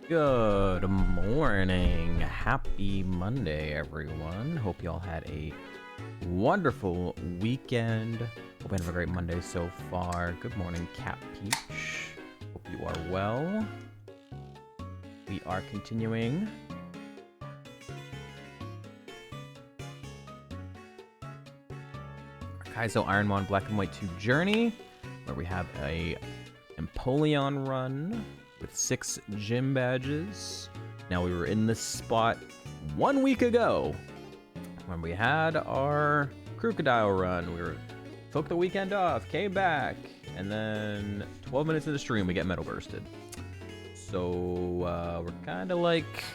Good morning. Happy Monday, everyone. Hope y'all had a wonderful weekend. Hope you have a great Monday so far. Good morning, Cat Peach. Hope you are well. We are continuing our Kaizo Ironmon Black and White 2 journey, where we have a Empoleon run with 6 gym badges. Now, we were in this spot 1 week ago when we had our crocodile run. We took the weekend off, came back, and then 12 minutes into the stream we get metal bursted. So we're kind of like,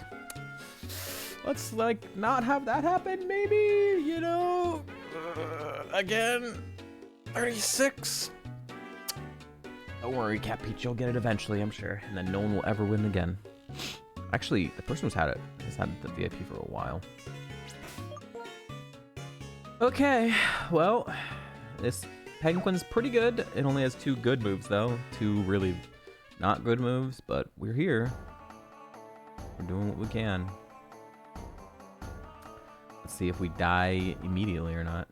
let's like not have that happen, maybe, you know. Again, 36. Don't worry, Cat Peach, you'll get it eventually, I'm sure. And then no one will ever win again. Actually, the person who's had the VIP for a while. Okay, well, this Penguin's pretty good. It only has 2 good moves, though. 2 really not good moves, but we're here. We're doing what we can. Let's see if we die immediately or not.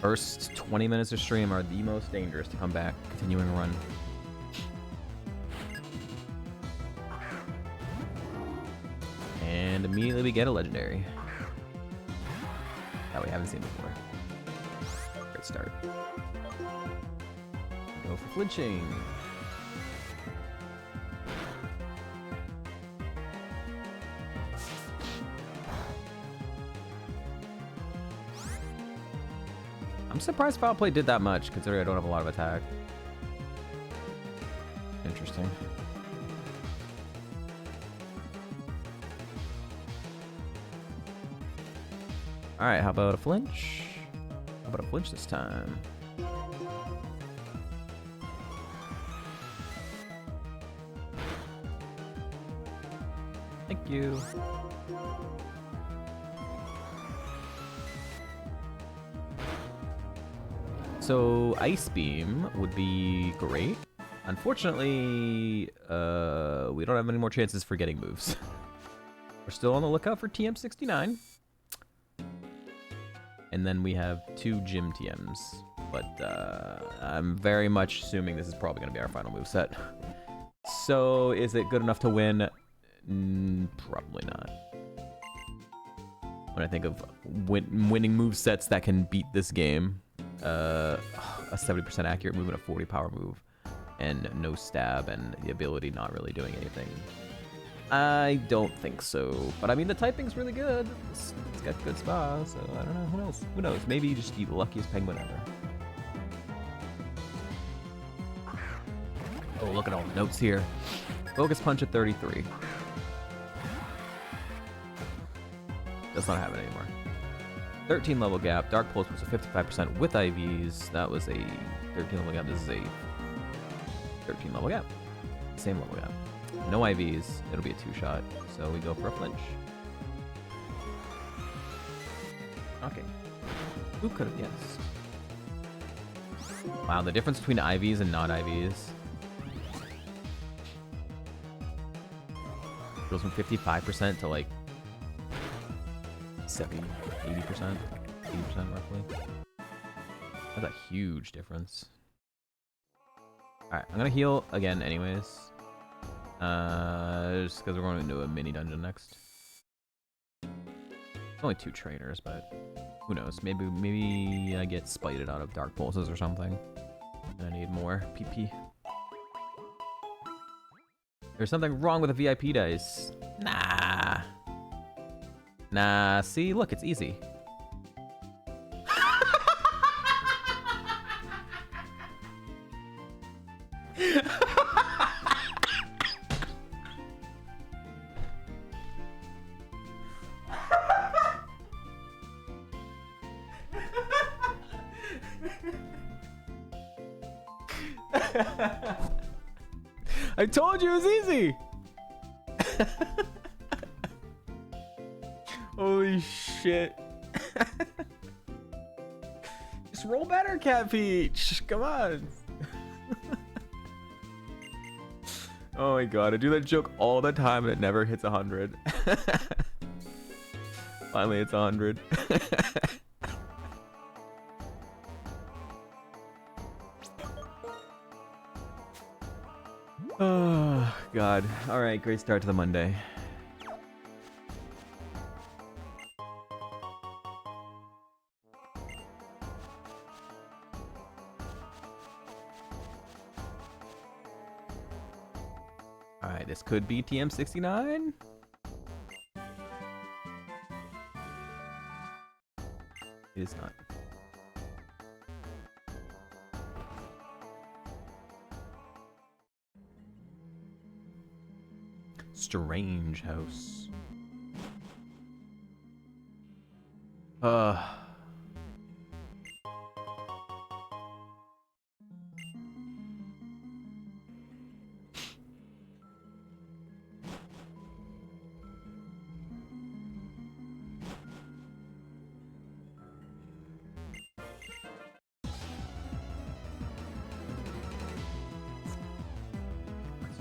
First 20 minutes of stream are the most dangerous to come back, continuing a run. And immediately we get a legendary that we haven't seen before. Great start. Go for flinching. I'm surprised Foul Play did that much, considering I don't have a lot of attack. Interesting. Alright, how about a flinch? How about a flinch this time? Thank you. So Ice Beam would be great. Unfortunately, we don't have any more chances for getting moves. We're still on the lookout for TM69. And then we have 2 gym TMs. But I'm very much assuming this is probably going to be our final move set. So is it good enough to win? Probably not. When I think of winning move sets that can beat this game, a 70% accurate move and a 40 power move, and no stab, and the ability not really doing anything, I don't think so. But I mean, the typing's really good. It's got good spa, so I don't know. Who knows? Who knows? Maybe you just be the luckiest penguin ever. Oh, look at all the notes here. Focus punch at 33. Does not have it anymore. 13 level gap. Dark Pulse was a 55% with IVs. That was a 13 level gap. This is a 13 level gap. Same level gap. No IVs. It'll be a 2-shot. So we go for a flinch. Okay. Who could have guessed? Wow, the difference between IVs and not IVs. Goes from 55% to like 70, 80%, 80% roughly. That's a huge difference. Alright, I'm gonna heal again anyways. Just because we're going into a mini dungeon next. Only 2 trainers, but who knows? Maybe I get spited out of Dark Pulses or something. And I need more PP. There's something wrong with the VIP dice. Nah. Nah, see, look, it's easy. I told you it was easy. Holy shit. Just roll better, Cat Peach. Come on. Oh my god, I do that joke all the time and it never hits 100. Finally, it's 100. Oh, God. Alright, great start to the Monday. Alright, this could be TM69. It is not. Strange house.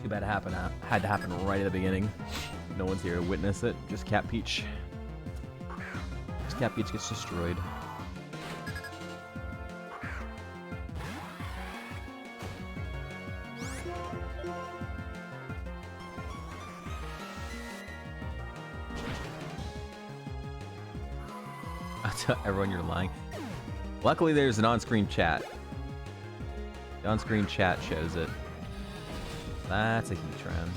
Too bad it happened. Had to happen right at the beginning. No one's here to witness it. Just Cat Peach. Just Cat Peach gets destroyed. I'll tell everyone you're lying. Luckily, there's an on-screen chat. The on-screen chat shows it. That's a Heatran.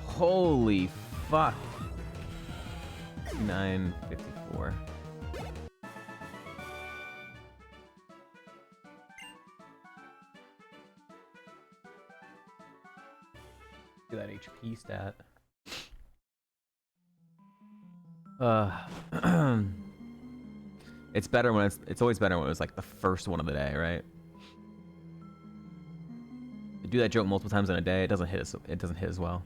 Holy fuck. 954. Look at that HP stat. It's better when it's always better when it was like the first one of the day, right? You do that joke multiple times in a day, it doesn't hit as well.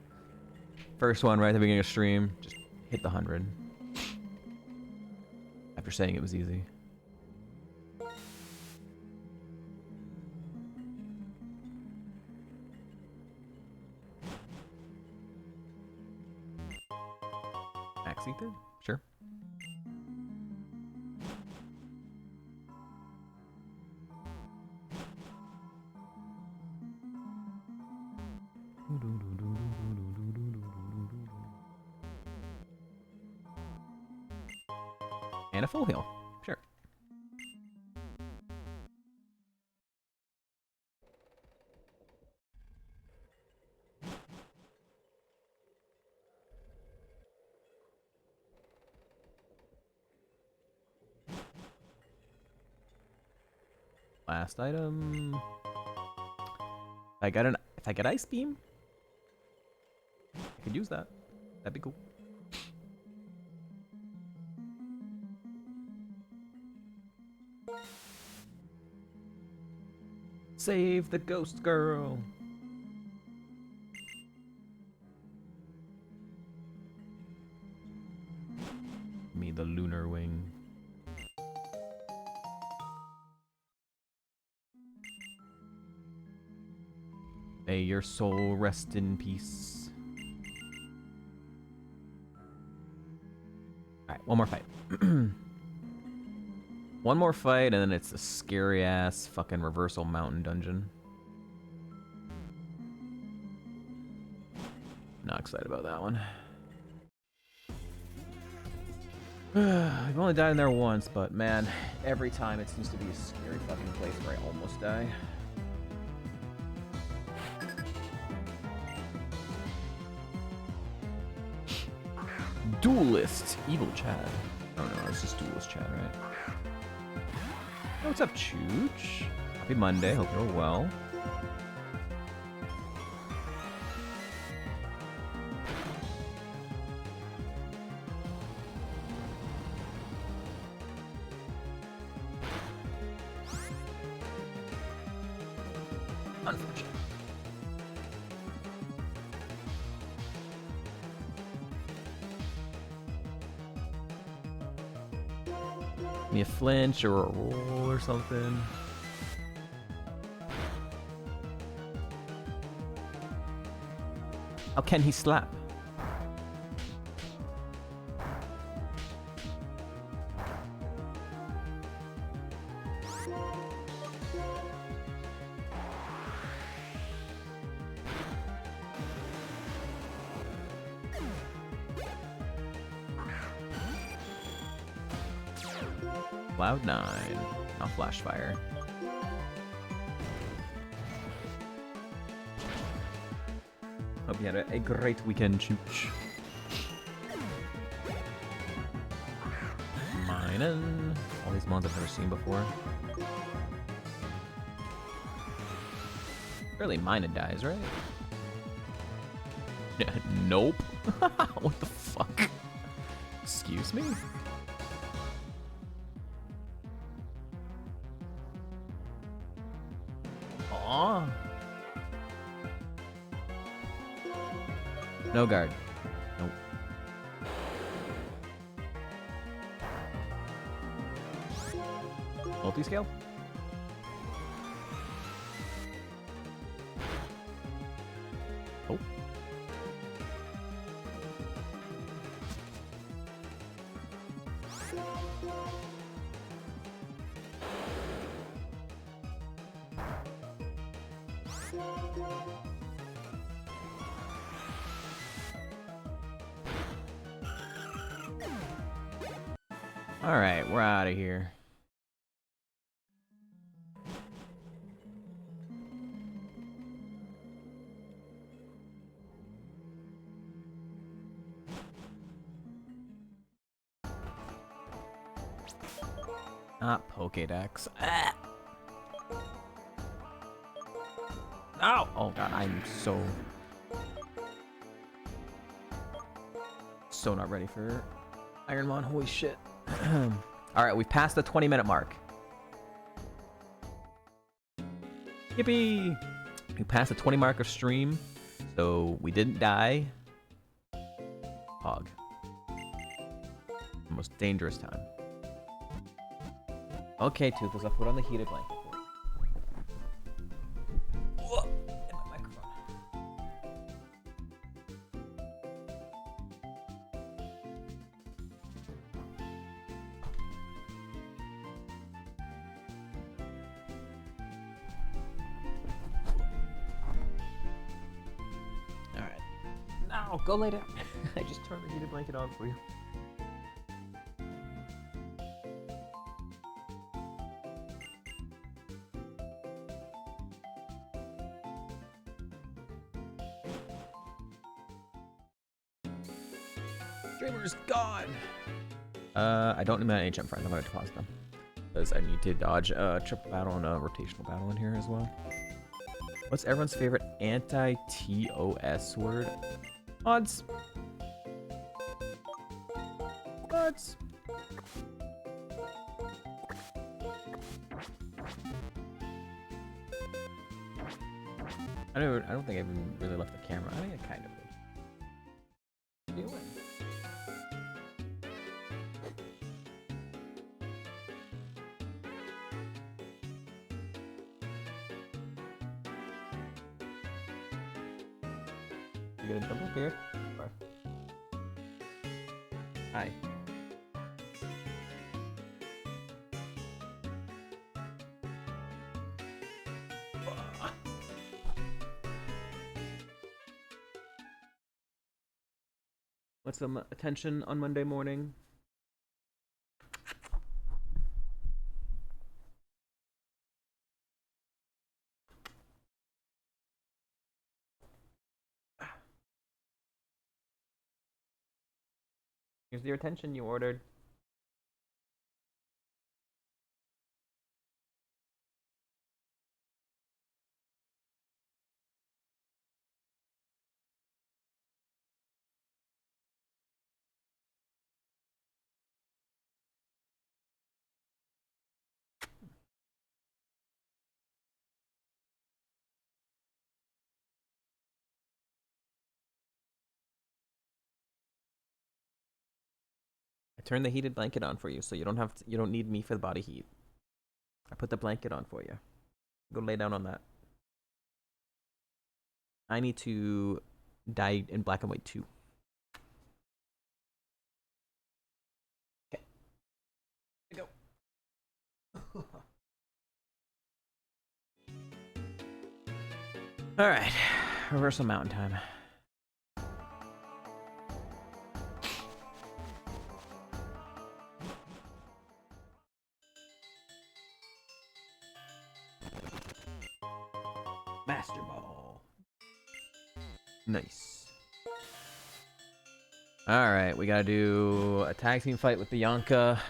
First one right at the beginning of stream, just hit the 100. After saying it was easy. Max Ether? Sure. And a full heal. Sure. Last item. If I get Ice Beam, I could use that. That'd be cool. Save the ghost girl. Me the lunar wing. May your soul rest in peace. Alright, one more fight. One more fight, and then it's a scary-ass fucking reversal mountain dungeon. Not excited about that one. I've only died in there once, but man, every time it seems to be a scary fucking place where I almost die. Duelist! Evil Chad. Oh no, it's just Duelist Chad, right? Oh, what's up, Chooch? Happy Monday, hope you're well. Unfortunate. me a flinch or a roll or something. How can he slap? Cloud9, not Flash Fire. Hope you had a great weekend, Chooch. Minin. All these mons I've never seen before. Really, Minin dies, right? Yeah, nope. What the fuck? Excuse me? Aw. No guard. Nope. Multi-scale? Oh. All right, we're out of here. Not Pokédex. Ah! Ow! Oh god, I'm so not ready for Ironmon. Holy shit. Alright, we've passed the 20-minute mark. Yippee! We passed the 20 mark of stream, so we didn't die. Hog. The most dangerous time. Okay, Toothless, I'll put on the heated blanket for you. Whoa, in my microphone. Alright. Now, go lay down. I just turned the heated blanket on for you. Streamer's gone! I don't need my HM friends. I'm gonna deposit them. Because I need to dodge a triple battle and a rotational battle in here as well. What's everyone's favorite anti-TOS word? Odds. Odds. I don't think I even really left the camera. I think I kind of did. What are you doing? You gonna jump up here? Or... Hi. What's some attention on Monday morning? Here's your attention you ordered. I turned the heated blanket on for you, so you don't need me for the body heat. I put the blanket on for you. Go lay down on that. I need to dye in black and white too. Okay. Here we go. Alright. Reversal mountain time. Master Ball. Nice. Alright, we gotta do a tag team fight with Bianca.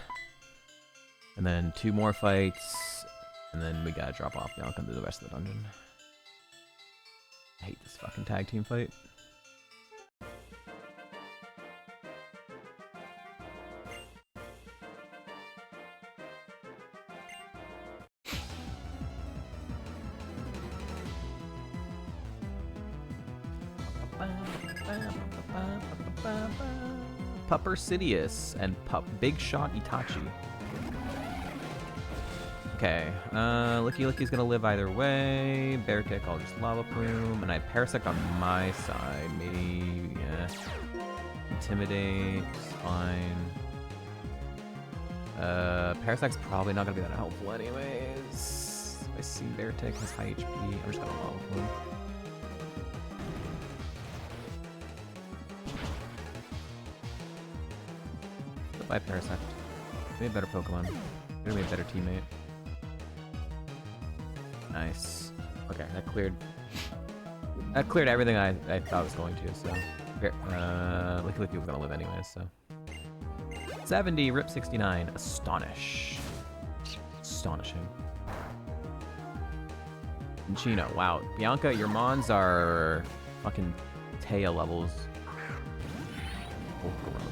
And then 2 more fights. And then we gotta drop off Bianca into the rest of the dungeon. I hate this fucking tag team fight. Pupper Sidious and Big Shot Itachi. Okay, Licky Licky's gonna live either way. Bear Tick, I'll just Lava Plume. And I have Parasect on my side. Maybe, yeah. Intimidate, fine. Parasect's probably not gonna be that helpful anyways. I see Bear Tick has high HP. I'm just gonna Lava Plume. Bye, Parasect. Give me a better Pokemon. Give me a better teammate. Nice. Okay, that cleared everything I thought it was going to, so... Licky Licky was gonna live anyways, so... 70, Rip 69. Astonish. Astonishing. And Chino, wow. Bianca, your Mons are... fucking Taya levels. Oh, Corona.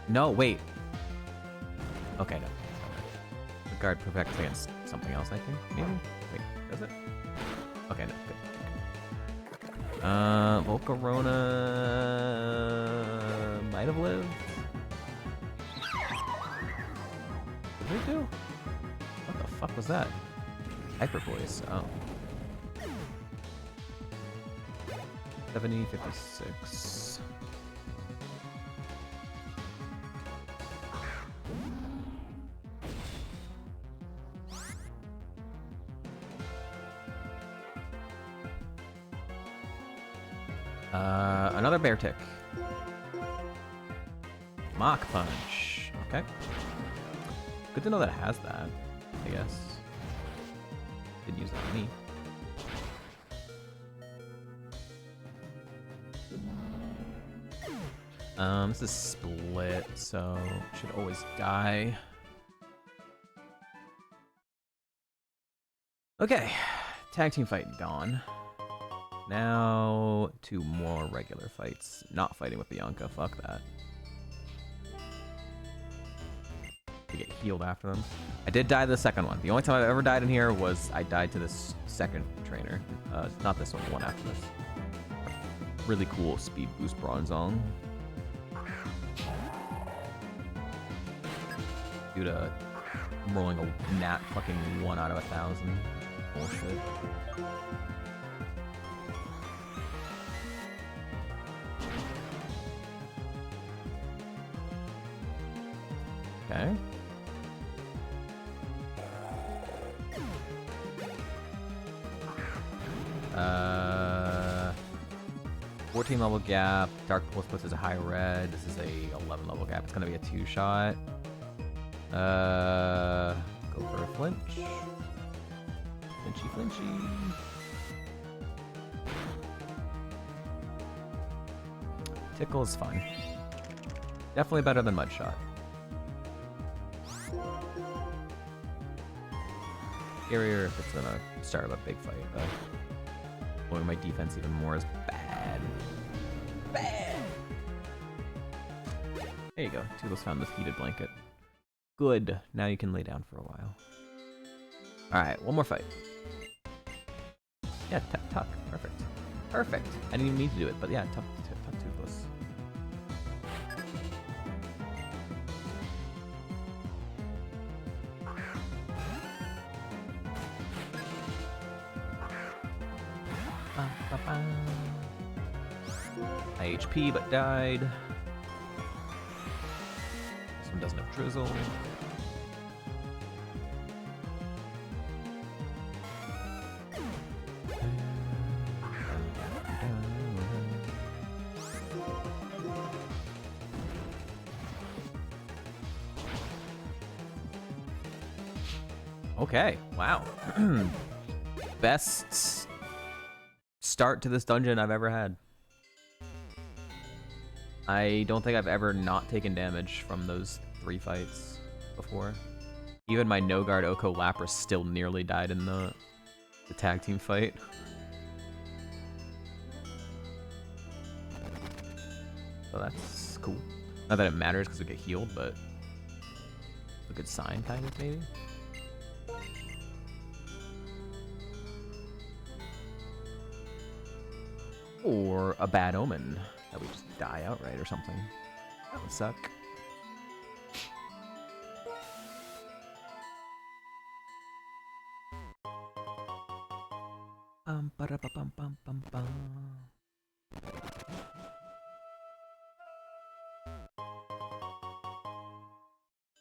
No, wait. Okay, no. The guard protects against something else, I think. Maybe? Wait, does it? Okay, no, good. Volcarona might have lived. Did it do? What the fuck was that? Hyper Voice, oh. 70, 56. Another Bear Tick. Mach Punch. Okay. Good to know that it has that, I guess. Didn't use that on me. This is split, so should always die. Okay. Tag team fight gone. Now, 2 more regular fights. Not fighting with Bianca, fuck that. To get healed after them. I did die to the second one. The only time I've ever died in here was I died to this second trainer. Not this one, the one after this. Really cool speed boost Bronzong. Due to rolling a nat fucking 1 out of 1,000. Bullshit. Okay. 14 level gap. Dark Pulse puts as a high red. This is a 11 level gap. It's gonna be a 2-shot. Go for a flinch. Flinchy, flinchy. Tickle is fine. Definitely better than Mudshot. Scarier if it's gonna start a big fight, though. Blowing my defense even more is bad. Bad! There you go. Toodles found this heated blanket. Good. Now you can lay down for a while. Alright, one more fight. Yeah, tuck. Perfect. Perfect. I didn't even need to do it, but yeah, tuck. High HP, but died. This one doesn't have drizzle. Okay, wow. Best start to this dungeon I've ever had. I don't think I've ever not taken damage from those 3 fights before. Even my no guard Oko Lapras still nearly died in the tag team fight. So that's cool. Not that it matters because we get healed, but a good sign, kind of, maybe. Or a bad omen that we just die outright or something. That would suck. Ba-da-ba-bum-bum-bum-bum.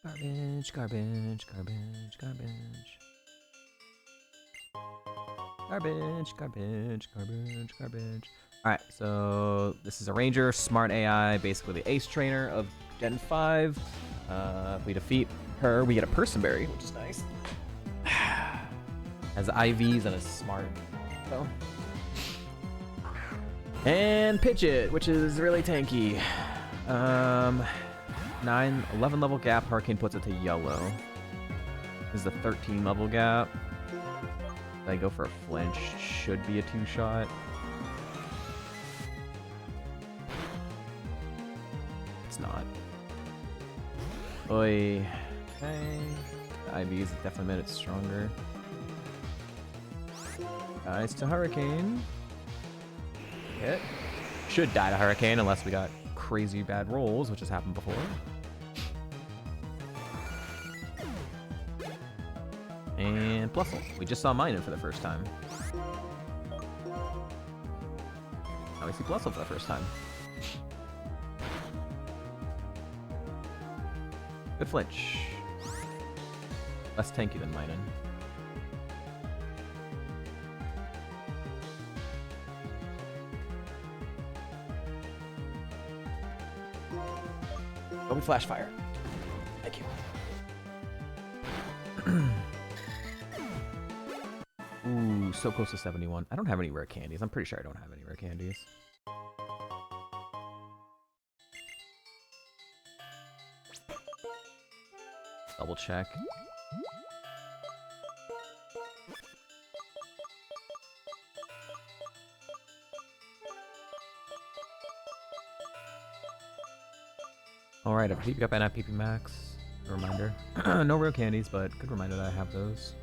Garbage, garbage, garbage, garbage. Garbage, garbage, garbage, garbage. Alright, so this is a Ranger, Smart AI, basically the ace trainer of Gen 5. If we defeat her, we get a Person Berry, which is nice. Has IVs and is smart. So. And Pitch It, which is really tanky. 11 level gap, Hurricane puts it to yellow. This is the 13 level gap. If I go for a flinch, should be a 2-shot. It's not. Oi. Okay. The IVs definitely made it stronger. Dies to Hurricane. Hit. Should die to Hurricane unless we got crazy bad rolls, which has happened before. And Bluffle. We just saw Minun for the first time. Now we see Bluffle for the first time. Good flinch. Less tanky than Minun. Oh, we flash fire. Thank you. Ooh, so close to 71. I don't have any rare candies. I'm pretty sure I don't have any rare candies. Double check. Alright, I have PP up and I have PP max. Good reminder. No rare candies, but good reminder that I have those.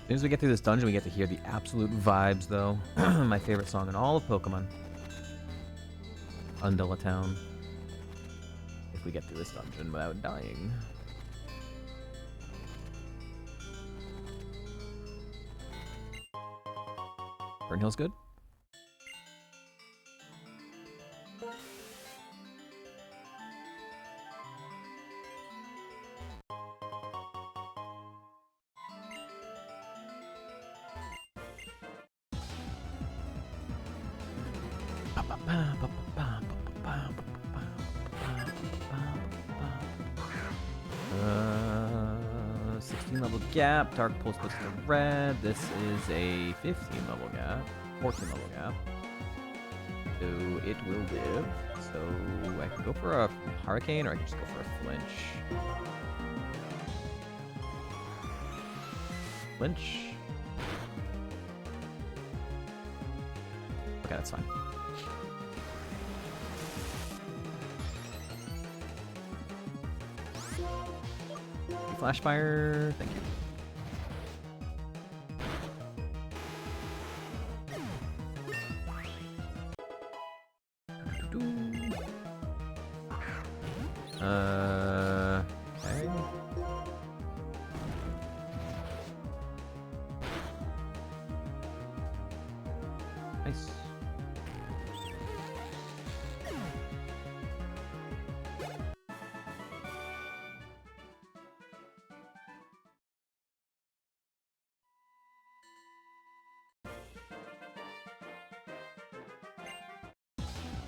As soon as we get through this dungeon, we get to hear the absolute vibes, though. My favorite song in all of Pokemon. Undella Town. If we get through this dungeon without dying. Burnhill's good. Gap. Dark Pulse puts the red. This is a 15 level gap. 14 level gap. So it will live. So I can go for a Hurricane or I can just go for a flinch. Flinch. Okay, that's fine. Flash fire. Thank you. Okay. Nice.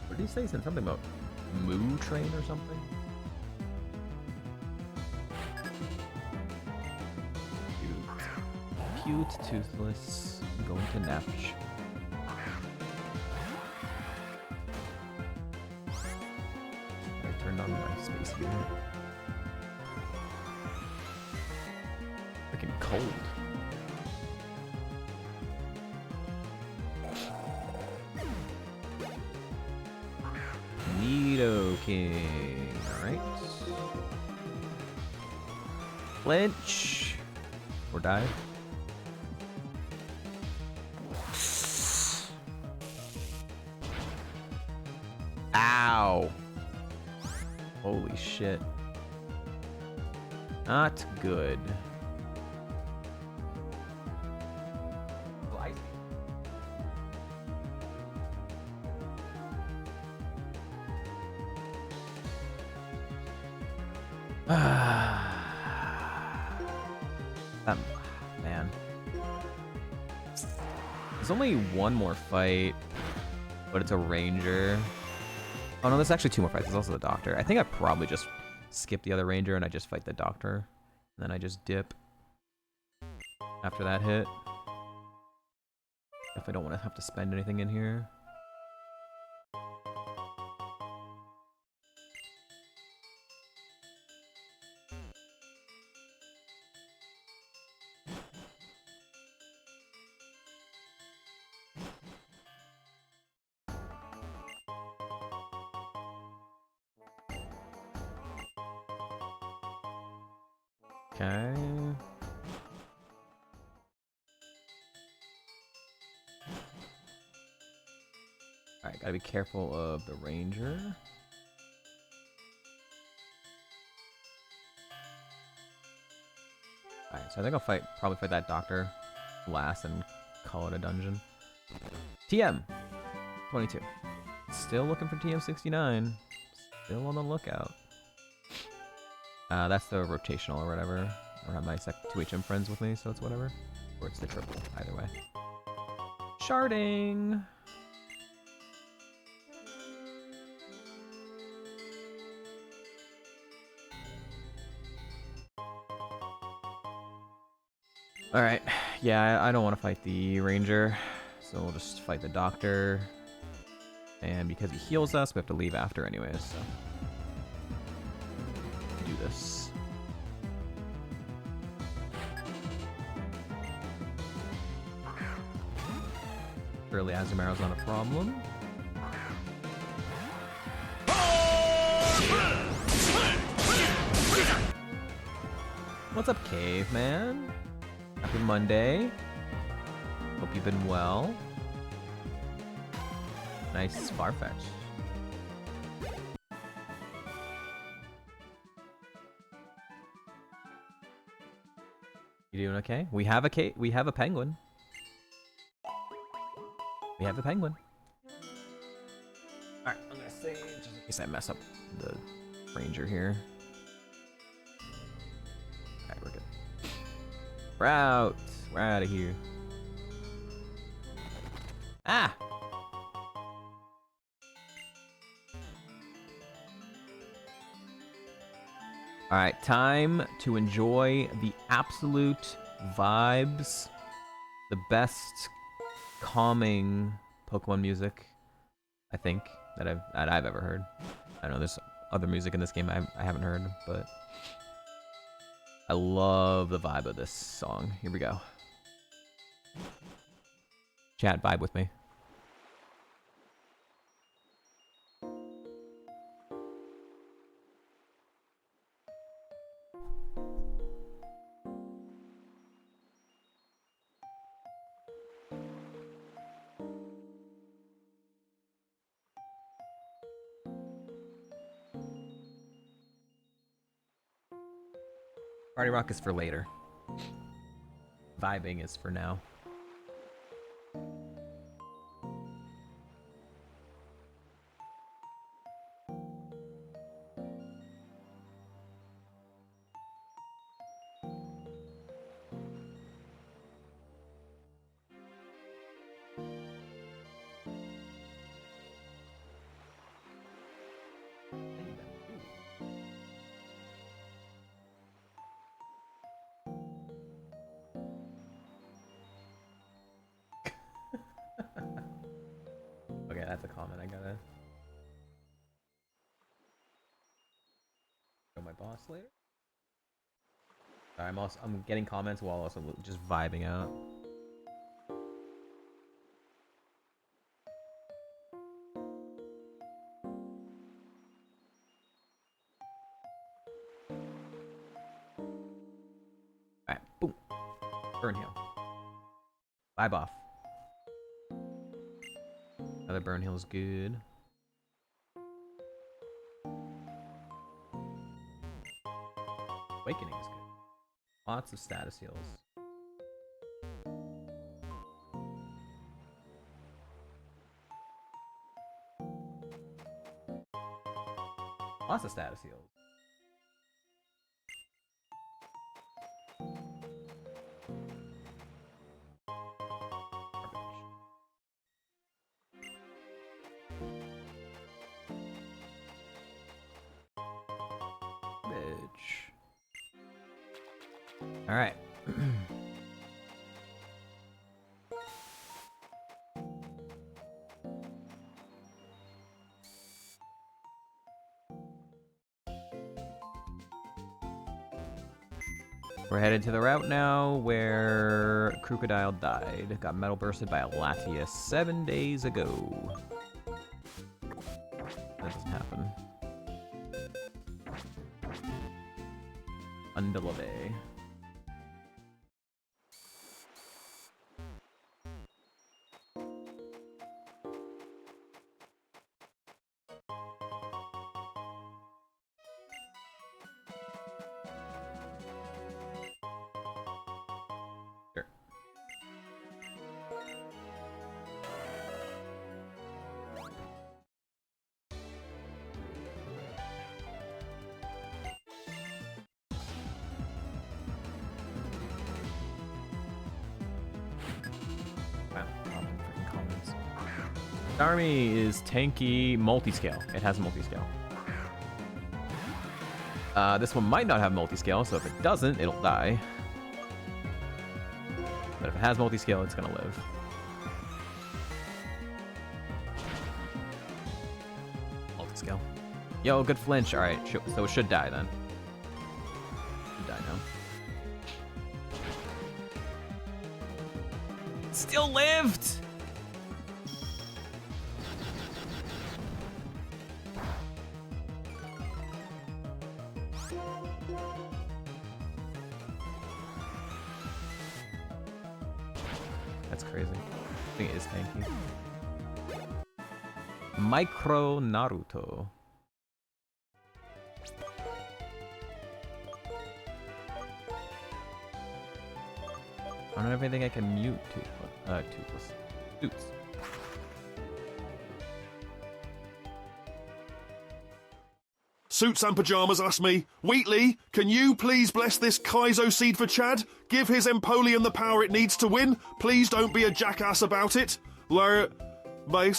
What did he say? He said something about Moo Train or something? Cute, toothless, going to Natch. I turned on my space heater. Freaking cold. Nidoking. Alright. Flinch. Or dive. Ow. Holy shit. Not good. Man. There's only one more fight, but it's a ranger. Oh no, there's actually two more fights. There's also the doctor. I think I probably just skip the other ranger and I just fight the doctor. And then I just dip after that hit. If I don't want to have to spend anything in here. Okay. Alright, gotta be careful of the ranger. Alright, so I think I'll probably fight that doctor last and call it a dungeon. TM 22. Still looking for TM 69. Still on the lookout. That's the rotational or whatever. I don't have my 2HM friends with me, so it's whatever. Or it's the triple, either way. Sharding! Alright, yeah, I don't want to fight the ranger, so we'll just fight the doctor. And because he heals us, we have to leave after anyways, so... do this. Surely Azumaro's not a problem. What's up, caveman? Happy Monday. Hope you've been well. Nice Farfetch. You doing okay? We have a penguin. We have a penguin. Alright, I'm gonna save just in case I mess up the ranger here. Alright, we're good. We're out. We're out of here. Ah! Alright, time to enjoy the absolute vibes. The best calming Pokemon music, I think, that I've ever heard. I know there's other music in this game I haven't heard, but I love the vibe of this song. Here we go. Chat, vibe with me. Party rock is for later. Vibing is for now. Okay, that's a comment. I gotta show my boss later. Sorry, I'm getting comments while also just vibing out. Alright, boom. Burn heal. Vibe off. Another burn heal is good. Awakening is good. Lots of status heals. Lots of status heals. All right. We're headed to the route now where Crocodile died. Got metal bursted by a Latias 7 days ago. That doesn't happen. Undulave. Army is tanky multi-scale. It has multi-scale. This one might not have multi-scale, so if it doesn't, it'll die. But if it has multi-scale, it's gonna live. Multi-scale. Yo, good flinch. Alright, so it should die then. Should die now. Still lived! That's crazy. I think it is tanky. Micro Naruto. I don't have anything I can mute Toothless. Suits. Suits and pajamas ask me, Wheatley, can you please bless this Kaizo seed for Chad? Give his Empoleon the power it needs to win. Please don't be a jackass about it. Bless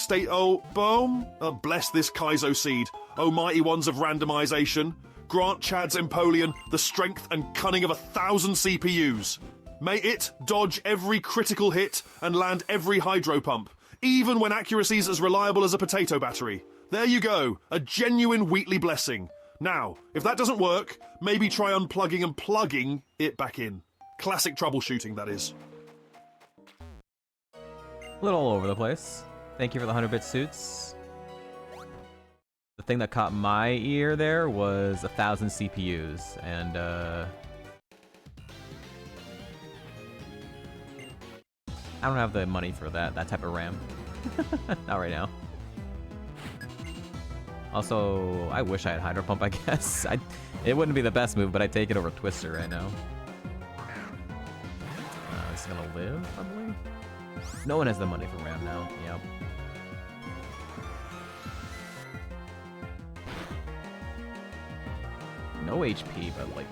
this Kaizo seed, O mighty ones of randomization. Grant Chad's Empoleon the strength and cunning of 1,000 CPUs. May it dodge every critical hit and land every hydro pump, even when accuracy's as reliable as a potato battery. There you go, a genuine Wheatley blessing. Now, if that doesn't work, maybe try unplugging and plugging it back in. Classic troubleshooting, that is. A little all over the place. Thank you for the 100-bit suits. The thing that caught my ear there was 1,000 CPUs, and I don't have the money for that type of RAM. Not right now. Also, I wish I had Hydro Pump, I guess. It wouldn't be the best move, but I'd take it over Twister right now. This is gonna live, probably? No one has the money for Ram now. Yep. No HP, but like...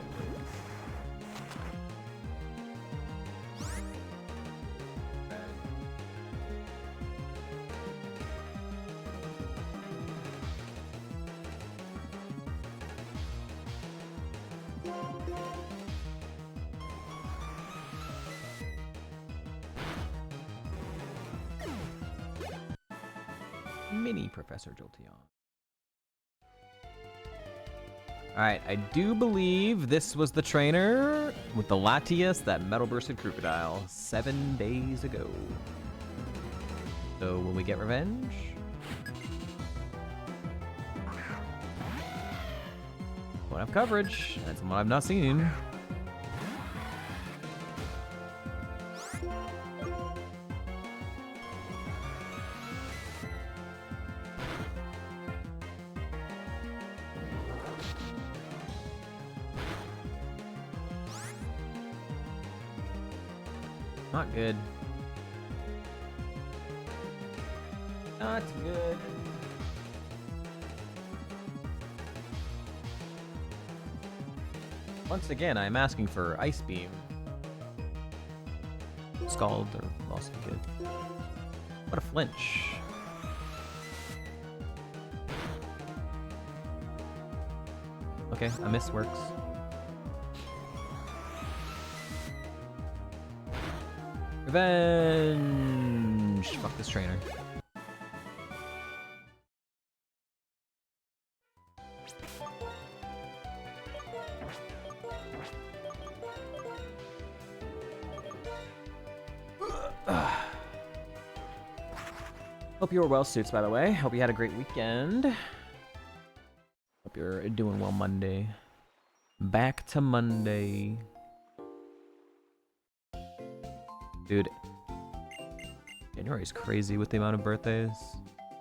Mini Professor Jolteon. Alright, I do believe this was the trainer with the Latias that Metal Bursted Crocodile 7 days ago. So, will we get revenge? Won't have coverage. That's what I've not seen. Not good. Not good. Once again, I'm asking for Ice Beam. Scald are also good. What a flinch. Okay, a miss works. Revenge! Fuck this trainer. Hope you were well, Suits, by the way. Hope you had a great weekend. Hope you're doing well Monday. Back to Monday. Dude, January is crazy with the amount of birthdays.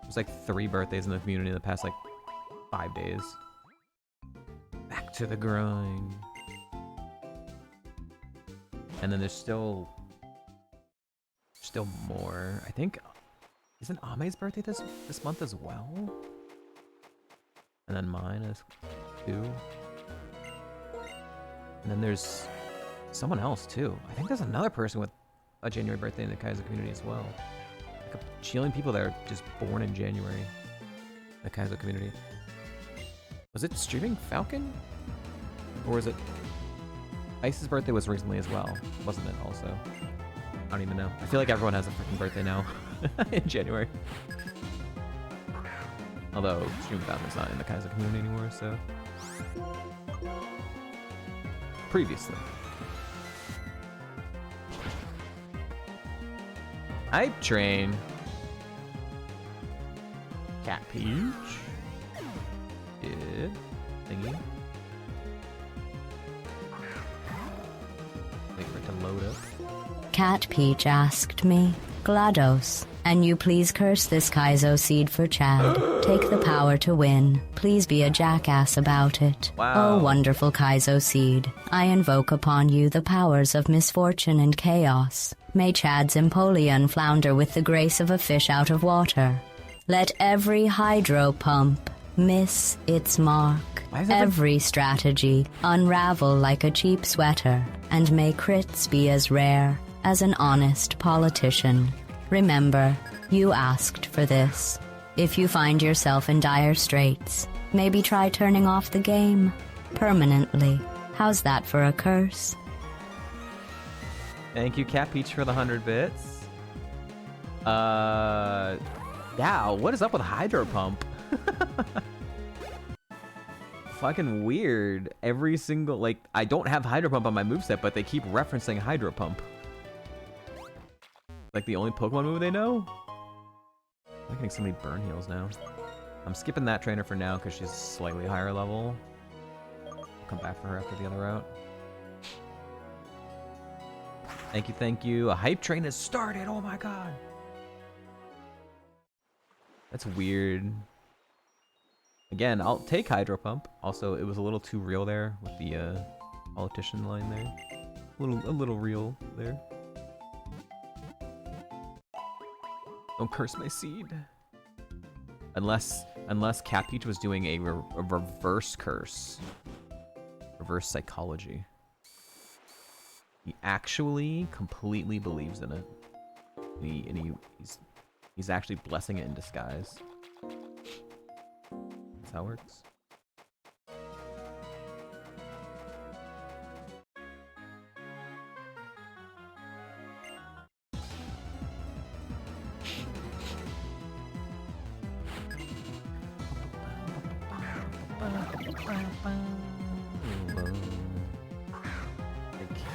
There's like 3 birthdays in the community in the past like 5 days. Back to the grind. And then there's still more. I think, isn't Ame's birthday this month as well? And then mine is 2. And then there's someone else too. I think there's another person with a January birthday in the Kaizo community as well. Like a chilling people that are just born in January. The Kaizo community. Was it Streaming Falcon? Or was it... Ice's birthday was recently as well, wasn't it also? I don't even know. I feel like everyone has a freaking birthday now in January. Although Streaming Falcon's not in the Kaizo community anymore, so... Previously. Hype Train. Cat Peach. Good. Thingy. Wait for it to load up. Cat Peach asked me, GLaDOS, and you please curse this Kaizo seed for Chad. Take the power to win. Please be a jackass about it. Wow. Oh, wonderful Kaizo seed. I invoke upon you the powers of misfortune and chaos. May Chad's Empoleon flounder with the grace of a fish out of water. Let every hydro pump miss its mark. Every strategy unravel like a cheap sweater. And may crits be as rare as an honest politician. Remember, you asked for this. If you find yourself in dire straits, maybe try turning off the game permanently. How's that for a curse? Thank you, Cat Peach, for the 100 bits. Yeah, what is up with Hydro Pump? Fucking weird. Every single, like, I don't have Hydro Pump on my moveset, but they keep referencing Hydro Pump. Like the only Pokemon move they know? I'm getting so many burn heals now. I'm skipping that trainer for now because she's slightly higher level. I'll come back for her after the other route. Thank you, thank you. A hype train has started. Oh my god. That's weird. Again, I'll take Hydro Pump. Also, it was a little too real there with the politician line there. A little real there. Don't curse my seed. Unless Cat Peach was doing a reverse curse. Reverse psychology. He actually completely believes in it. He's actually blessing it in disguise. That's how it works.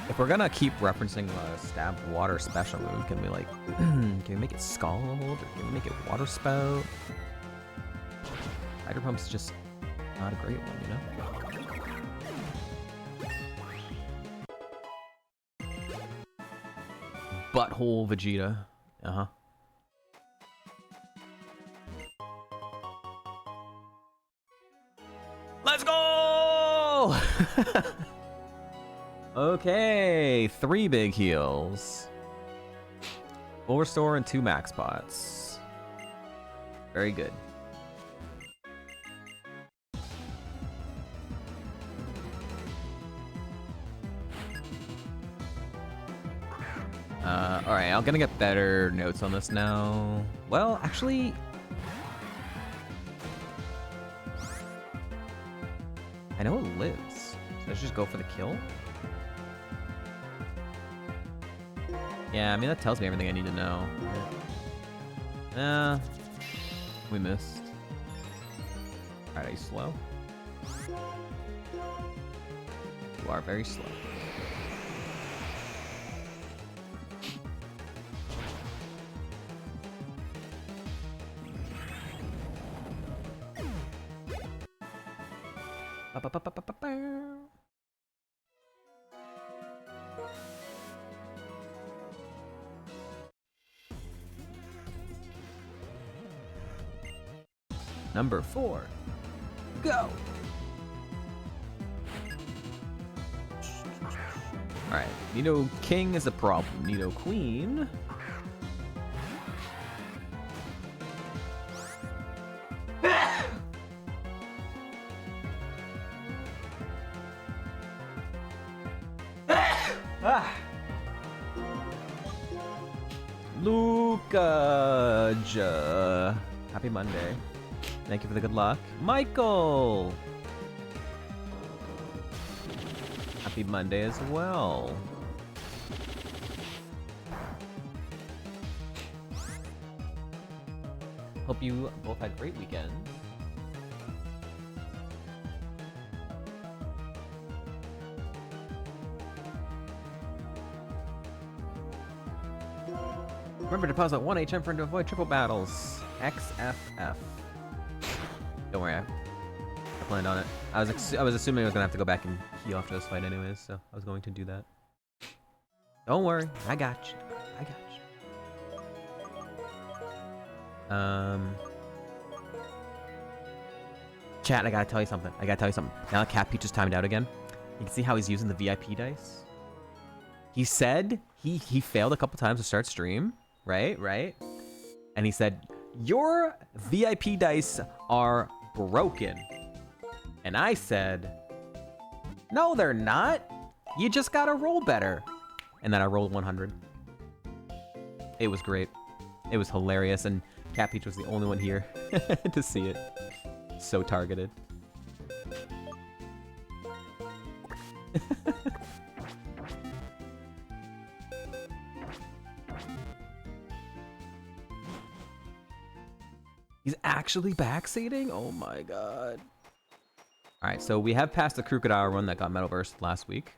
If we're gonna keep referencing Stab Water special move, can we like, can we make it Scald, or can we make it Water Spout? Hydro Pump's just not a great one, you know? Butthole Vegeta. Uh-huh. Let's go! Okay, 3 big heals. Full restore and 2 max pots. Very good. Alright, I'm gonna get better notes on this now. Well, actually... I know it lives. So let's just go for the kill. Yeah, I mean, that tells me everything I need to know. We missed. Alright, are you slow? You are very slow. Number 4. Go! Alright, Nido King is a problem. Nido Queen. Luca. Happy Monday. Thank you for the good luck. Michael! Happy Monday as well. Hope you both had great weekends. Remember to pause at 1 HM for to avoid triple battles. XFF. Don't worry, I planned on it. I was assuming I was gonna have to go back and key after this fight anyways, so I was going to do that. Don't worry, I got you. I got you. Chat, I gotta tell you something. Now that Cat Peach is timed out again, you can see how he's using the VIP dice. He said he failed a couple times to start stream, right? And he said, your VIP dice are broken. And I said, no, they're not. You just gotta roll better. And then I rolled 100. It was great. It was hilarious, and Cat Peach was the only one here to see it. So targeted. He's actually backseating? Oh my god. Alright, so we have passed the Crocodile run that got Metalverse last week.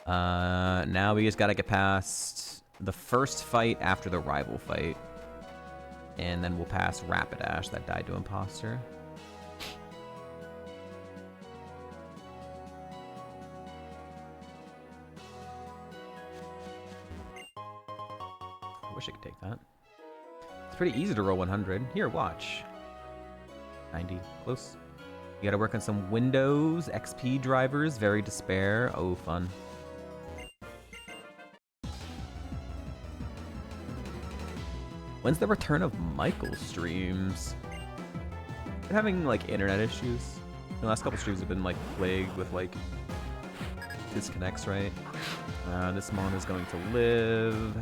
Now we just gotta get past the first fight after the rival fight. And then we'll pass Rapidash that died to Imposter. I wish I could take that. It's pretty easy to roll 100. Here, watch. 90. Close. You gotta work on some Windows XP drivers. Very despair. Oh, fun. When's the return of Michael's streams? Been having like internet issues. The last couple streams have been like plagued with like disconnects, right? This mon is going to live.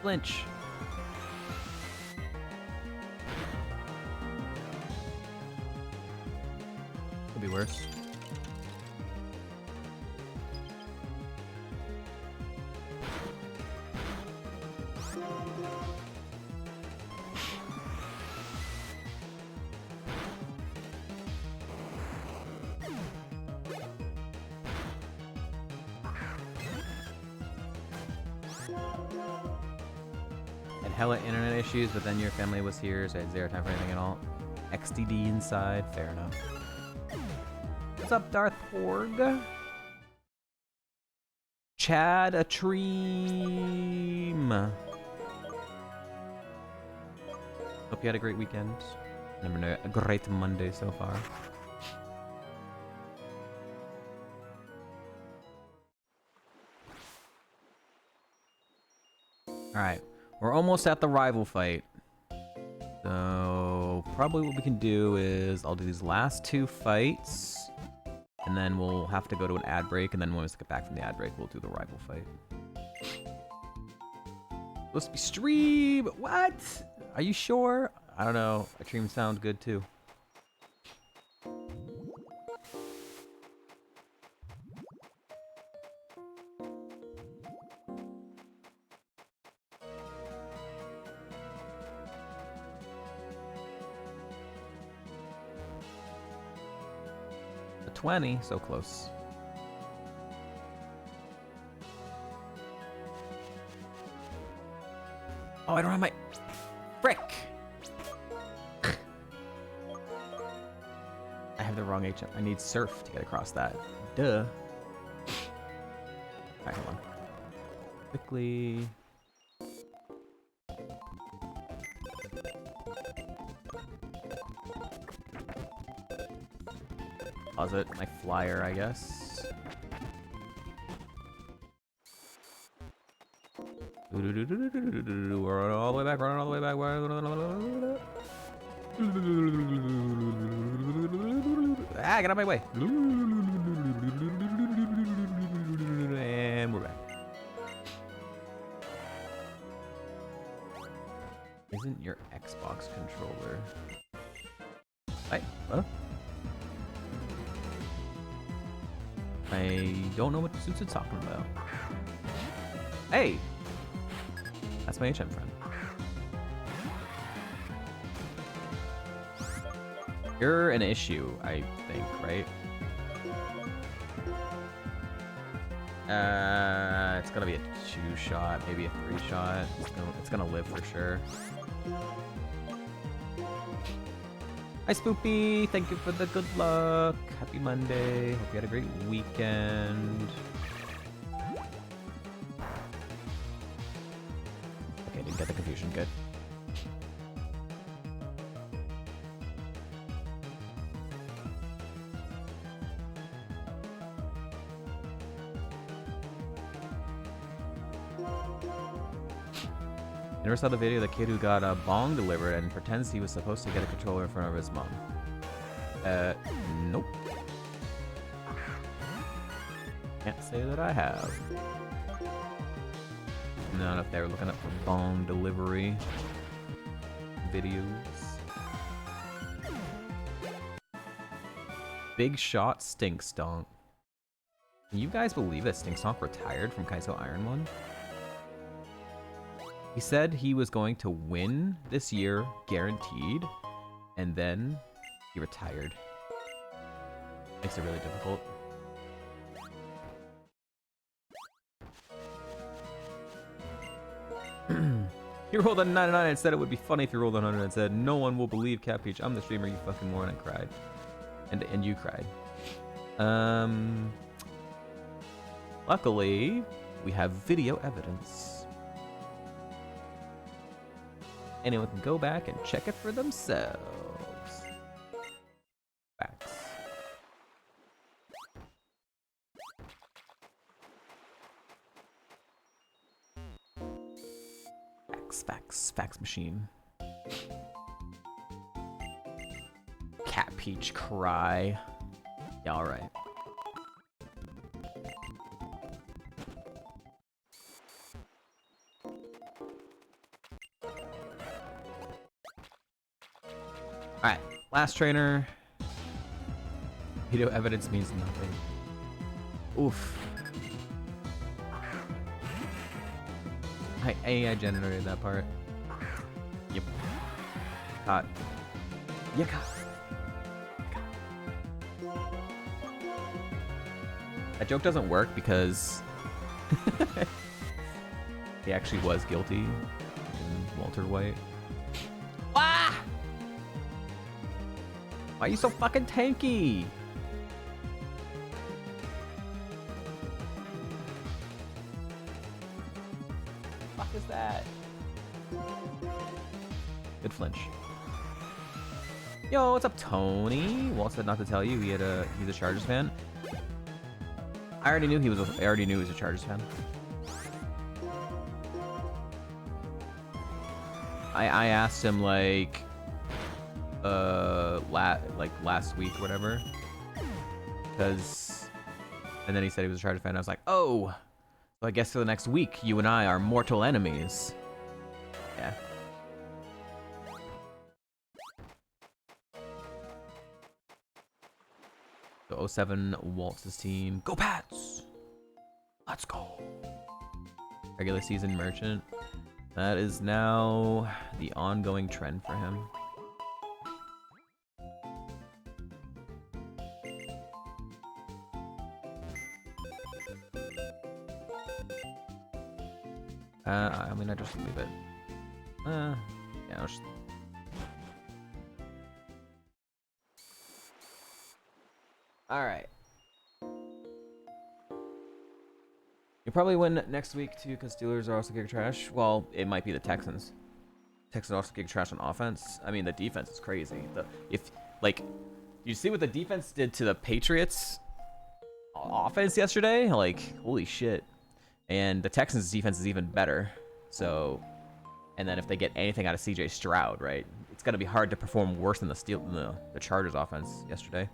Flinch. Could be worse. Hella internet issues, but then your family was here, so I had zero time for anything at all. XDD inside, fair enough. What's up, Darth Porg? Chad a Treem. Hope you had a great weekend. A great Monday so far. Alright. We're almost at the rival fight. So probably what we can do is I'll do these last two fights, and then we'll have to go to an ad break, and then when we get back from the ad break, we'll do the rival fight. Supposed to be stream. What? Are you sure? I don't know. A stream sounds good too. The 20, so close. Oh, I don't have my... Frick! I have the wrong HM. I need surf to get across that. Duh. Alright, hold on. Quickly... Pause it. My flyer, I guess. We're running all the way back, running all the way back. Ah, get out of my way. And we're back. Isn't your Xbox controller? Hi. Huh? I don't know what suits it's talking about. Hey! That's my HM friend. You're an issue, I think, right? It's gonna be a 2-shot, maybe a 3-shot. It's gonna live for sure. Hi Spoopy, thank you for the good luck. Happy Monday. Hope you had a great weekend. Okay, didn't get the confusion. Good. I never saw the video of the kid who got a bong delivered and pretends he was supposed to get a controller in front of his mom. Nope. Can't say that I have. Not if they were looking up for bong delivery videos. Big shot Stink Stonk. Can you guys believe that Stink Stonk retired from Kaizo Ironmon? He said he was going to win this year, guaranteed, and then he retired. Makes it really difficult. He rolled a 99 and said it would be funny if he rolled a 100 and said, "No one will believe Cat Peach. I'm the streamer, you fucking moron," and cried. And you cried. Luckily, we have video evidence. anyone can go back and check it for themselves. Facts. Fax machine. Cat Peach cry. Yeah, alright. Alright, last trainer. Video evidence means nothing. Oof. I generated that part. Yep. Caught. Yeah, caught. That joke doesn't work because he actually was guilty in Walter White. Ah! Why are you so fucking tanky? What the fuck is that? Good flinch. Yo, what's up, Tony? Walt said not to tell you he's a Chargers fan. I already knew he was a Chargers fan. I asked him like last week or whatever, and then he said he was a Chargers fan. I was like, oh, so I guess for the next week you and I are mortal enemies. Yeah. So 07 Walt's team. Go Pats! Let's go. Regular season merchant. That is now the ongoing trend for him. I mean, I just leave it. Yeah, I'll just... Alright. You'll probably win next week too, because Steelers are also kicking trash. Well, it might be the Texans. Texans also kicking trash on offense. I mean, the defense is crazy. You see what the defense did to the Patriots offense yesterday? Like, holy shit. And the Texans' defense is even better. So, and then if they get anything out of CJ Stroud, right, it's gonna be hard to perform worse than the Chargers' offense yesterday.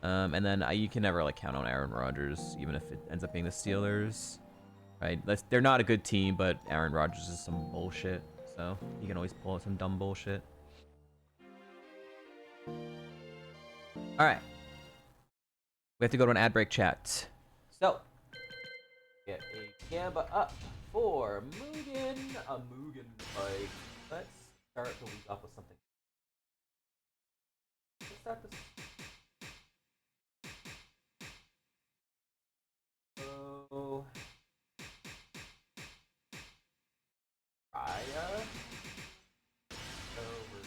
And then you can never like count on Aaron Rodgers, even if it ends up being the Steelers, right? They're not a good team, but Aaron Rodgers is some bullshit, so you can always pull out some dumb bullshit. All right, we have to go to an ad break, chat. So get a Gamba up for Mugen, a Mugen fight. Let's start the week off with something. Let's start this. So, Raya over.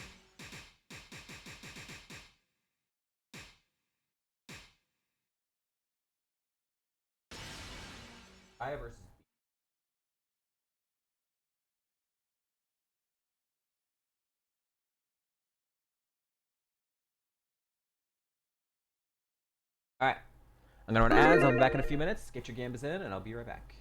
Raya versus. All right, I'm gonna run ads. I'll be back in a few minutes. Get your gambas in, and I'll be right back.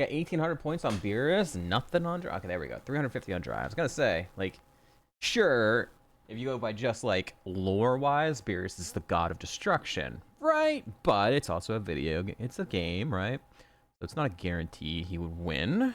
Yeah, 1,800 points on Beerus, nothing on Dry. Okay, there we go. 350 on Dry. I was gonna say, like, sure, if you go by just like lore-wise, Beerus is the god of destruction, right? But it's also a video. It's a game, right? So it's not a guarantee he would win.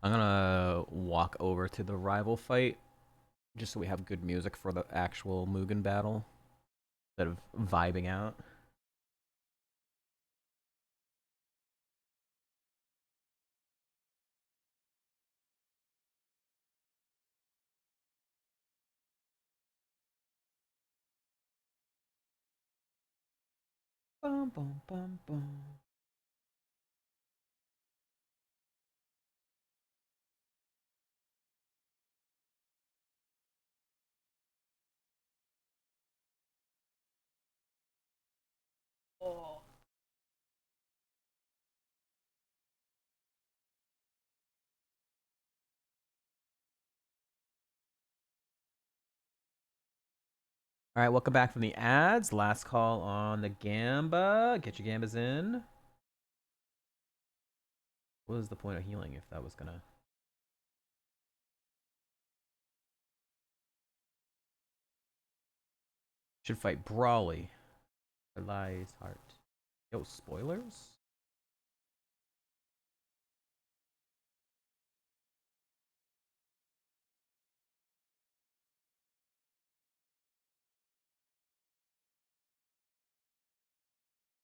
I'm gonna walk over to the rival fight just so we have good music for the actual Mugen battle instead of vibing out. Bum, bum, bum, bum. Oh. All right, welcome back from the ads. Last call on the Gamba. Get your Gambas in. What was the point of healing if that was gonna... Should fight Brawly. Eli's heart. Yo, spoilers?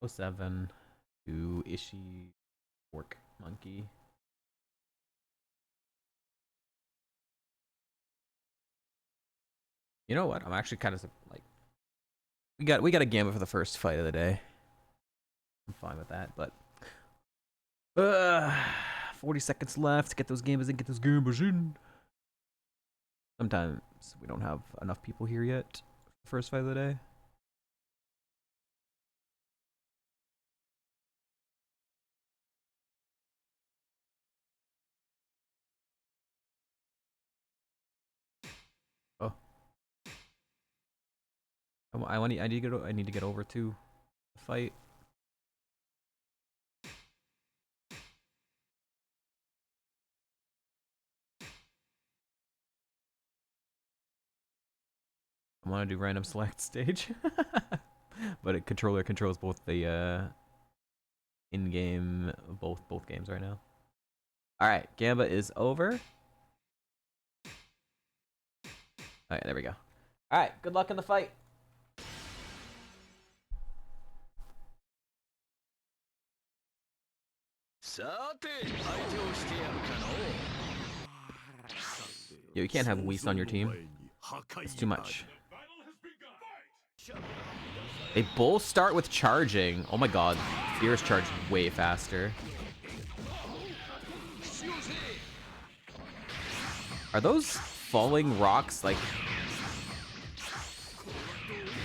Oh 07 to Ishii Work Monkey. You know what? I'm actually kind of like we got a Gamba for the first fight of the day. I'm fine with that, but 40 seconds left. Get those Gambas in. Get those Gambas in. Sometimes we don't have enough people here yet. First fight of the day. Oh, I need to get over to the fight. I want to do random select stage, but a controller controls both the in-game both games right now. All right, Gamba is over. All right, there we go. All right, good luck in the fight. Yo, you can't have Whis on your team. It's too much. They both start with charging. Oh my god. Fear's charged way faster. Are those falling rocks like...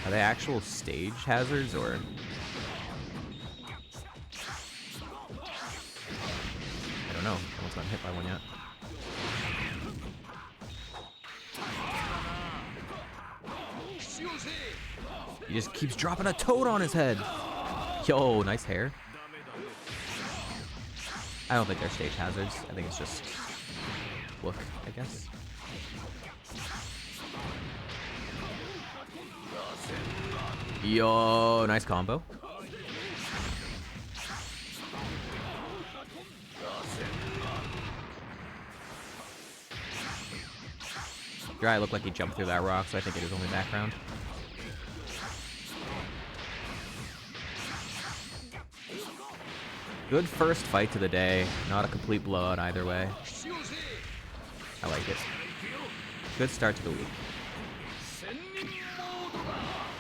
Are they actual stage hazards or... I don't know. No one's gotten hit by one yet. He just keeps dropping a toad on his head. Yo, nice hair. I don't think they're stage hazards. I think it's just look, I guess. Yo, nice combo. Dry looked like he jumped through that rock, so I think it is only background. Good first fight to the day. Not a complete blowout either way. I like it. Good start to the week.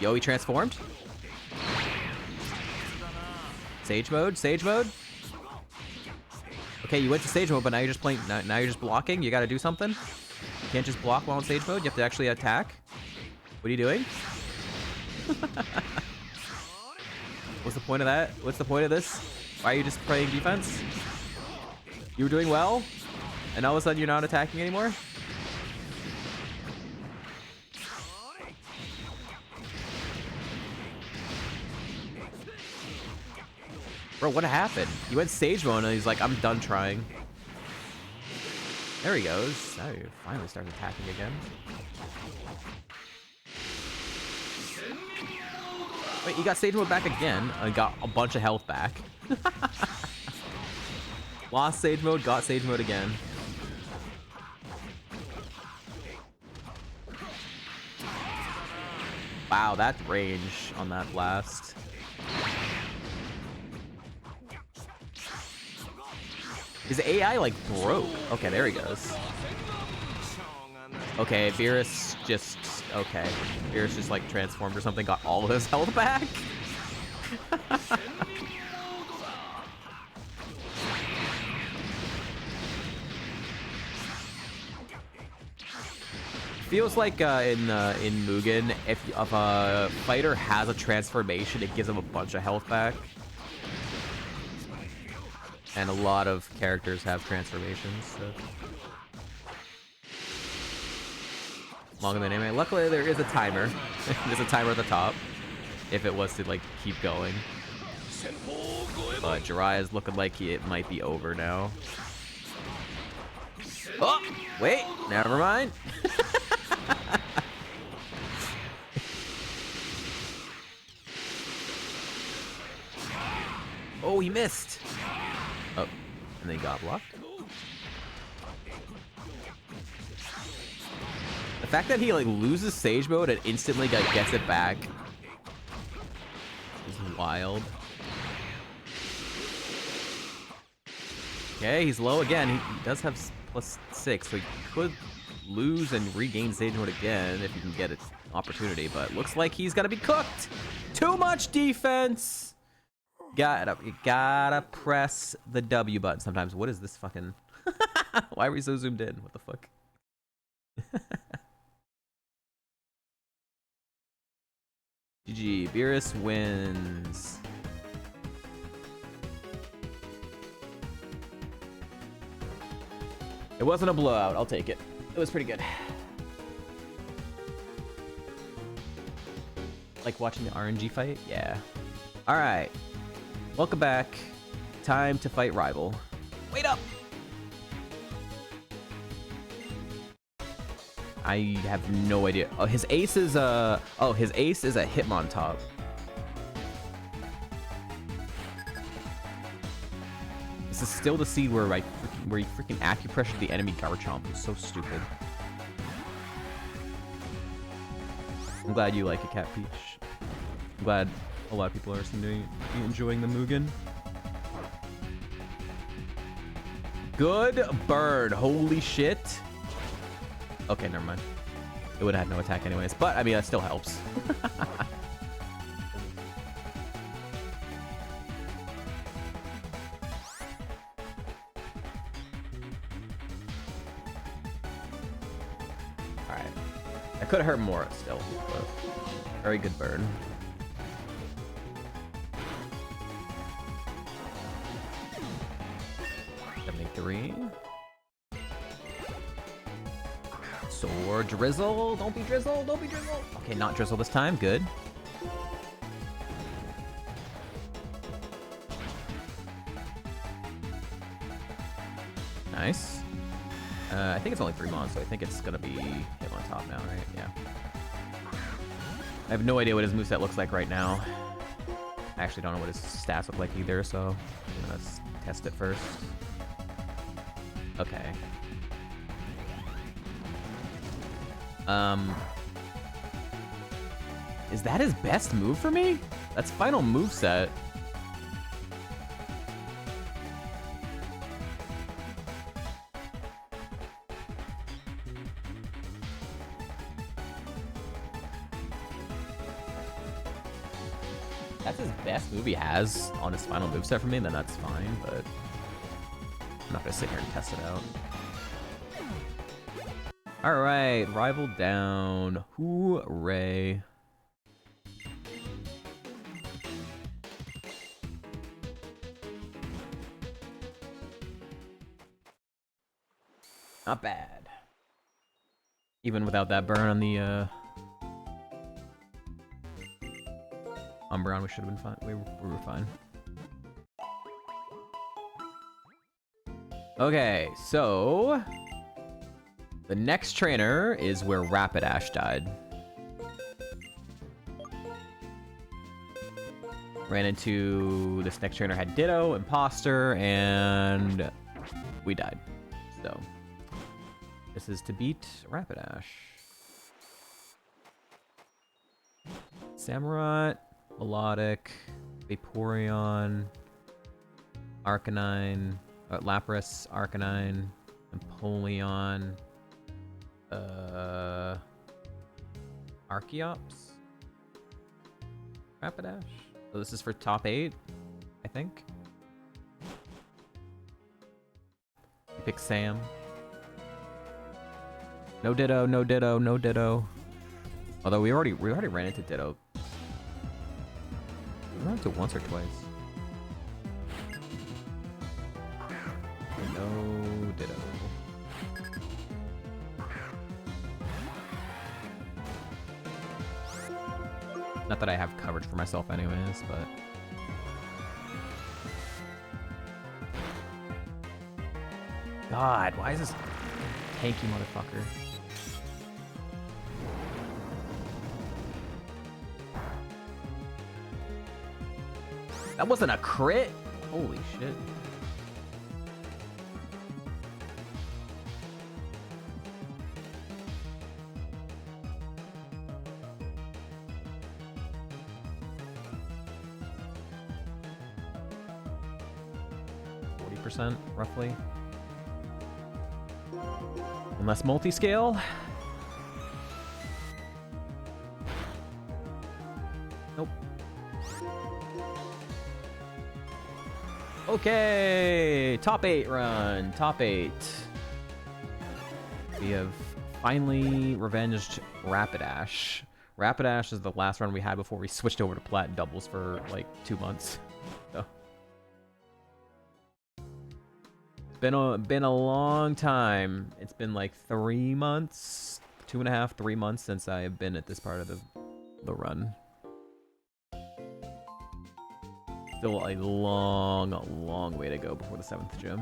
Yo, he transformed. Sage mode, sage mode. Okay, you went to sage mode, but now you're just playing. Now you're just blocking. You got to do something. You can't just block while in sage mode. You have to actually attack. What are you doing? What's the point of that? What's the point of this? Why are you just playing defense? You were doing well, and all of a sudden you're not attacking anymore? Bro, what happened? He went sage mode and he's like, I'm done trying. There he goes. Now he finally starts attacking again. Wait, he got sage mode back again and got a bunch of health back. Lost sage mode, got sage mode again. Wow, that range on that blast. His AI like broke. Okay, there he goes. Okay, Beerus just... Okay. Beerus just like transformed or something, got all of his health back. Feels like in Mugen, if a fighter has a transformation, it gives him a bunch of health back. And a lot of characters have transformations, so. Longer than anime. Luckily, there is a timer. There's a timer at the top, if it was to like keep going. But Jiraiya's looking like it might be over now. Oh, wait, never mind. Oh, he missed. Oh, and they got blocked. The fact that he like loses sage mode and instantly gets it back is wild. Okay, he's low again. He does have +6, so he could lose and regain sage mode again if he can get an opportunity, but looks like he's gonna be cooked. Too much defense. You gotta press the W button sometimes. What is this fucking... Why are we so zoomed in? What the fuck? GG, Beerus wins. It wasn't a blowout, I'll take it. It was pretty good. Like watching the RNG fight? Yeah. Alright. Welcome back. Time to fight rival. Wait up! I have no idea. Oh, his ace is his ace is a Hitmontop. This is still the seed where he freaking acupressured the enemy Garchomp. It's so stupid. I'm glad you like it, Cat Peach. I'm glad a lot of people are enjoying the Mugen. Good bird. Holy shit. Okay, never mind. It would have had no attack anyways, but I mean, that still helps. Alright. That could have hurt more still, but very good burn. 73. Sword Drizzle. Don't be Drizzle. Don't be Drizzle. Okay, not Drizzle this time. Good. Nice. I think it's only 3 mons, so I think it's gonna be him on top now, right? Yeah. I have no idea what his moveset looks like right now. I actually don't know what his stats look like either, so let's test it first. Okay. Is that his best move for me? That's final moveset. that's his best move he has on his final moveset for me, then that's fine, but I'm not gonna sit here and test it out. Alright, rival down. Hooray. Not bad. Even without that burn on the Umbreon, we should have been fine. We were fine. Okay, so the next trainer is where Rapidash died. Ran into this next trainer, had Ditto, Imposter, and we died. So this is to beat Rapidash. Samurott, Melodic, Vaporeon, Arcanine, Lapras, Arcanine, Empoleon, Archeops, Rapidash. So this is for top 8, I think. You pick Sam. No Ditto, no Ditto, no Ditto. Although we already ran into Ditto. We ran into it once or twice. No Ditto. Not that I have coverage for myself anyways, but... God, why is this tanky motherfucker? That wasn't a crit? Holy shit. Roughly. Unless multi-scale. Nope. Okay, top 8 run, top 8. We have finally revenged Rapidash. Rapidash is the last run we had before we switched over to Plat doubles for like 2 months. So. Been a long time. It's been like 3 months, 2.5, 3 months since I have been at this part of the run. Still a long way to go before the 7th gym.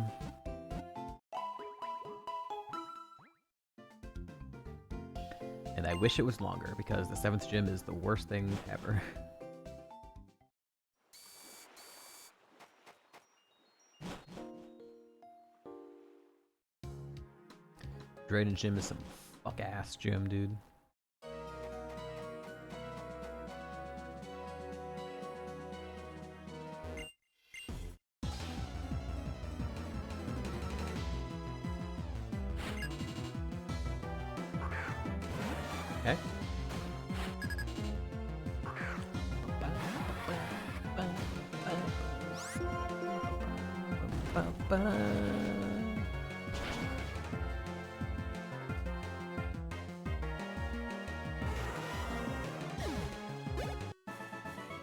And I wish it was longer because the 7th gym is the worst thing ever. Drayden Gym is some fuck-ass gym, dude. Okay.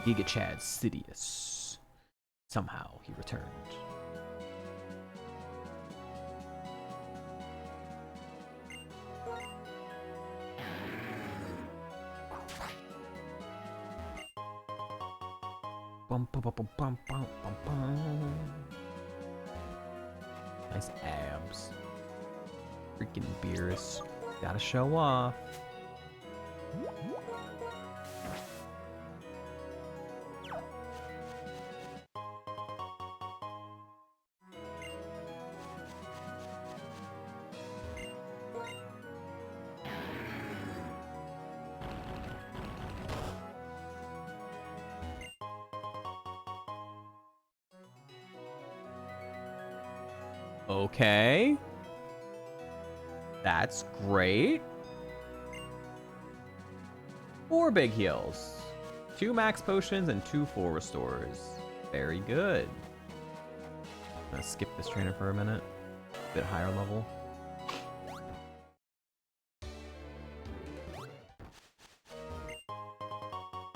Giga Chad Sidious. Somehow he returned. Bum, bum, bum, bum, bum, bum, bum, bum. Nice abs. Freaking Beerus. Gotta show off. Okay. That's great. 4 big heals. 2 max potions and 2 full restores. Very good. I'm gonna skip this trainer for a minute. A bit higher level.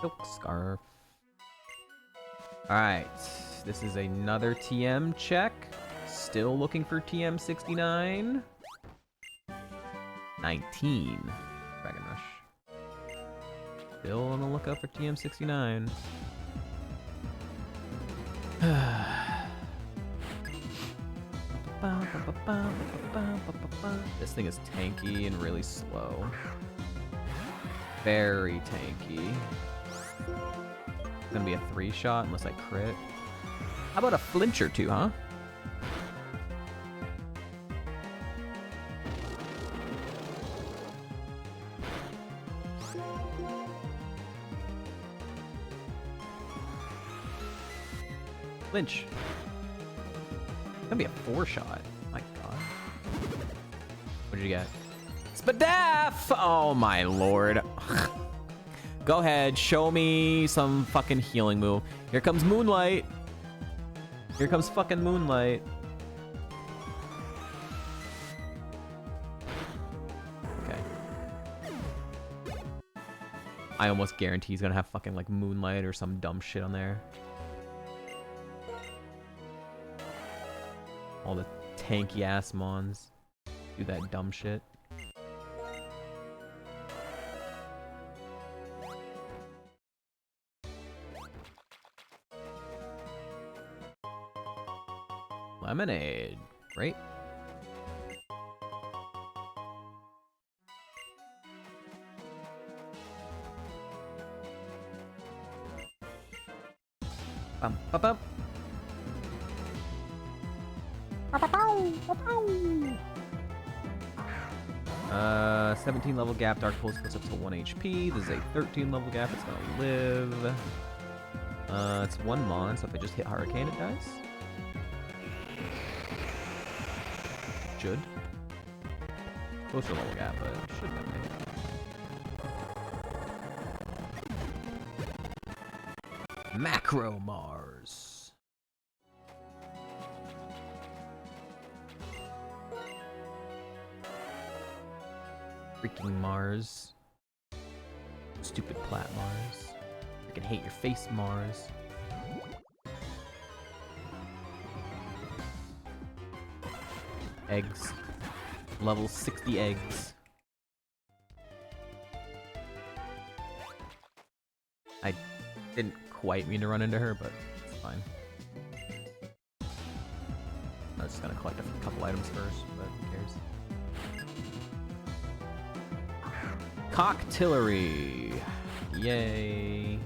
Silk Scarf. Alright. This is another TM check. Still looking for TM 69. 19. Dragon Rush. Still on the lookout for TM 69. This thing is tanky and really slow. Very tanky. It's gonna be a 3-shot unless I crit. How about a flinch or 2, huh? Flinch. It's gonna be a 4-shot. My god. What did you get? Spadaf! Oh my lord. Go ahead, show me some fucking healing move. Here comes Moonlight. Here comes fucking Moonlight. Okay. I almost guarantee he's gonna have fucking like Moonlight or some dumb shit on there. All the tanky ass mons do that dumb shit. Lemonade. Great. Bum, bum, bum. 17 level gap. Dark Pulse puts up to 1 HP. This is a 13 level gap. It's gonna live. It's 1 mon, so if I just hit Hurricane, it dies. Should. Closer level gap, but it should have me. Macro Mars. Freaking Mars. Stupid plat Mars. I can hate your face, Mars. Eggs. Level 60 eggs. I didn't quite mean to run into her, but it's fine. I was just gonna collect a couple items first, but who cares? Cocktillery! Yay!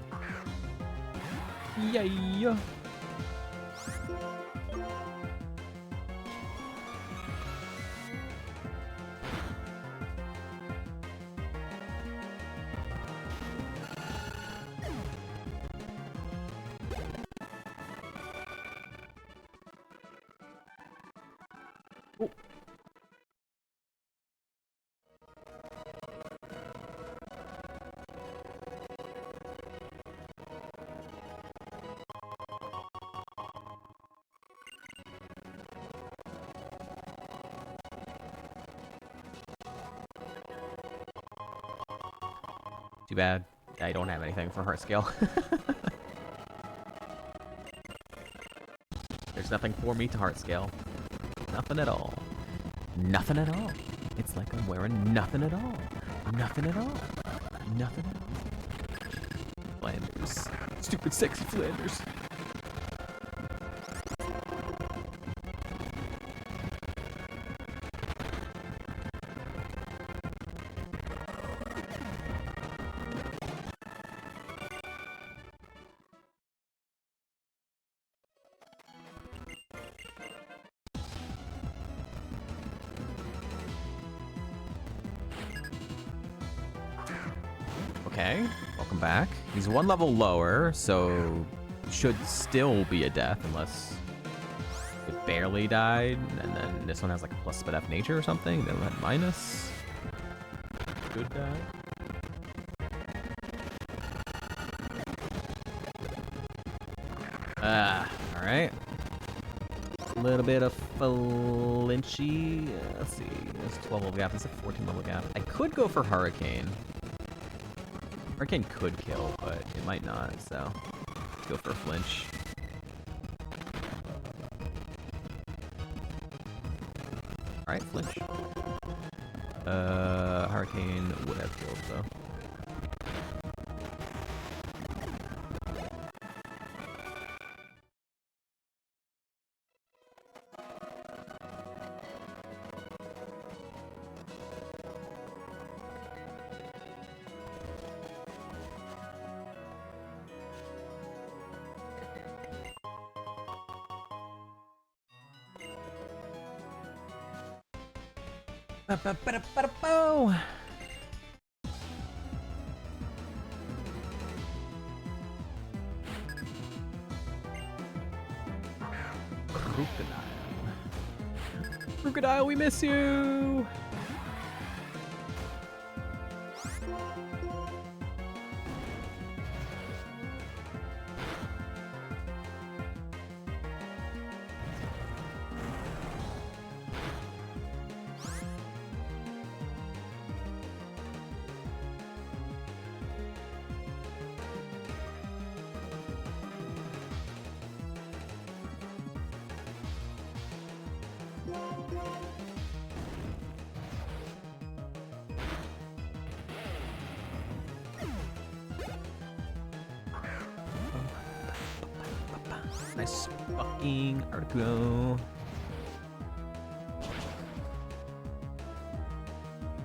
Yay! Oh. Too bad. I don't have anything for heart scale. There's nothing for me to heart scale. Nothing at all. Nothing at all. It's like I'm wearing nothing at all. Nothing at all. Nothing at all. Flanders. Stupid sexy Flanders. Okay, welcome back. He's 1 level lower, so should still be a death unless it barely died, and then this one has like a plus sped F nature or something. Then that minus. Good die. Alright. A little bit of flinchy. Let's see. There's 12 level gap. There's a 14 level gap. I could go for Hurricane. Hurricane could kill, but it might not, so let's go for a flinch. Alright, flinch. Hurricane would have killed, though. Ba-ba-ba-da-ba-da-bo. Crocodile, we miss you! Nice fucking Articuno.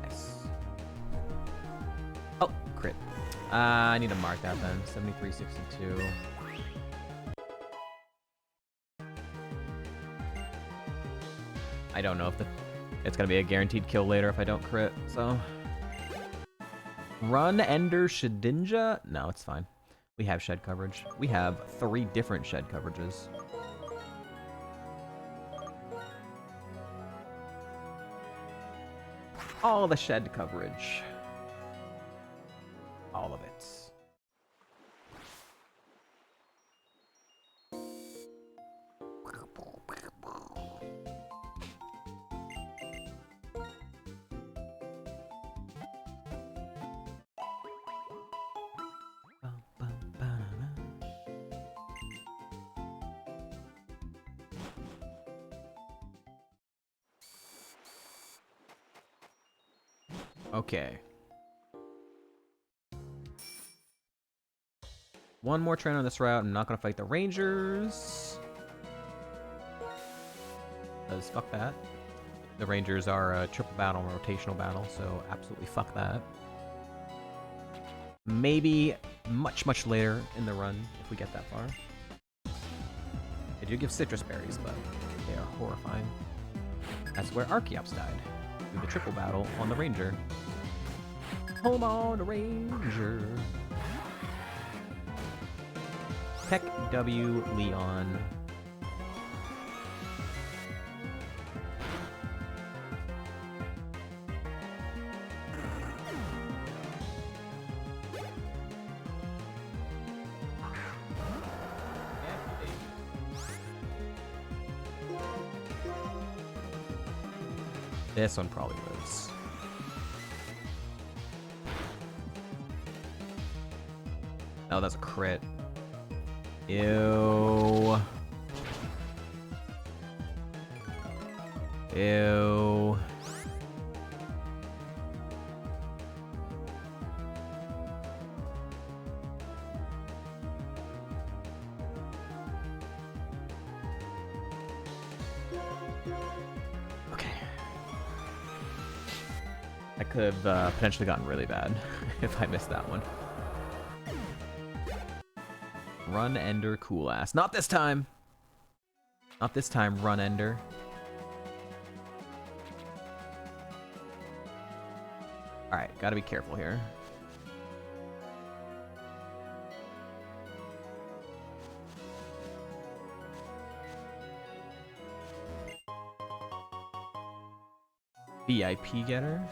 Nice. Oh, crit. I need to mark that then. 7362. I don't know if it's gonna be a guaranteed kill later if I don't crit, so. Run Ender Shedinja? No, it's fine. We have shed coverage. We have 3 different shed coverages. All the shed coverage. All of it. Okay. One more train on this route. I'm not gonna fight the Rangers. Because fuck that. The Rangers are a triple battle, rotational battle, so absolutely fuck that. Maybe much, much later in the run if we get that far. They do give citrus berries, but they are horrifying. That's where Archeops died. Through the triple battle on the Ranger. Hold on, Ranger. Peck W Leon. This one probably lives. Oh, that's a crit. Ew. Ew. Okay. I could have potentially gotten really bad if I missed that one. Run Ender, cool ass. Not this time! Not this time, Run Ender. Alright, gotta be careful here. VIP getter.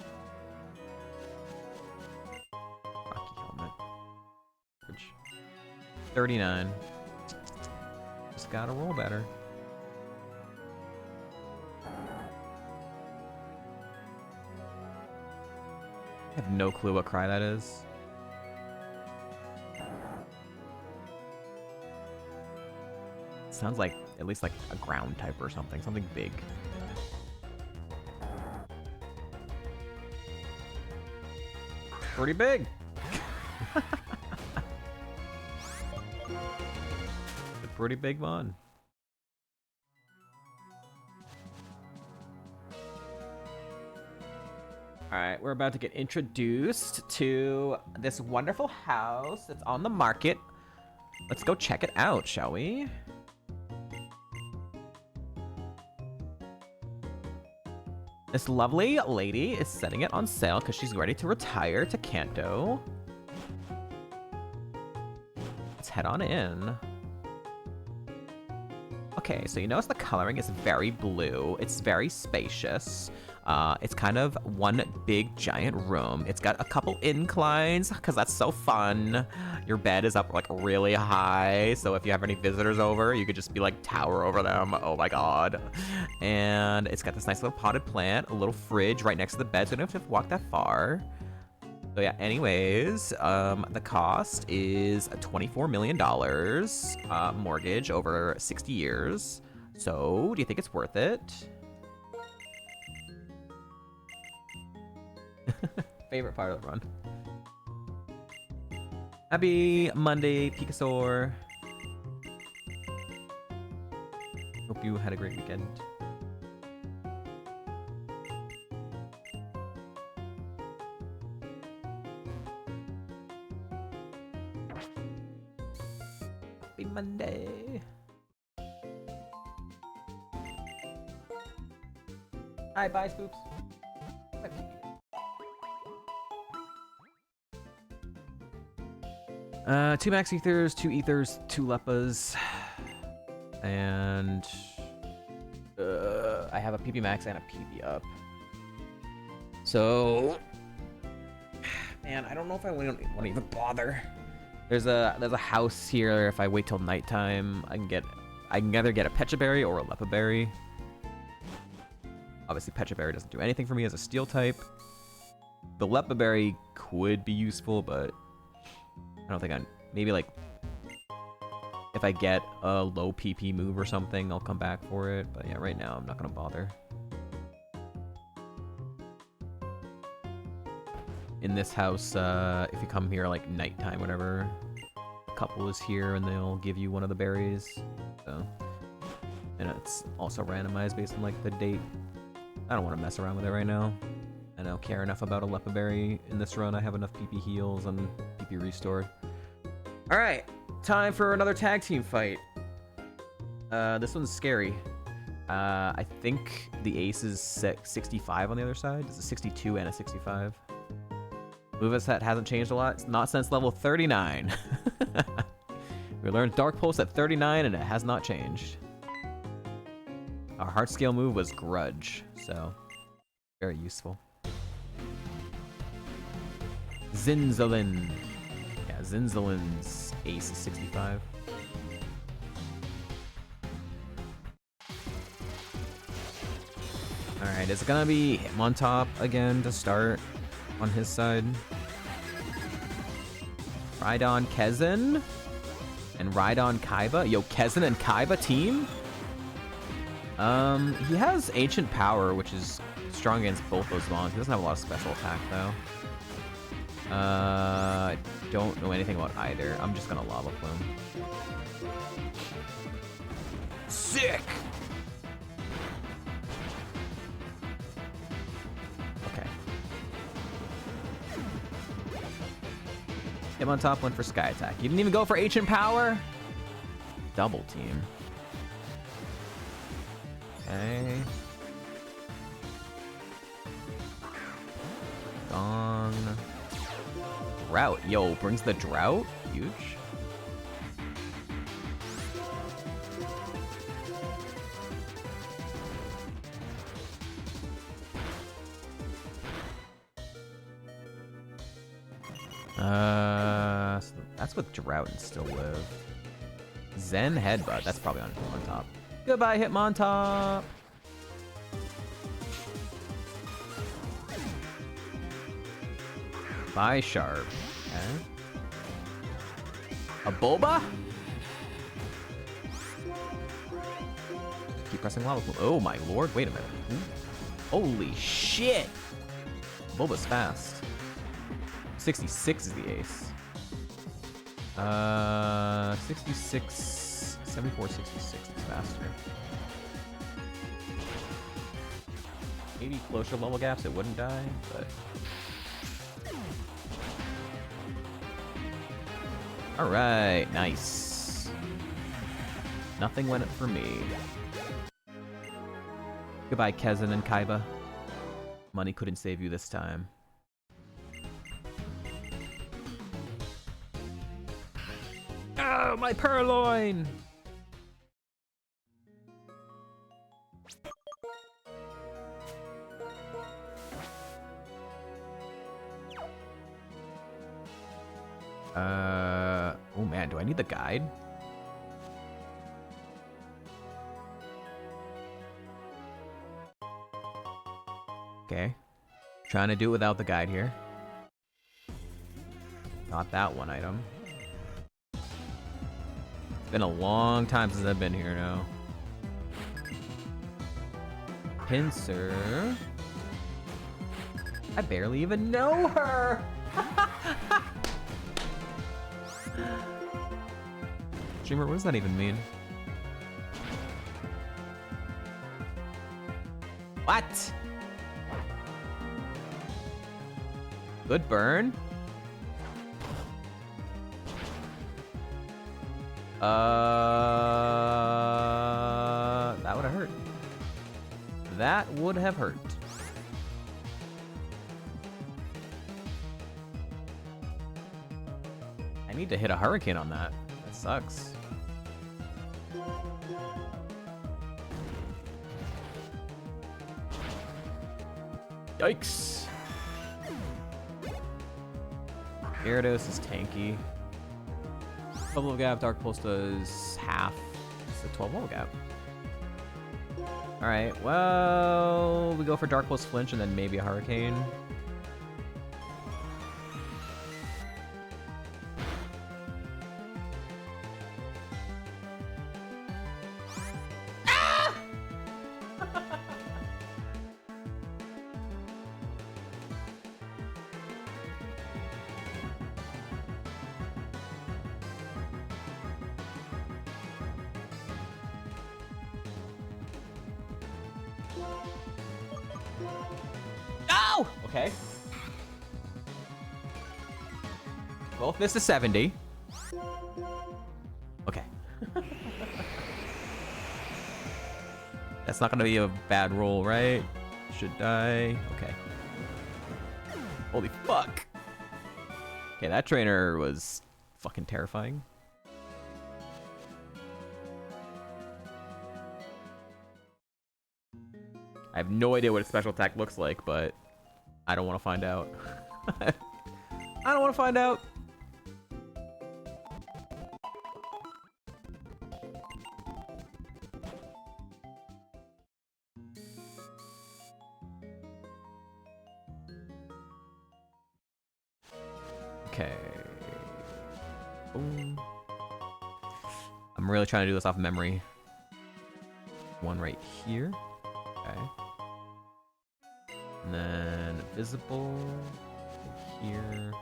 Rocky helmet. 39. just gotta roll better. I have no clue what cry that is. Sounds like at least like a ground type or something. Something big. Pretty big. A pretty big one. Alright, we're about to get introduced to this wonderful house that's on the market. Let's go check it out, shall we? This lovely lady is setting it on sale because she's ready to retire to Kanto. Let's head on in. Okay, so you notice the coloring is very blue. It's very spacious. It's kind of one big giant room. It's got a couple inclines because that's so fun. Your bed is up like really high, so if you have any visitors over, you could just be like tower over them. Oh my god. And it's got this nice little potted plant, a little fridge right next to the bed, so you don't have to walk that far. So yeah, anyways, the cost is $24 million mortgage over 60 years. So, do you think it's worth it? Favorite part of the run. Happy Monday, Pikasaur. Hope you had a great weekend. Happy Monday. Hi, bye, Spoops. Two max ethers, 2 ethers, 2 leppas, and I have a PP max and a PP up. So, man, I don't know if I want to even bother. There's a house here. If I wait till nighttime, I can either get a Pecha Berry or a Leppa Berry. Obviously, Pecha Berry doesn't do anything for me as a steel type. The Leppa Berry could be useful, but I don't think maybe like if I get a low PP move or something, I'll come back for it. But yeah, right now I'm not gonna bother. In this house, if you come here like nighttime, whatever, a couple is here and they'll give you one of the berries. So, and it's also randomized based on like the date. I don't want to mess around with it right now. I don't care enough about a Leppa Berry in this run. I have enough PP heals and PP restored. All right, time for another tag team fight. This one's scary. I think the ace is 65 on the other side. It's a 62 and a 65. Moveset hasn't changed a lot. It's not since level 39. We learned Dark Pulse at 39 and it has not changed. Our heart scale move was Grudge, so very useful. Zinzalin. Yeah, Zinzalin's ace is 65. Alright, is it gonna be Hitmontop again to start on his side? Rhydon Kezin and Rhydon Kaiba. Yo, Kezin and Kaiba team? He has Ancient Power, which is strong against both those mons. He doesn't have a lot of special attack, though. I don't know anything about either. I'm just gonna Lava Plume. Sick! Okay. Hitmontop went for Sky Attack. You didn't even go for Ancient Power? Double team. Okay. Gong. Drought. Yo, brings the drought? Huge. So that's with drought and still live. Zen Headbutt. That's probably on top. Goodbye, Hitmontop. Bye, Sharp. Okay. A Bulba? Keep pressing lava pool. Oh my lord, wait a minute. Ooh. Holy shit! Bulba's fast. 66 is the ace. 66, 74, 66 is faster. Maybe closer level gaps, it wouldn't die, but... Alright, nice. Nothing went for me. Goodbye, Kezan and Kaiba. Money couldn't save you this time. Oh, my purloin! Oh man, do I need the guide? Okay. Trying to do it without the guide here. Not that one item. It's been a long time since I've been here now. Pinsir. I barely even know her! Streamer, what does that even mean? What? Good burn? That would have hurt. That would have hurt. I need to hit a hurricane on that. That sucks. Yikes. Gyarados is tanky. 12 level gap, Dark Pulse does half. It's a 12 level gap. Alright, well, we go for Dark Pulse Flinch and then maybe a Hurricane. Okay. Both missed a 70. Okay. That's not gonna be a bad roll, right? Should die. Okay. Holy fuck. Okay, that trainer was fucking terrifying. I have no idea what a special attack looks like, but I don't want to find out. I don't want to find out. Okay. Boom. I'm really trying to do this off memory. One right here. Okay. And then visible here,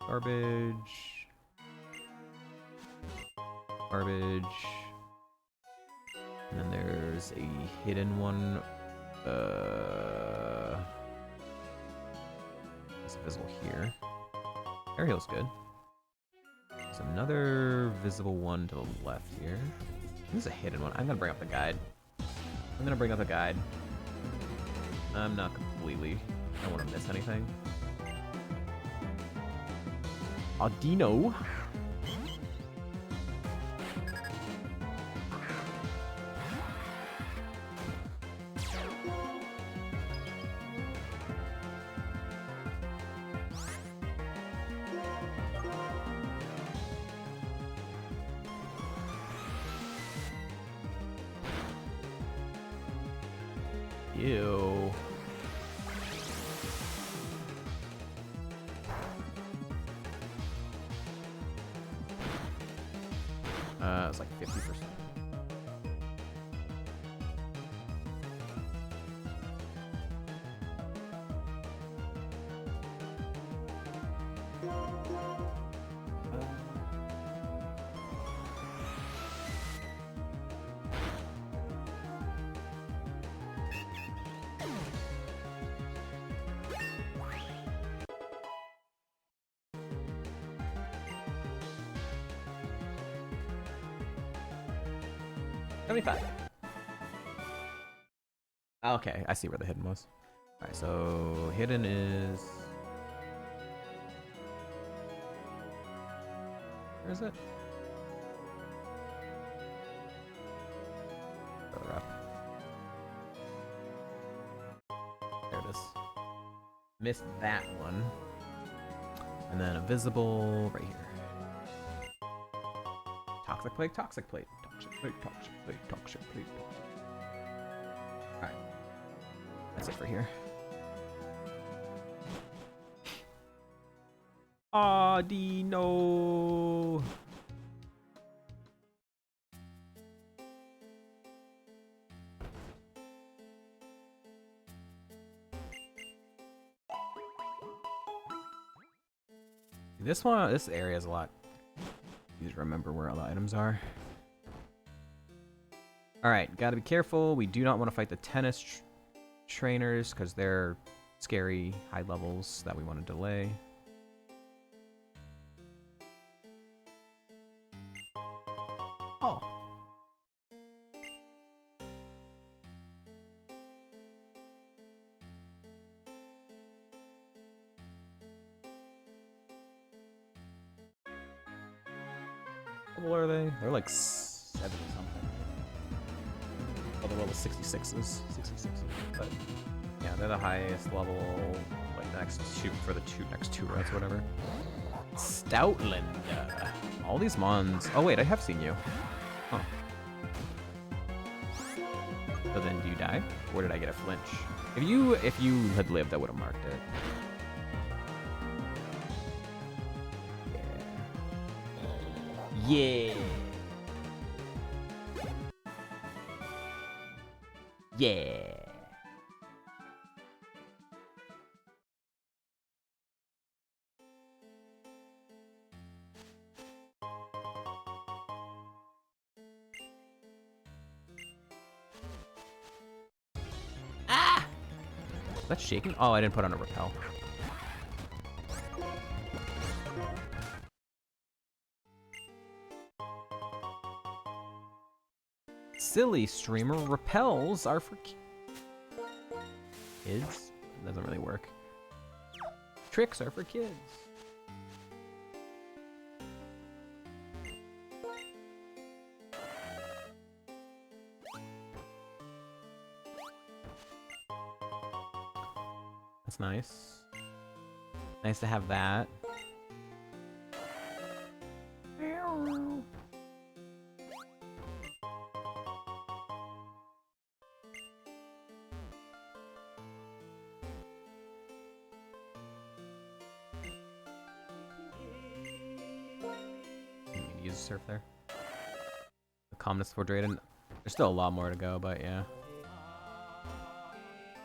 garbage, garbage, and then there's a hidden one. It's visible here. Air heal's good. There's another visible one to the left here. There's a hidden one. I'm gonna bring up the guide. I'm gonna bring up the guide. I'm not completely. I don't want to miss anything. Audino. Ew. It's like 50%. Okay, I see where the hidden was. Alright, so hidden is... Where is it? Further up. There it is. Missed that one. And then a visible right here. Toxic plate, toxic plate, toxic plate, toxic plate, toxic plate, toxic. Alright. That's it for here. Audino. This area is a lot easier to remember where all the items are. Alright, gotta be careful. We do not want to fight the tennis trainers because they're scary high levels that we want to delay. Oh. What are they? They're like 70 something. Oh, they're level 66s. 66s. But yeah, they're the highest level, like next two routes or whatever. Stoutland. All these mons. Oh wait, I have seen you. Huh. So then do you die? Or did I get a flinch? If you had lived, I would have marked it. Yeah. Yeah. Ah! Is that shaking? Oh, I didn't put on a repel. Silly streamer, repels are for kids. Doesn't really work. Tricks are for kids. That's nice. Nice to have that. Use surf there. The calmness for Drayden. There's still a lot more to go, but yeah.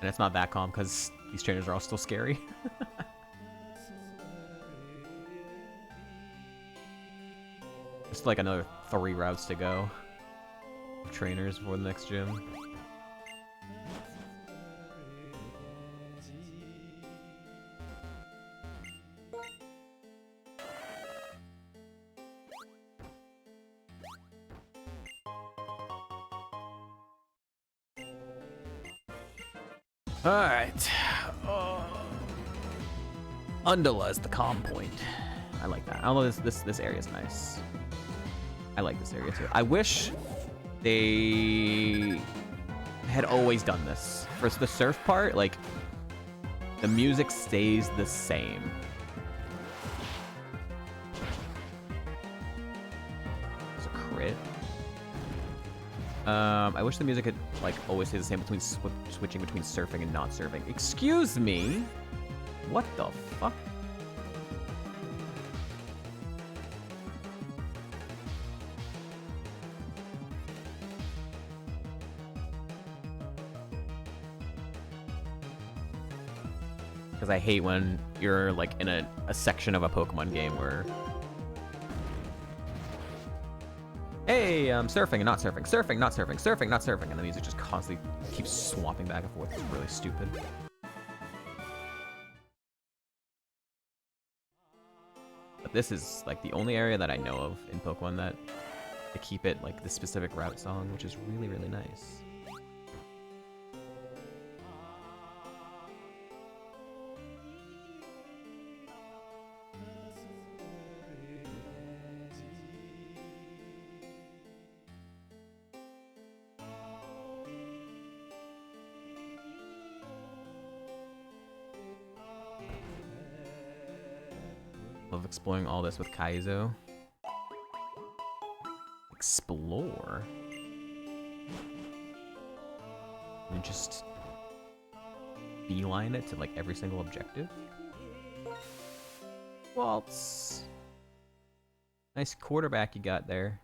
And it's not that calm because these trainers are all still scary. Just like another 3 routes to go. Trainers for the next gym. Alright. Undula is the calm point. I like that. Although this area is nice. I like this area too. I wish they had always done this. For the surf part, like, the music stays the same. It's a crit. I wish the music could, like, always stay the same between switching between surfing and not surfing. Excuse me? What the fuck? Because I hate when you're, like, in a section of a Pokemon game where... Hey, I'm surfing and not surfing, surfing, not surfing, surfing, not surfing, and the music just constantly keeps swapping back and forth. It's really stupid. But this is, like, the only area that I know of in Pokemon that they keep it, like, the specific route song, which is really, really nice. Love exploring all this with Kaizo. Explore? And just beeline it to, like, every single objective? Waltz. Nice quarterback you got there.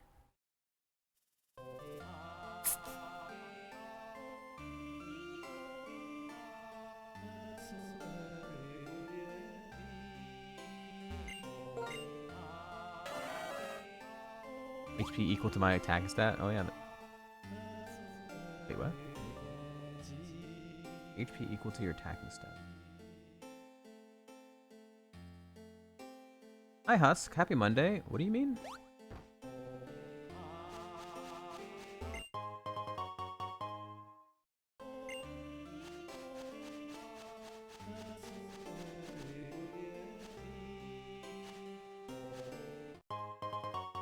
HP equal to my attack stat? Oh yeah. Wait, what? HP equal to your attacking stat. Hi Husk, happy Monday. What do you mean?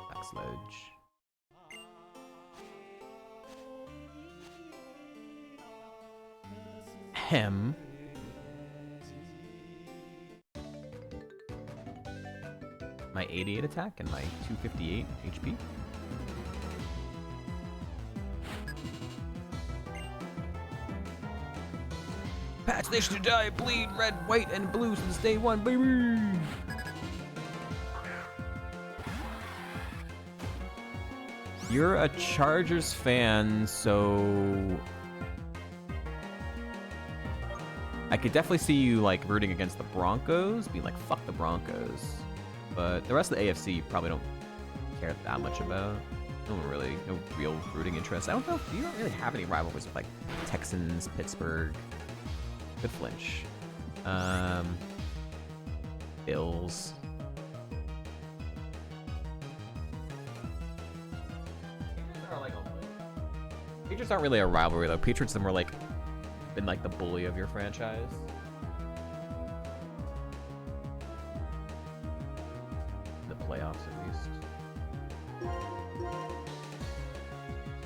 Backsludge. Hem. My 88 attack and my 258 HP. Patch Nation to die, bleed red, white, and blue since day one, baby! You're a Chargers fan, so I could definitely see you, like, rooting against the Broncos, being like, fuck the Broncos. But the rest of the AFC you probably don't care that much about. No real rooting interest. I don't know, you don't really have any rivalries with, like, Texans, Pittsburgh. Good flinch. Bills. Patriots aren't really a rivalry though. Patriots are more like been like the bully of your franchise. The playoffs at least.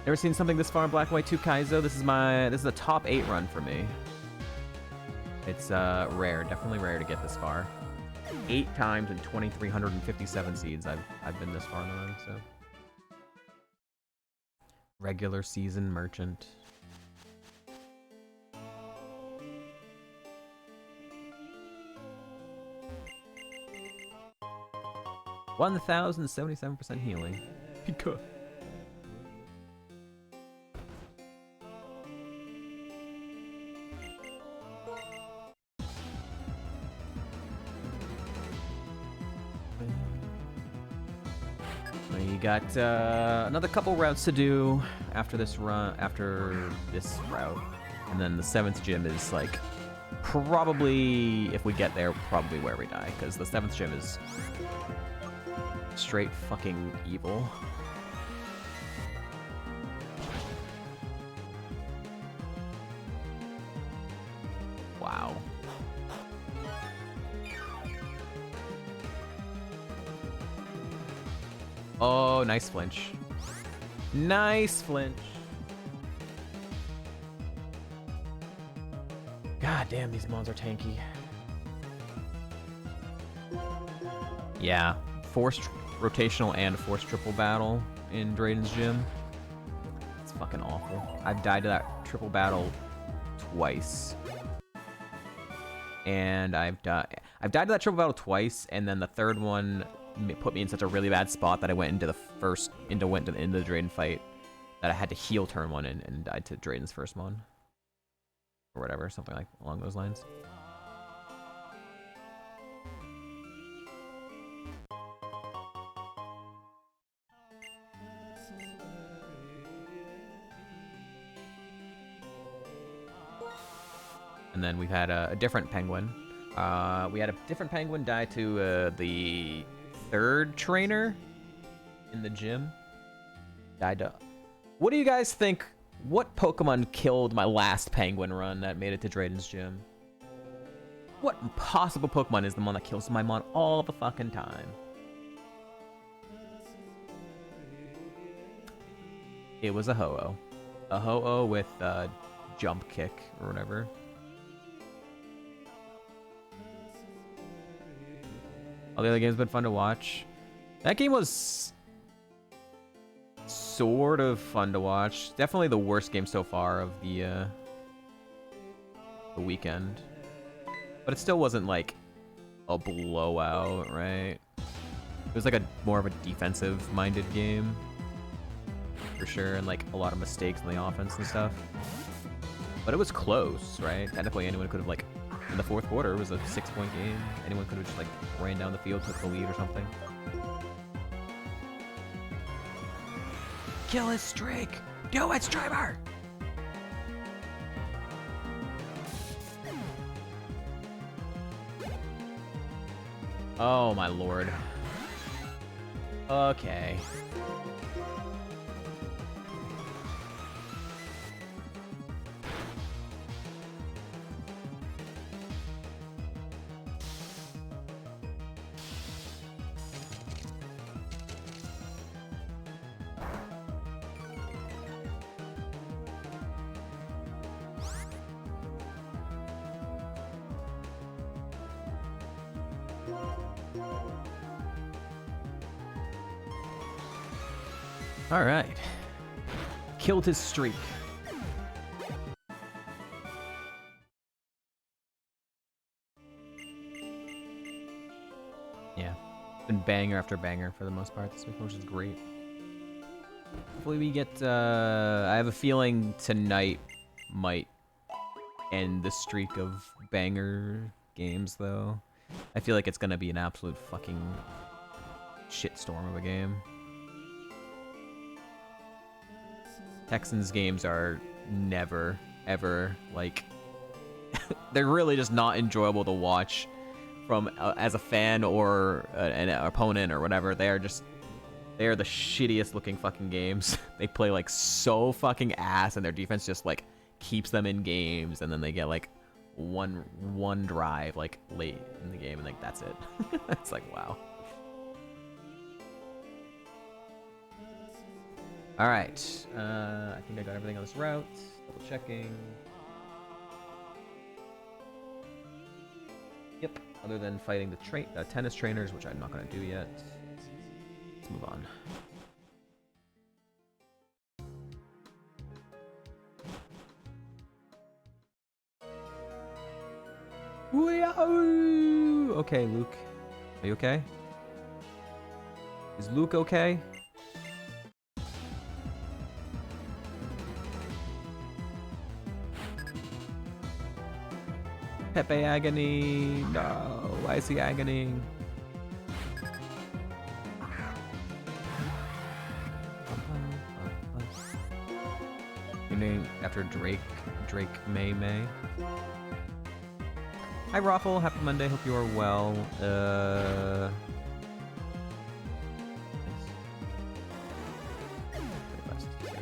Never seen something this far in Black and White 2 Kaizo. This is a top 8 run for me. It's rare, definitely rare to get this far. 8 times in 2,357 seeds I've been this far in the run, so. Regular season merchant. $1,077% healing. Pika. You got another couple routes to do after this route, and then the 7th gym is like probably, if we get there, probably where we die, because the 7th gym is straight fucking evil. Wow. Oh, nice flinch. Nice flinch. God damn, these mons are tanky. Yeah, forced rotational and forced triple battle in Drayden's gym. It's fucking awful. I've died to that triple battle twice. And I've died to that triple battle twice, and then the third one put me in such a really bad spot that I went into the Drayden fight that I had to heal turn 1 and died to Drayden's first one. Or whatever, something like along those lines. And then we've had a different penguin. We had a different penguin die to the third trainer in the gym. Died to... What do you guys think? What Pokemon killed my last penguin run that made it to Drayden's gym? What possible Pokemon is the one that kills my mon all the fucking time? It was a Ho-Oh. A Ho-Oh with jump kick or whatever. All the other games have been fun to watch. That game was sort of fun to watch. Definitely the worst game so far of the weekend. But it still wasn't like a blowout, right? It was like more of a defensive-minded game. For sure, and like a lot of mistakes in the offense and stuff. But it was close, right? Technically anyone could have like... In the fourth quarter, it was a 6-point game. Anyone could have just like ran down the field, took the lead or something. Kill his streak! Do it, Striver! Oh my lord. Okay. All right. Killed his streak. Yeah. Been banger after banger for the most part this week, which is great. Hopefully we get, I have a feeling tonight might end the streak of banger games, though. I feel like it's gonna be an absolute fucking shitstorm of a game. Texans games are never, ever, like, they're really just not enjoyable to watch from as a fan or an opponent or whatever. They are the shittiest looking fucking games. They play like so fucking ass, and their defense just like keeps them in games, and then they get like one drive like late in the game, and like that's it. It's like, wow. All right, I think I got everything on this route. Double checking. Yep, other than fighting the tennis trainers, which I'm not gonna do yet. Let's move on. Wee-ow! Okay, Luke. Are you okay? Is Luke okay? Pepe agony. No, why is he agony? Your name after Drake May. Hi Raffle, happy Monday, hope you are well.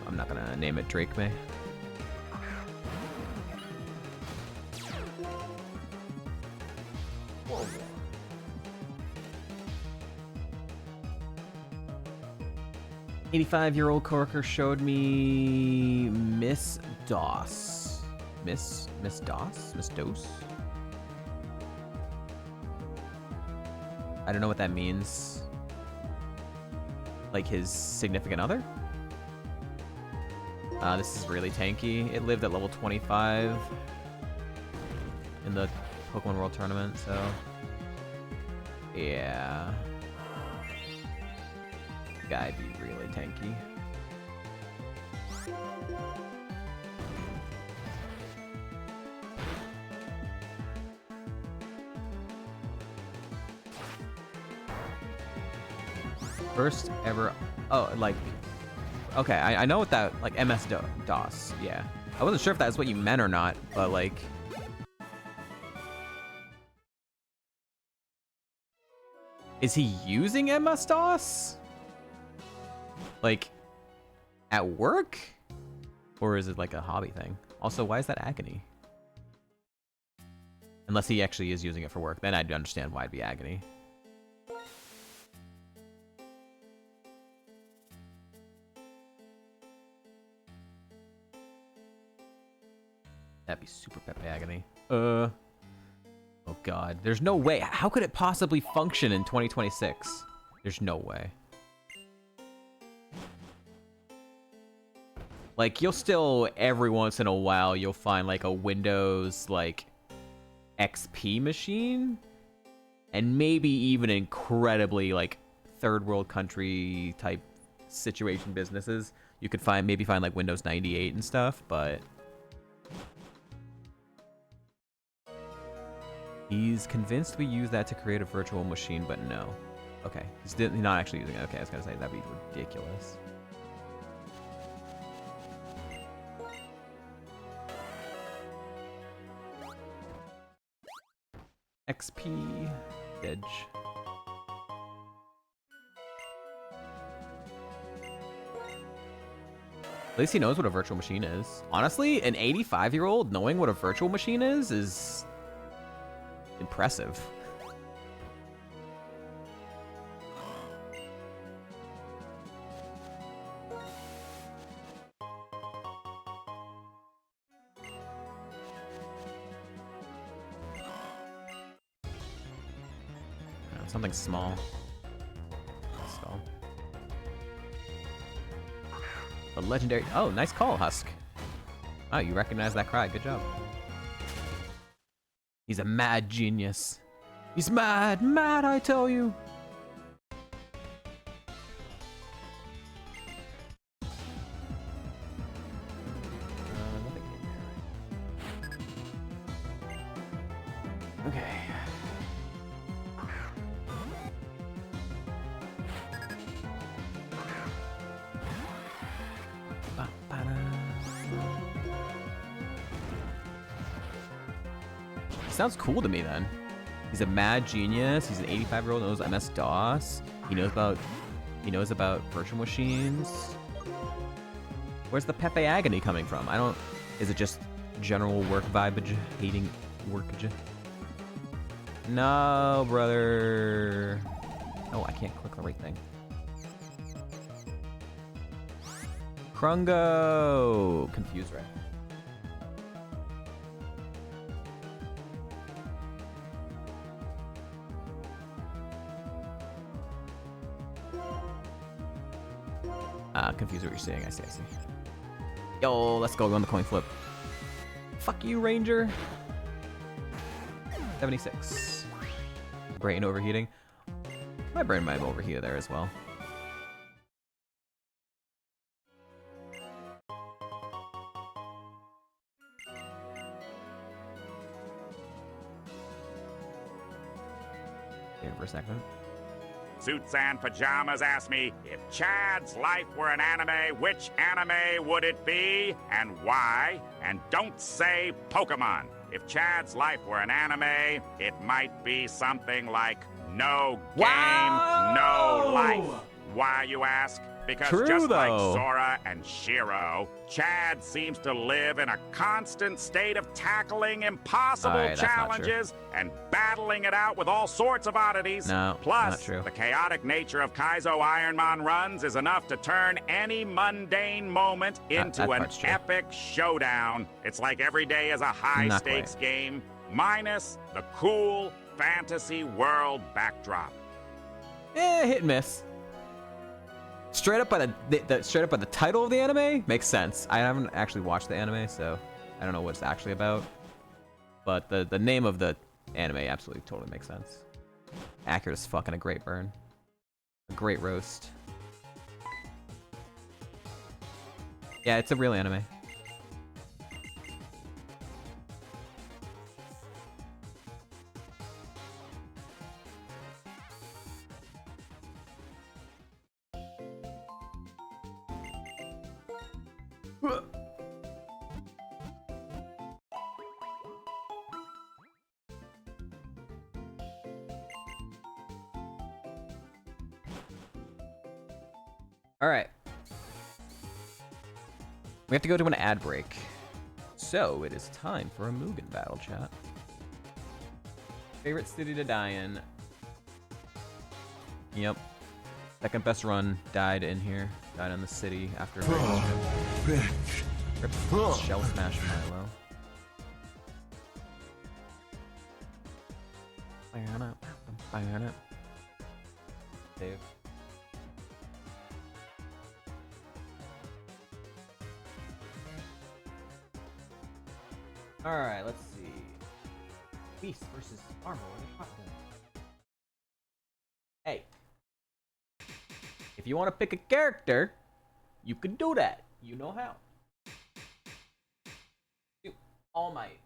I'm not gonna name it Drake May. Whoa. 85-year-old coworker showed me Miss Doss. Miss Doss? Miss Dose? I don't know what that means. Like his significant other? This is really tanky. It lived at level 25 in the Pokemon World Tournament, so yeah. Guy'd be really tanky. First ever, oh, like, okay, I know what that, like, MS-DOS, yeah. I wasn't sure if that's what you meant or not, but, like, is he using MS-DOS? Like, at work? Or is it, like, a hobby thing? Also, why is that agony? Unless he actually is using it for work, then I'd understand why it'd be agony. That'd be super Pepe agony. Oh god. There's no way. How could it possibly function in 2026? There's no way. Like, you'll still, every once in a while, you'll find, like, a Windows, like, XP machine? And maybe even incredibly, like, third world country type situation businesses. You could maybe find, like, Windows 98 and stuff, but... He's convinced we use that to create a virtual machine, but no. Okay, he's not actually using it. Okay, I was gonna say, that'd be ridiculous. XP Edge. At least he knows what a virtual machine is. Honestly, an 85-year-old knowing what a virtual machine is impressive. Something small. So. A legendary. Oh, nice call, Husk. Oh, you recognize that cry. Good job. He's a mad genius. He's mad, mad, I tell you. Okay. Sounds cool to me then. He's a mad genius. He's an 85-year-old, knows MS-DOS. He knows about virtual machines. Where's the Pepe agony coming from? Is it just general work vibe, hating work? No, brother. Oh, I can't click the right thing. Krungo. Confused, right? Confused what you're saying. I see. Yo, let's go on the coin flip. Fuck you, Ranger. 76. Brain overheating. My brain might have overheated there as well. Here for a second. Suits and Pajamas asked me, if Chad's life were an anime, which anime would it be and why? And don't say Pokémon. If Chad's life were an anime, it might be something like No Game, No Life. Why, you ask? Because True, just though. like Sora and Shiro, Chad seems to live in a constant state of tackling impossible challenges and battling it out with all sorts of oddities. No, Plus, not true. the chaotic nature of Kaizo Ironmon runs is enough to turn any mundane moment into an epic showdown. It's like every day is a high-stakes game, minus the cool fantasy world backdrop. Hit and miss. It's straight up by the title of the anime makes sense. I haven't actually watched the anime, so I don't know what it's actually about. But the name of the anime absolutely totally makes sense. Accurate as fuck and a great burn. A great roast. Yeah, it's a real anime. All right. We have to go to an ad break. So it is time for a Mugen battle, chat. Favorite city to die in. Yep. Second best run died in here. Died in the city after a shell smash Milo. Save. Alright, let's see. Beast versus Marvel in a shotgun. Hey. If you want to pick a character, you can do that. You know how. All Might.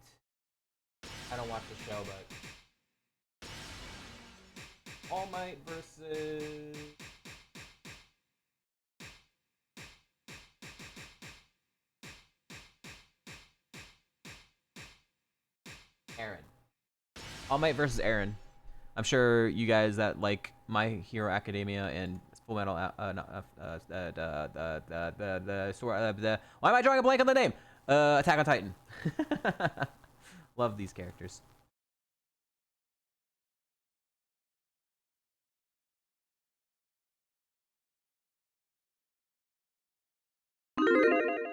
I don't watch the show, but All Might versus Aaron. All Might versus Aaron. I'm sure you guys that like My Hero Academia and Full Metal. Why am I drawing a blank on the name? Attack on Titan. Love these characters.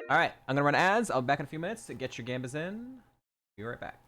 All right, I'm gonna run ads. I'll be back in a few minutes to get your gambas in. Be right back.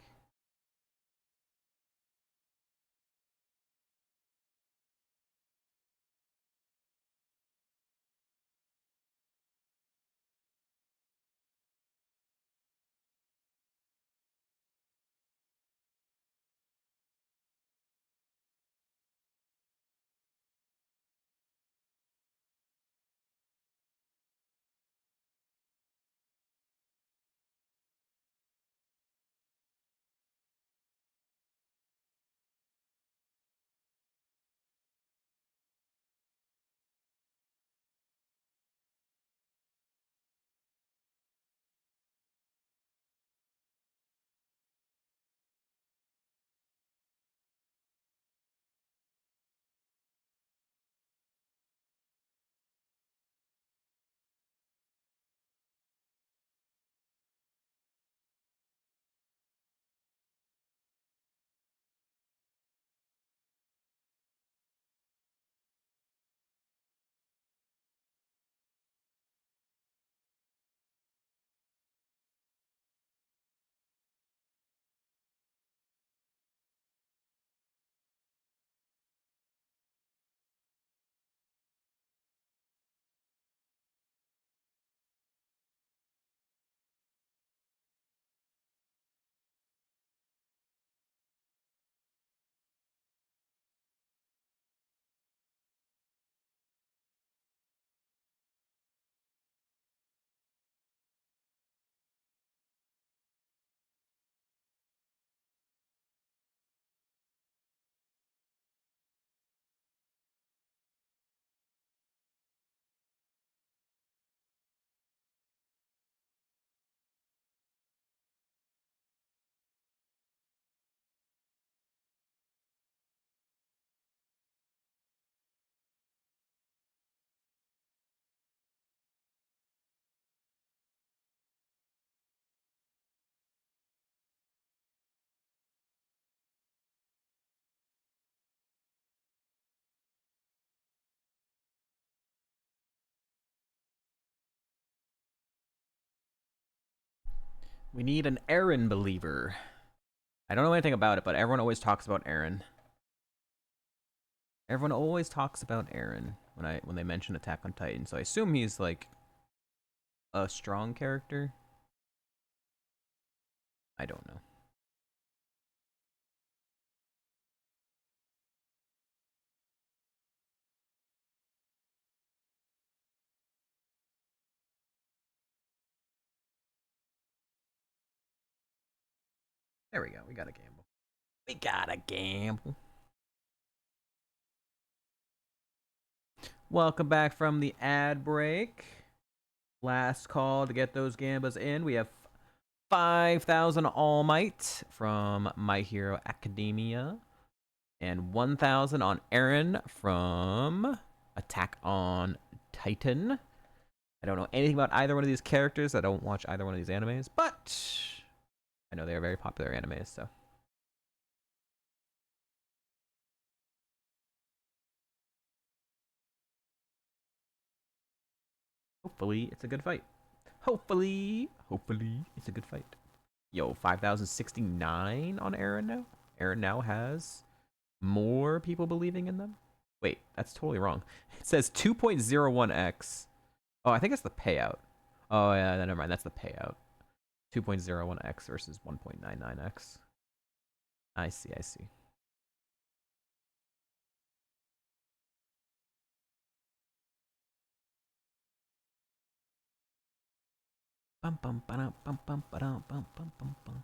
We need an Aaron believer. I don't know anything about it, but everyone always talks about Aaron. Everyone always talks about Eren when they mention Attack on Titan, so I assume he's like a strong character. I don't know. There we go. We got a gamble. We got a gamble. Welcome back from the ad break. Last call to get those gambas in. We have 5,000 All Might from My Hero Academia. And 1,000 on Eren from Attack on Titan. I don't know anything about either one of these characters. I don't watch either one of these animes, but I know they are very popular animes, so. Hopefully, it's a good fight. Hopefully, it's a good fight. Yo, 5,069 on Eren now? Eren now has more people believing in them? Wait, that's totally wrong. It says 2.01x. Oh, I think that's the payout. Oh, yeah, never mind. That's the payout. 2.01x versus 1.99x. I see, I see. Bum, bum, ba-dum, bum, bum, ba-dum, bum, bum, bum, bum.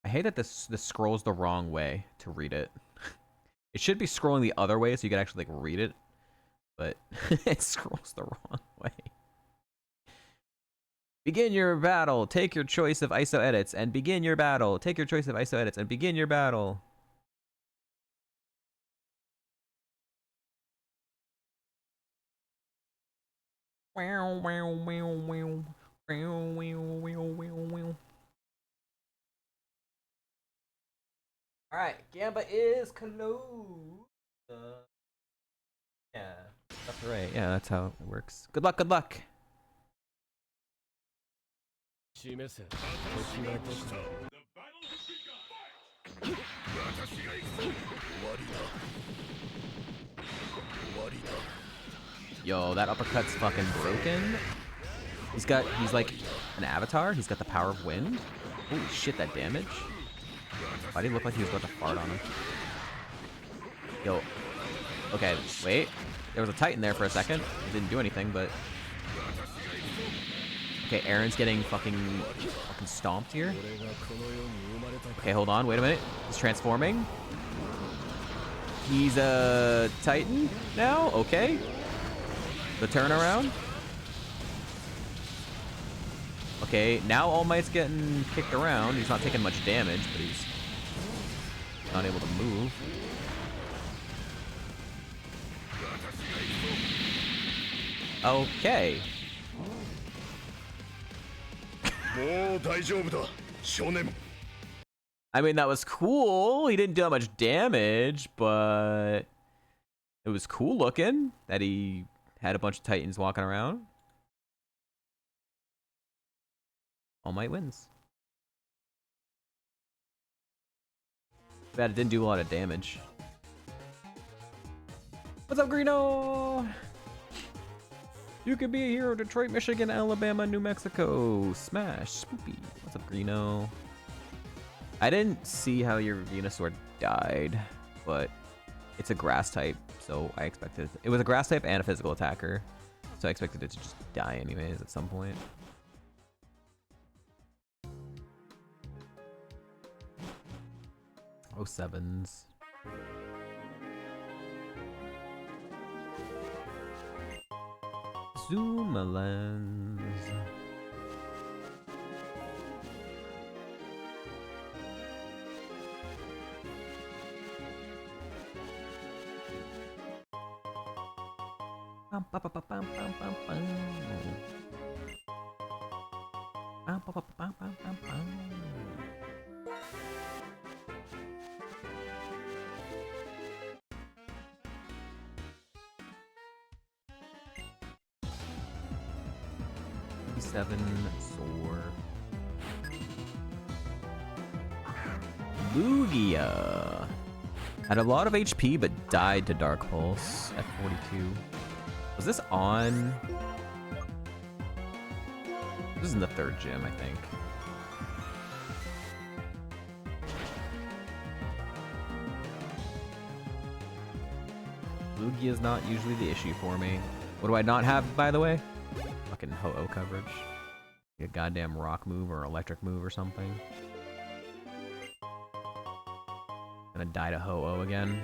I hate that this scrolls the wrong way to read it. It should be scrolling the other way so you can actually like read it, but it scrolls the wrong way. Begin your battle. Take your choice of ISO edits and begin your battle. Take your choice of ISO edits and begin your battle. Wow, wow, wow, wow. Wow, wow, wow, wow, wow. All right, Gamba is closed. Yeah, that's right. Yeah, that's how it works. Good luck, good luck. Yo, that uppercut's fucking broken. He's like an avatar. He's got the power of wind. Holy shit, that damage. Why did he look like he was about to fart on him? Yo. Okay, wait. There was a Titan there for a second. It didn't do anything, but... Okay, Eren's getting fucking stomped here. Okay, hold on. Wait a minute. He's transforming. He's a Titan now? Okay. The turnaround. Okay, now All Might's getting kicked around. He's not taking much damage, but he's not able to move. Okay. I mean, that was cool. He didn't do that much damage, but it was cool looking that he had a bunch of Titans walking around. All Might wins. Bad it didn't do a lot of damage. What's up, Greeno? You could be a hero. Detroit, Michigan, Alabama, New Mexico. Smash. Spoopy. What's up, Greeno? I didn't see how your Venusaur died, but it's a grass type, so I expected it was a grass type and a physical attacker, so I expected it to just die anyways at some point. Oh, sevens. Zoom a lens. Bum, bum, bum, bum, bum, bum, bum. Bum, bum, bum, bum, bum, bum, bum. Seven Soar. Lugia. Had a lot of HP, but died to Dark Pulse at 42. Was this on? This is in the third gym, I think. Lugia is not usually the issue for me. What do I not have, by the way? Fucking Ho-Oh coverage. A goddamn rock move or electric move or something. Gonna die to Ho-Oh again.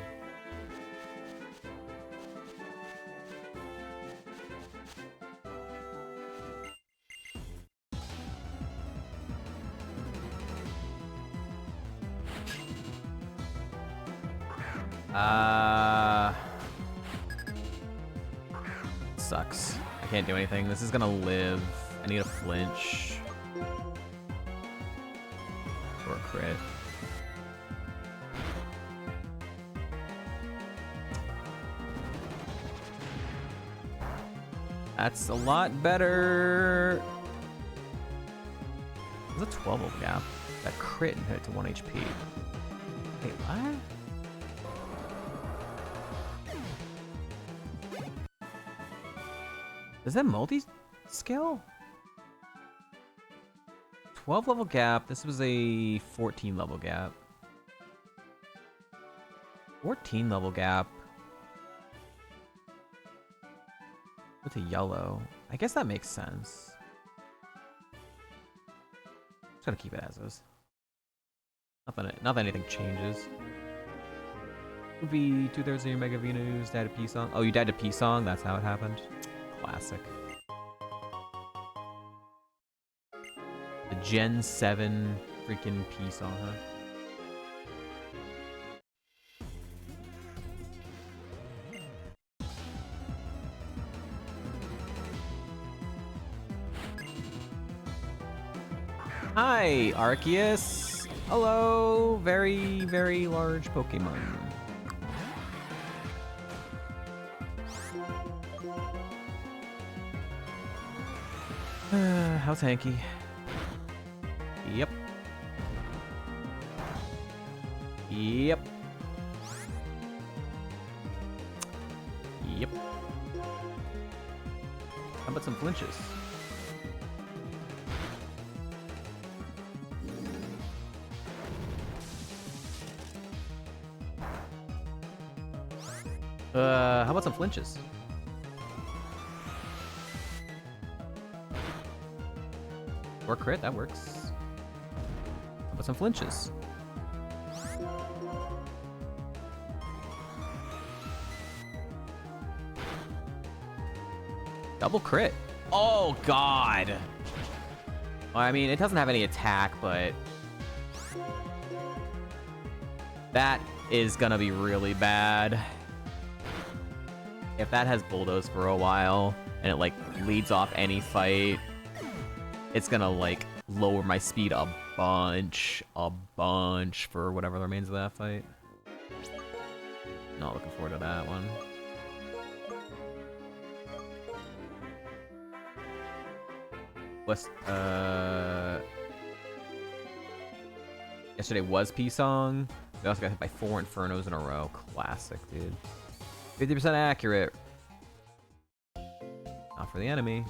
Sucks. I can't do anything. This is gonna live. I need a flinch. Or a crit. That's a lot better. There's a 12 level gap. That crit and hit it to 1 HP. Wait, what? Is that multi-skill? 12 level gap. This was a 14 level gap. 14 level gap. With a yellow. I guess that makes sense. Just gotta keep it as is. Not that anything changes. Would be 2/3 of your Mega Venus, died to P-Song. Oh, you died to P-Song? That's how it happened? Classic. The Gen 7 freaking P-Song, huh? Hi, Arceus. Hello, very, very large Pokemon. How's Hanky? Yep. Yep. Yep. How about some flinches? How about some flinches? Or crit, that works. How about some flinches? Double crit. Oh, God. Well, I mean, it doesn't have any attack, but that is gonna be really bad. If that has Bulldoze for a while, and it, like, leads off any fight, it's gonna, like, lower my speed a bunch for whatever remains of that fight. Not looking forward to that one. Yesterday was P-Song. We also got hit by 4 Infernos in a row. Classic, dude. 50% accurate. Not for the enemy.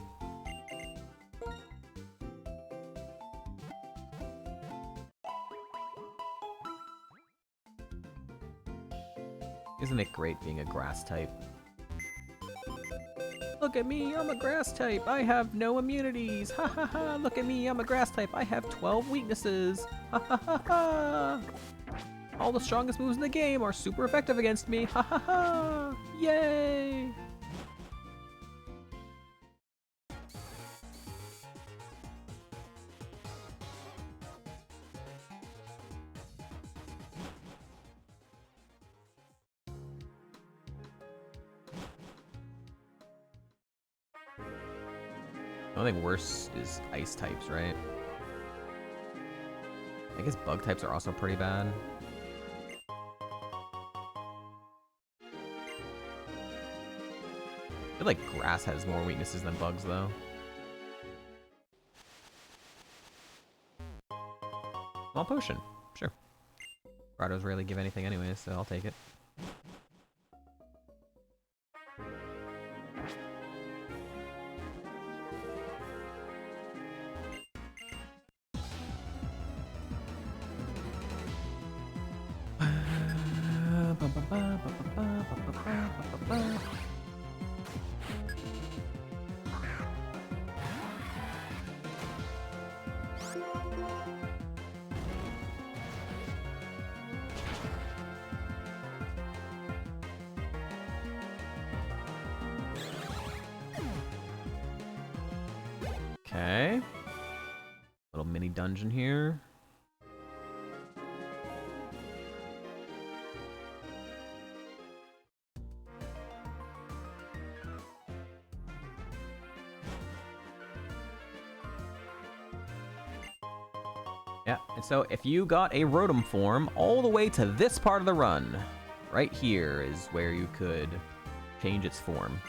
Isn't it great being a grass type? Look at me, I'm a grass type. I have no immunities. Ha ha ha. Look at me, I'm a grass type. I have 12 weaknesses. Ha ha ha ha. All the strongest moves in the game are super effective against me. Ha ha ha. Yay. The only thing worse is ice types, right? I guess bug types are also pretty bad. I feel like grass has more weaknesses than bugs, though. Small potion, sure. Grottos rarely give anything anyway, so I'll take it. Okay. Little mini dungeon here. Yeah, and so if you got a Rotom form all the way to this part of the run, right here is where you could change its form.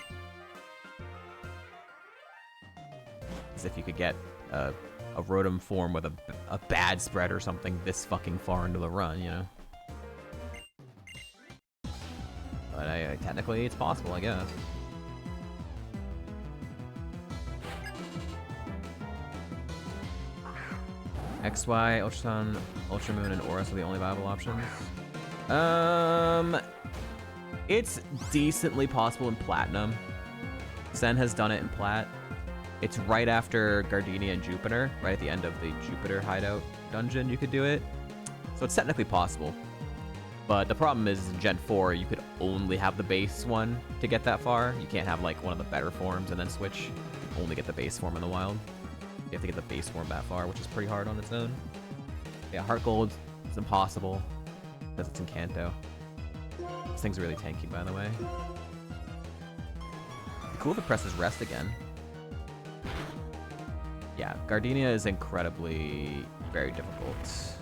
As if you could get a Rotom form with a bad spread or something this fucking far into the run, you know? But technically it's possible, I guess. XY, Ultrasun, Ultramoon, and Aurus are the only viable options. It's decently possible in Platinum. Sen has done it in Plat. It's right after Gardenia and Jupiter, right at the end of the Jupiter hideout dungeon you could do it. So it's technically possible. But the problem is in Gen 4, you could only have the base one to get that far. You can't have like one of the better forms and then switch. You only get the base form in the wild. You have to get the base form that far, which is pretty hard on its own. Yeah, Heart Gold is impossible because it's in Kanto. This thing's really tanky, by the way. Cool if it presses rest again. Yeah, Gardenia is incredibly very difficult.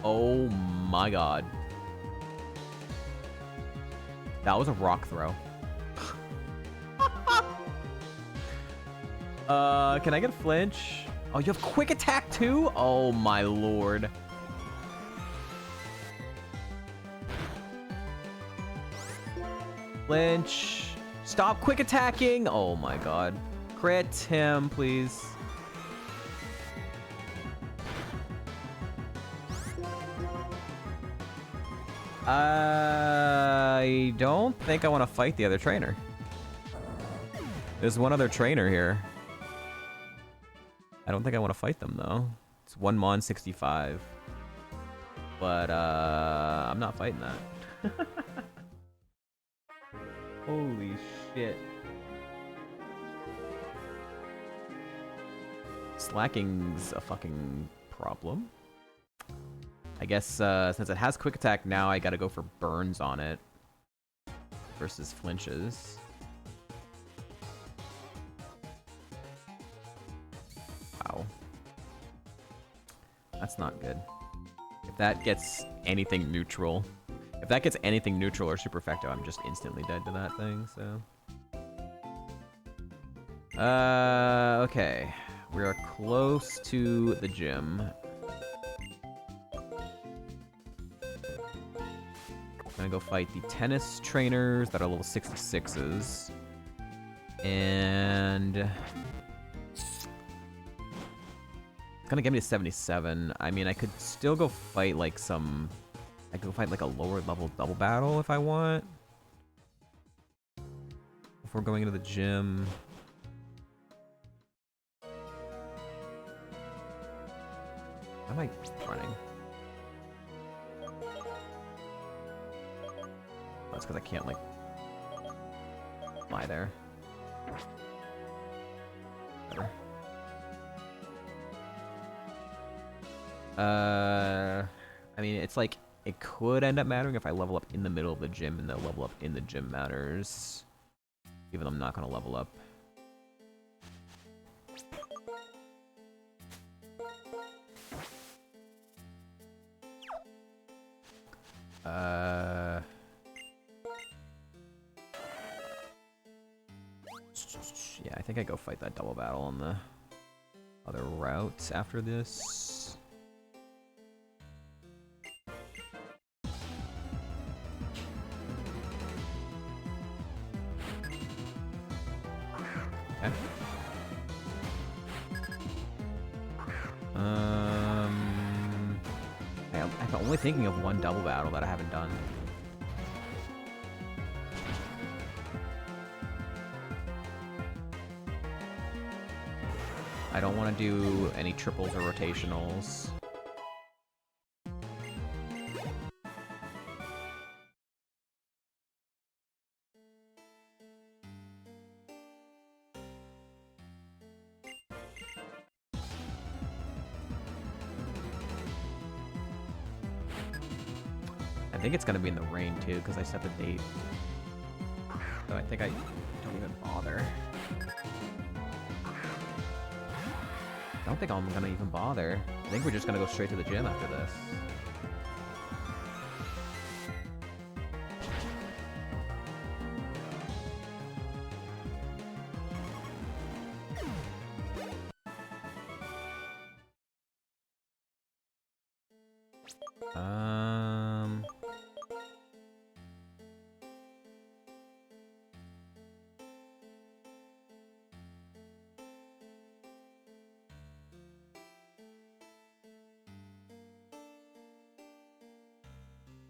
Oh my god. That was a rock throw. Can I get a flinch? Oh, you have quick attack too? Oh my lord. Flinch. Stop quick attacking. Oh my god. Crit him, please. I don't think I want to fight the other trainer. There's one other trainer here. I don't think I want to fight them though. It's 1 Mon 65. But I'm not fighting that. Holy shit. Slacking's a fucking problem. I guess since it has quick attack now, I gotta go for burns on it versus flinches. Wow. That's not good. If that gets anything neutral, if that gets anything neutral or superfecto, I'm just instantly dead to that thing, so. Okay. We are close to the gym. I'm gonna go fight the tennis trainers that are level 66s. And it's gonna get me to 77. I mean, I could still go fight like some... I could go fight like a lower level double battle if I want. Before going into the gym. How am I running? That's because I can't, like, fly there. Whatever. I mean, it's like, it could end up mattering if I level up in the middle of the gym, and the level up in the gym matters. Even though I'm not going to level up. Yeah, I think I go fight that double battle on the other route after this. Okay. I'm only thinking of one double battle that I haven't done. I don't want to do any triples or rotationals. I think it's going to be in the rain too, because I set the date. So I think I don't even bother. I don't think I'm gonna even bother. I think we're just gonna go straight to the gym after this.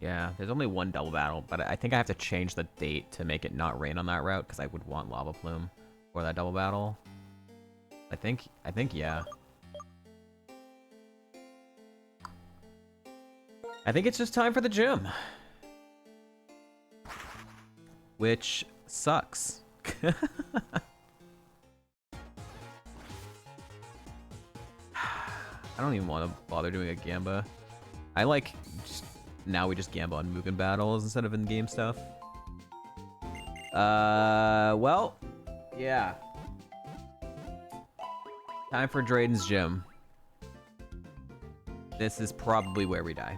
Yeah, there's only one double battle, but I think I have to change the date to make it not rain on that route because I would want Lava Plume for that double battle. I think, yeah. I think it's just time for the gym. Which sucks. I don't even want to bother doing a Gamba. I like just... Now we just gamble on Mugen battles instead of in-game stuff. Well, yeah. Time for Drayden's gym. This is probably where we die.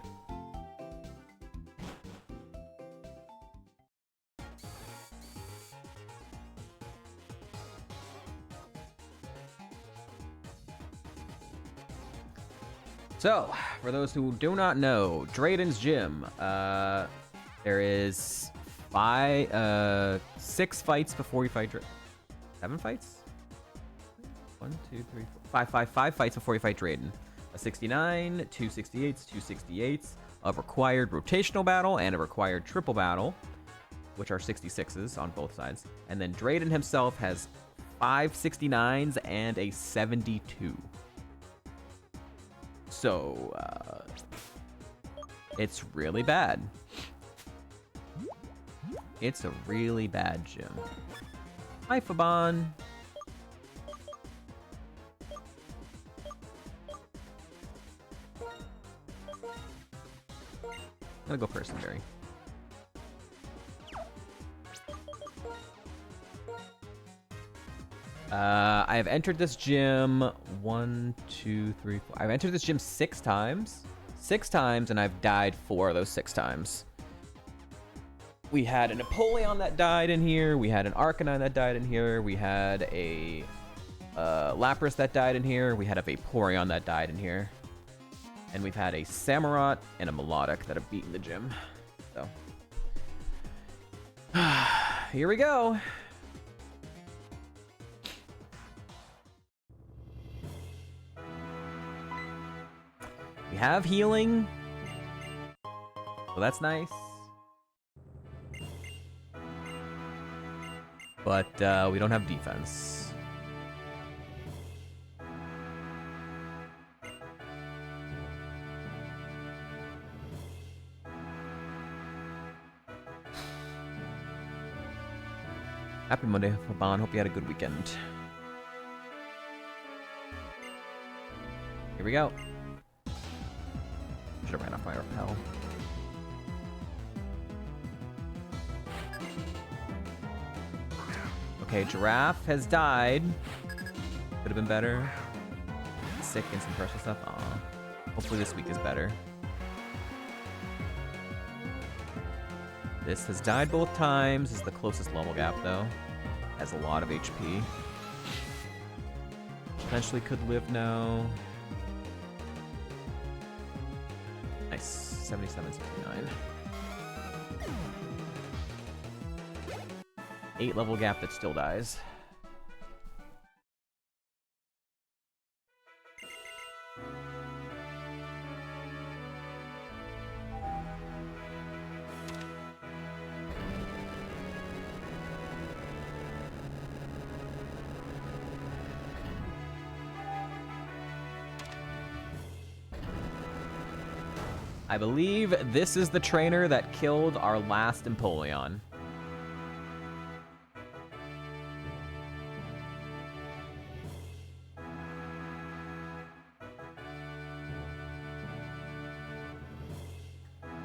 So, for those who do not know, Drayden's gym, there is 6 fights before you fight 7 fights? 1, 2, 3, 4, 5 fights before you fight Drayden. A 69, 2 68s, 2 68s, a required rotational battle, and a required triple battle, which are 66s on both sides. And then Drayden himself has 5 69s and a 72. So, it's really bad. It's a really bad gym. Hi, Fabon. I'm gonna go Personberry. I have entered this gym 1, 2, 3, 4. I've entered this gym 6 times. 6 times, and I've died 4 of those 6 times. We had an Empoleon that died in here. We had an Arcanine that died in here. We had a Lapras that died in here. We had a Vaporeon that died in here. And we've had a Samurott and a Melodic that have beaten the gym. So, here we go. We have healing, so that's nice. But we don't have defense. Happy Monday, Fabon. Hope you had a good weekend. Here we go. Should have ran off my repel. Okay, Giraffe has died. Could have been better. Sick and some personal stuff. Aw. Hopefully this week is better. This has died both times. This is the closest level gap though. Has a lot of HP. Potentially could live now. Nice. 77, 69. 8 level gap that still dies. I believe this is the trainer that killed our last Empoleon.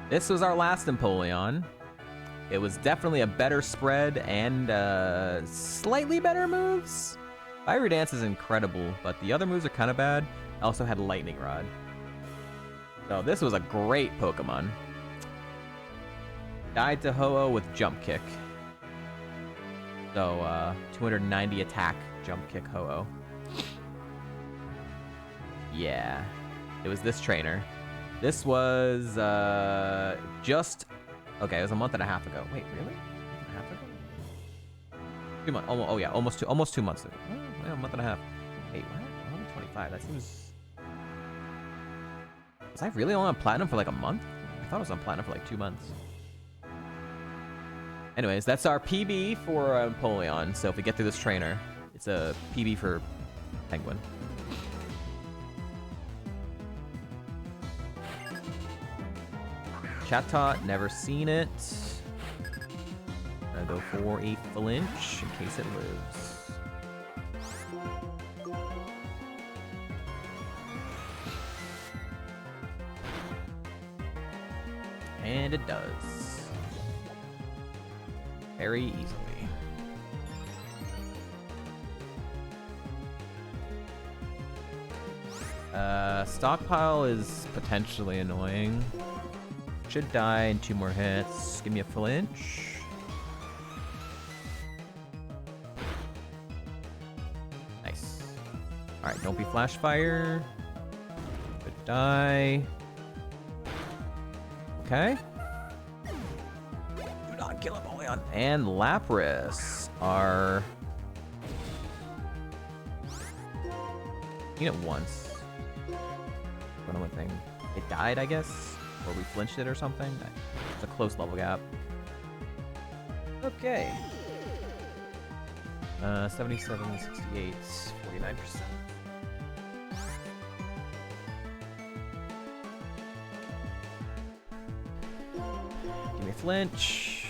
This was our last Empoleon. It was definitely a better spread and slightly better moves. Fiery Dance is incredible, but the other moves are kind of bad. I also had Lightning Rod. So this was a great Pokemon. Died to Ho-Oh with Jump Kick. So 290 attack, Jump Kick Ho-Oh. Yeah, it was this trainer. This was just... Okay, it was a month and a half ago. Wait, really? A month and a half ago? 2 months. Oh yeah, almost 2 months ago. Oh, yeah, a month and a half. Wait, what? I'm only 25. That seems... Was I really only on Platinum for like a month? I thought I was on Platinum for like 2 months. Anyways, that's our PB for Empoleon. So if we get through this trainer, it's a PB for Penguin. Chatot, never seen it. Gonna go for a flinch in case it lives. And it does. Very easily. Stockpile is potentially annoying. Should die in 2 more hits. Give me a flinch. Nice. Alright, don't be flash fire. Good die. Okay. Do not kill Empoleon. And Lapras are... Seen it once. What am I thinking? It died, I guess? Or we flinched it or something? It's a close level gap. Okay. 77, 68, 49%. Give me a flinch.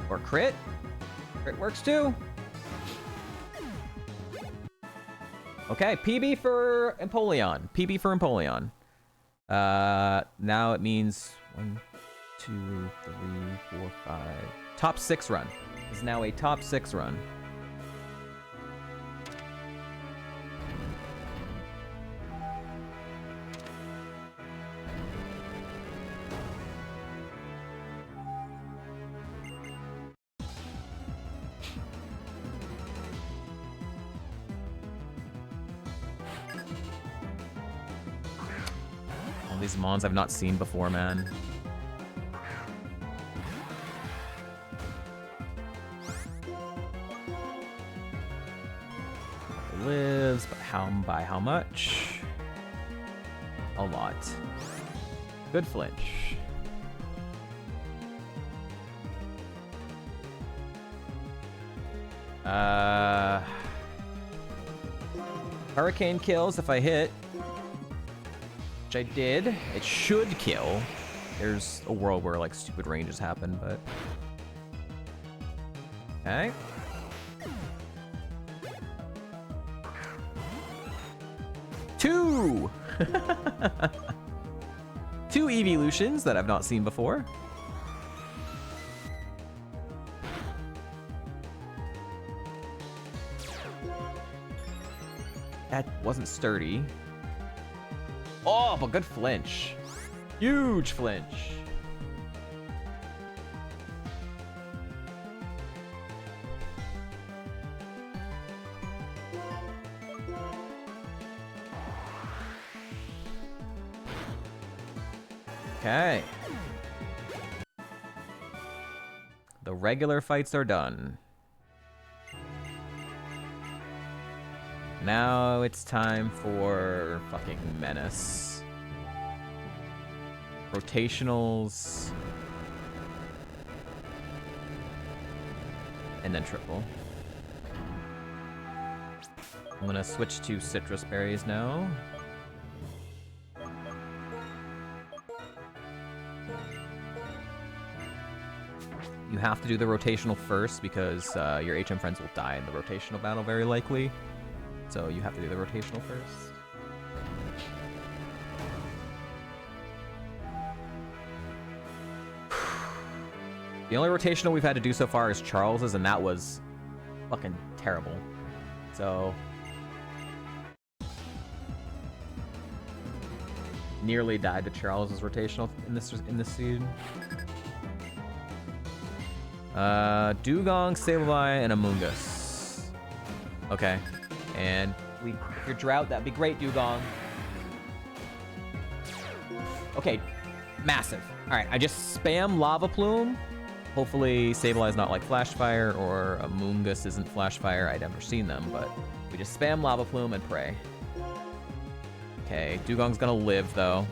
Or crit. Crit works too. Okay, PB for Empoleon. PB for Empoleon. Now it means 1, 2, 3, 4, 5. Top 6 run. Is now a top 6 run. These mons I've not seen before, man. It lives, but by how much? A lot. Good flinch. Hurricane kills if I hit. Which I did. It should kill. There's a world where like stupid ranges happen, but... Okay. Two! 2 evolutions that I've not seen before. That wasn't sturdy. Oh, but good flinch. Huge flinch. Okay. The regular fights are done. Now it's time for fucking Menace. Rotationals. And then triple. I'm gonna switch to citrus berries now. You have to do the rotational first because your HM friends will die in the rotational battle very likely. So you have to do the rotational first. The only rotational we've had to do so far is Charles's, and that was fucking terrible. So nearly died to Charles's rotational in this seed. Dugong, Sableye, and Amoonguss. Okay. And if you're drought, that'd be great, Dugong. Okay, massive. Alright, I just spam Lava Plume. Hopefully Sableye's not like Flash Fire, or Amoonguss isn't Flash Fire. I'd never seen them, but we just spam Lava Plume and pray. Okay, Dugong's gonna live, though.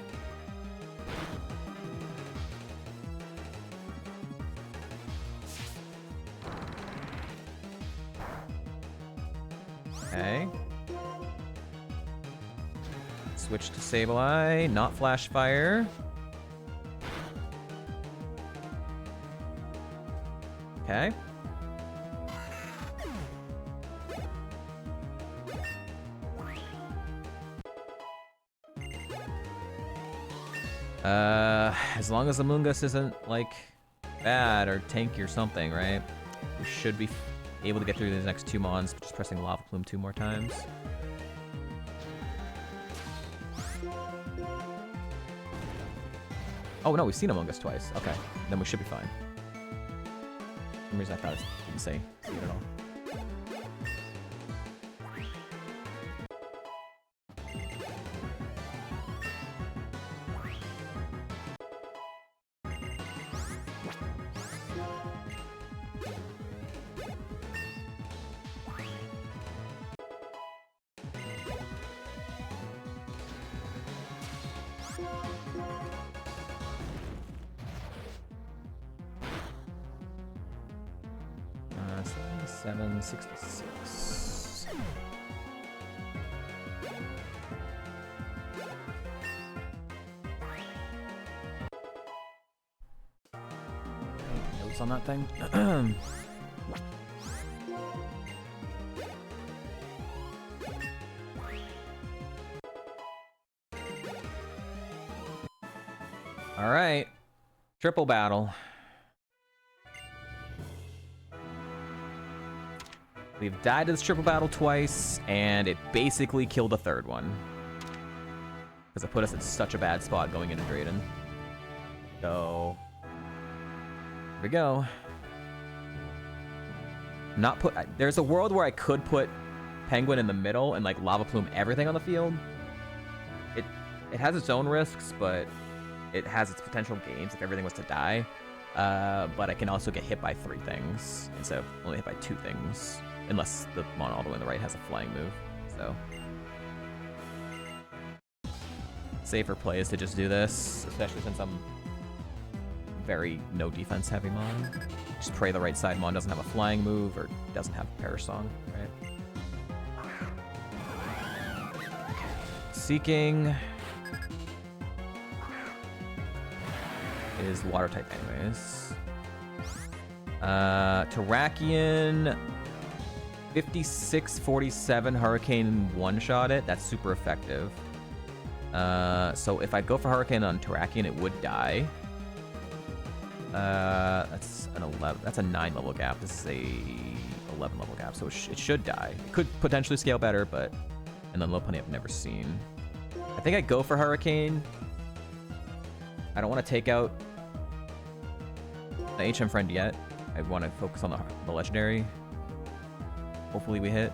Okay. Switch to Sableye, not Flash Fire. Okay. As long as Amoonguss isn't, like, bad or tanky or something, right? We should be able to get through these next two mons, just pressing Lava Plume 2 more times. Oh no, we've seen Amoonguss twice. Okay, then we should be fine. For some reason I thought it didn't see it at all. $7.66. Notes on that thing. All right, triple battle. We've died to this triple battle twice, and it basically killed the third one. Because it put us in such a bad spot going into Drayden. So, here we go. There's a world where I could put Penguin in the middle and like Lava Plume everything on the field. It has its own risks, but it has its potential gains if everything was to die. But I can also get hit by 3 things instead of only hit by 2 things. Unless the mon all the way on the right has a flying move. So safer play is to just do this, especially since I'm very no defense heavy mon. Just pray the right side mon doesn't have a flying move or doesn't have Perish Song, right? Seeking is water type anyways. Terrakion 56-47 Hurricane one-shot it. That's super effective. So if I go for Hurricane on Terrakion, it would die. That's an 11. That's a 9 level gap. This is a 11 level gap, so it should die. It could potentially scale better, but and then Lopunny I've never seen. I think I go for Hurricane. I don't want to take out the HM friend yet. I want to focus on the legendary. Hopefully we hit.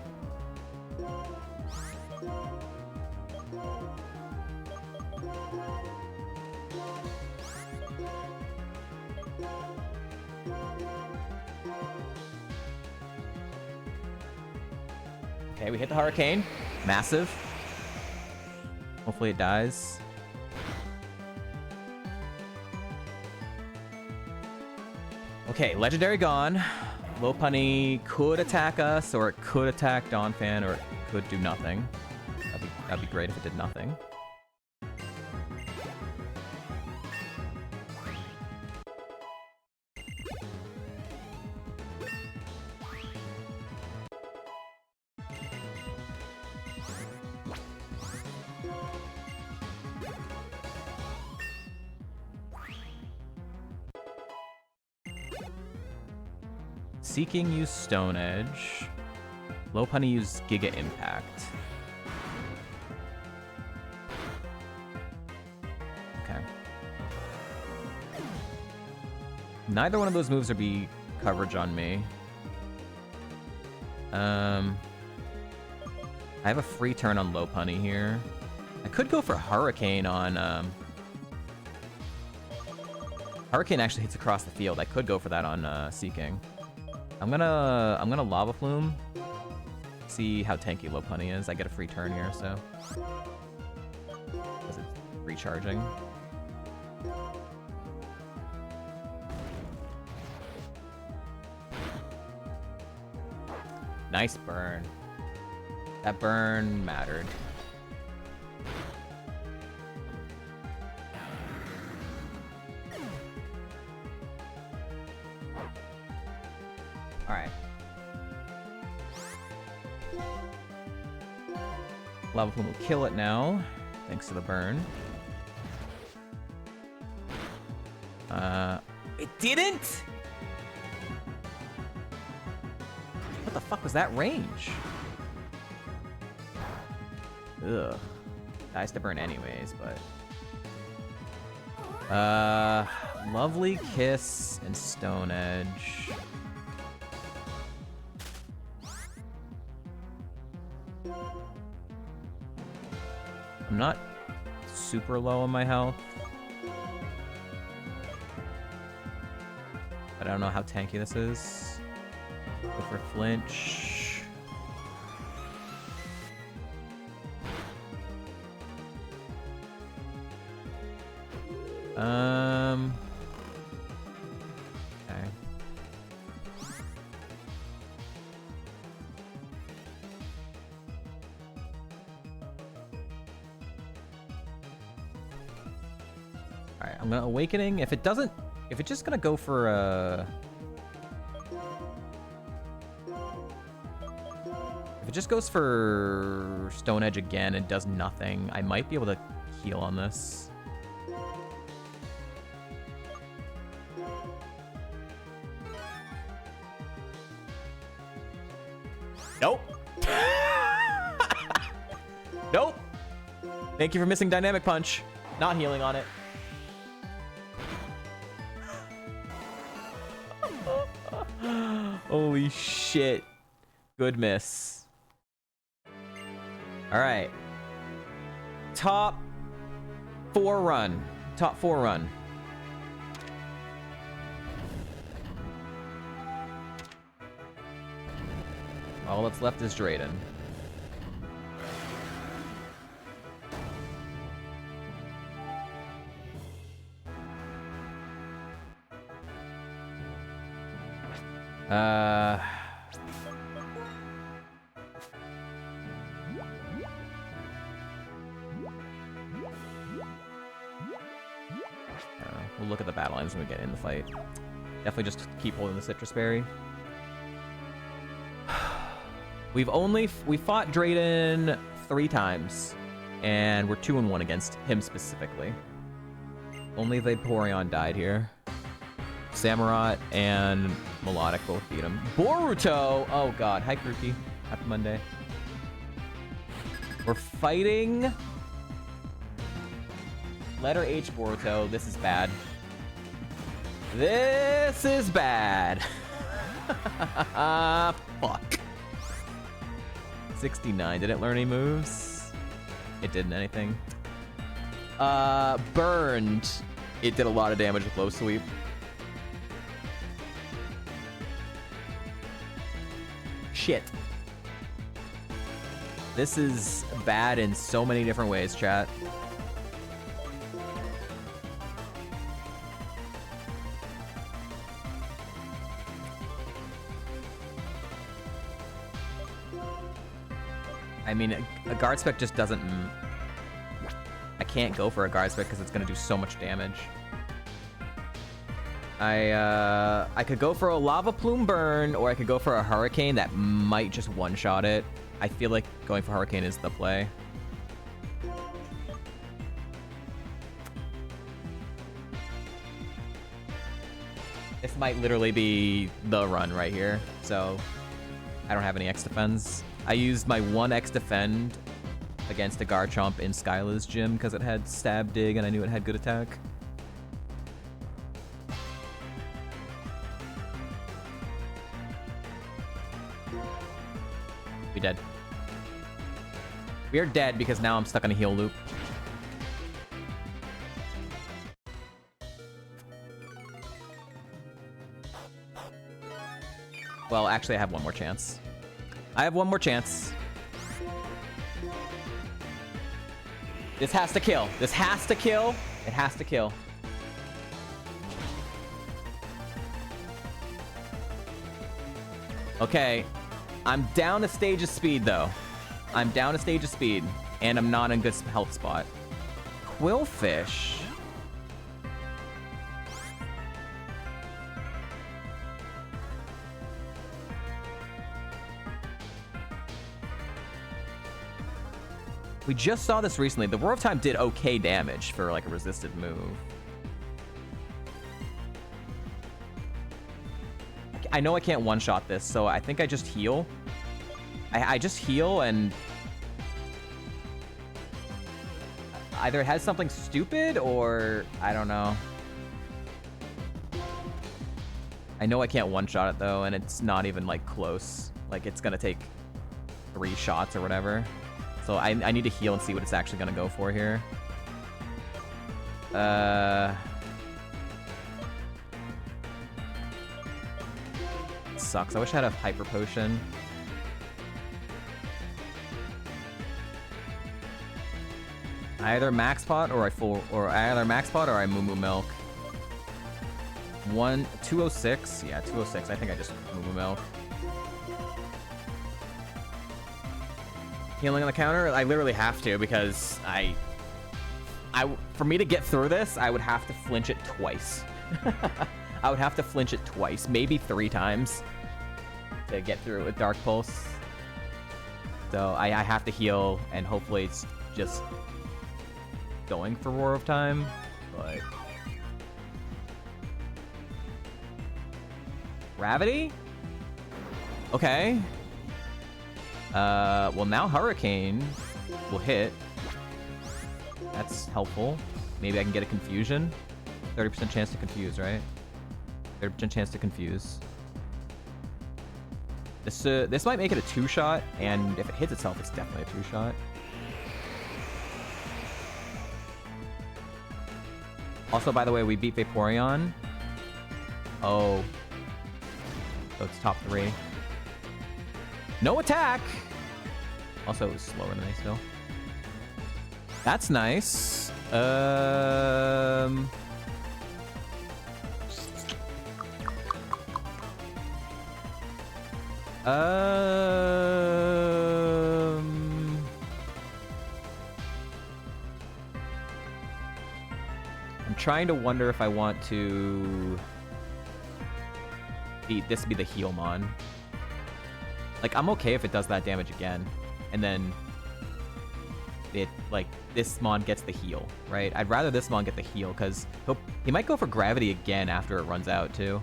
Okay, we hit the Hurricane. Massive. Hopefully it dies. Okay, legendary gone. Lopunny could attack us, or it could attack Donphan, or it could do nothing. That'd be great if it did nothing. Seeking used Stone Edge. Lopunny used Giga Impact. Okay. Neither one of those moves would be coverage on me. I have a free turn on Lopunny here. I could go for Hurricane on... Hurricane actually hits across the field. I could go for that on Seeking. I'm gonna Lava Plume. See how tanky Lopunny is. I get a free turn here, so. Because it's recharging. Nice burn. That burn mattered. Alright. Lava Plume will kill it now, thanks to the burn. It didn't? What the fuck was that range? Ugh. Dies to burn anyways, but... Lovely Kiss and Stone Edge. I'm not super low on my health. But I don't know how tanky this is. Go for flinch. Okay. Alright, I'm gonna Awakening. If it's just gonna go for if it just goes for Stone Edge again and does nothing, I might be able to heal on this. Nope. Nope. Thank you for missing Dynamic Punch. Not healing on it. Holy shit. Good miss. Alright. Top 4 run. Top 4 run. All that's left is Drayden. We'll look at the battle lines when we get in the fight. Definitely just keep holding the Citrus Berry. We fought Drayden 3 times, and we're 2-1 against him specifically. Only Vaporeon died here. Samurott and Melodic both beat him. Boruto! Oh god, hi Kruki. Happy Monday. We're fighting letter H Boruto. This is bad. This is bad. Fuck. 69. Did it learn any moves? It didn't anything. Burned. It did a lot of damage with low sweep. Shit. This is bad in so many different ways, chat. I mean, a guard spec just doesn't... I can't go for a guard spec because it's going to do so much damage. I could go for a lava plume burn, or I could go for a hurricane that might just one-shot it. I feel like going for hurricane is the play. This might literally be the run right here, so I don't have any X defends. I used my 1 X defend against a Garchomp in Skyla's gym because it had stab dig and I knew it had good attack. We dead. We are dead because now I'm stuck on a heal loop. Well, actually, I have one more chance. I have one more chance. This has to kill. This has to kill. It has to kill. Okay. I'm down a stage of speed, though. I'm down a stage of speed, and I'm not in good health spot. Quillfish. We just saw this recently. The Roar of Time did okay damage for like a resisted move. I know I can't one-shot this, so I think I just heal. I just heal and... either it has something stupid or... I don't know. I know I can't one-shot it though, and it's not even like close. Like it's gonna take 3 shots or whatever. So I need to heal and see what it's actually going to go for here. Sucks. I wish I had a Hyper Potion. I either Max Pot or I either Max Pot or I Moo Moo Milk. 206. Yeah, 206. I think I just Moo Moo Milk. Healing on the counter? I literally have to because for me to get through this, I would have to flinch it twice. I would have to flinch it twice, maybe 3 times to get through it with Dark Pulse. So I have to heal, and hopefully it's just going for Roar of Time, but... Gravity? Okay. Well, now Hurricane will hit. That's helpful. Maybe I can get a Confusion. 30% chance to confuse, right? 30% chance to confuse. This might make it a 2-shot, and if it hits itself, it's definitely a 2-shot. Also, by the way, we beat Vaporeon. Oh. So it's top 3. No attack! Also, it was slower than me still. That's nice. I'm trying to wonder if I want to beat this be the Healmon. Like, I'm okay if it does that damage again, and then it, like, this Mon gets the heal, right? I'd rather this Mon get the heal, because he might go for Gravity again after it runs out, too.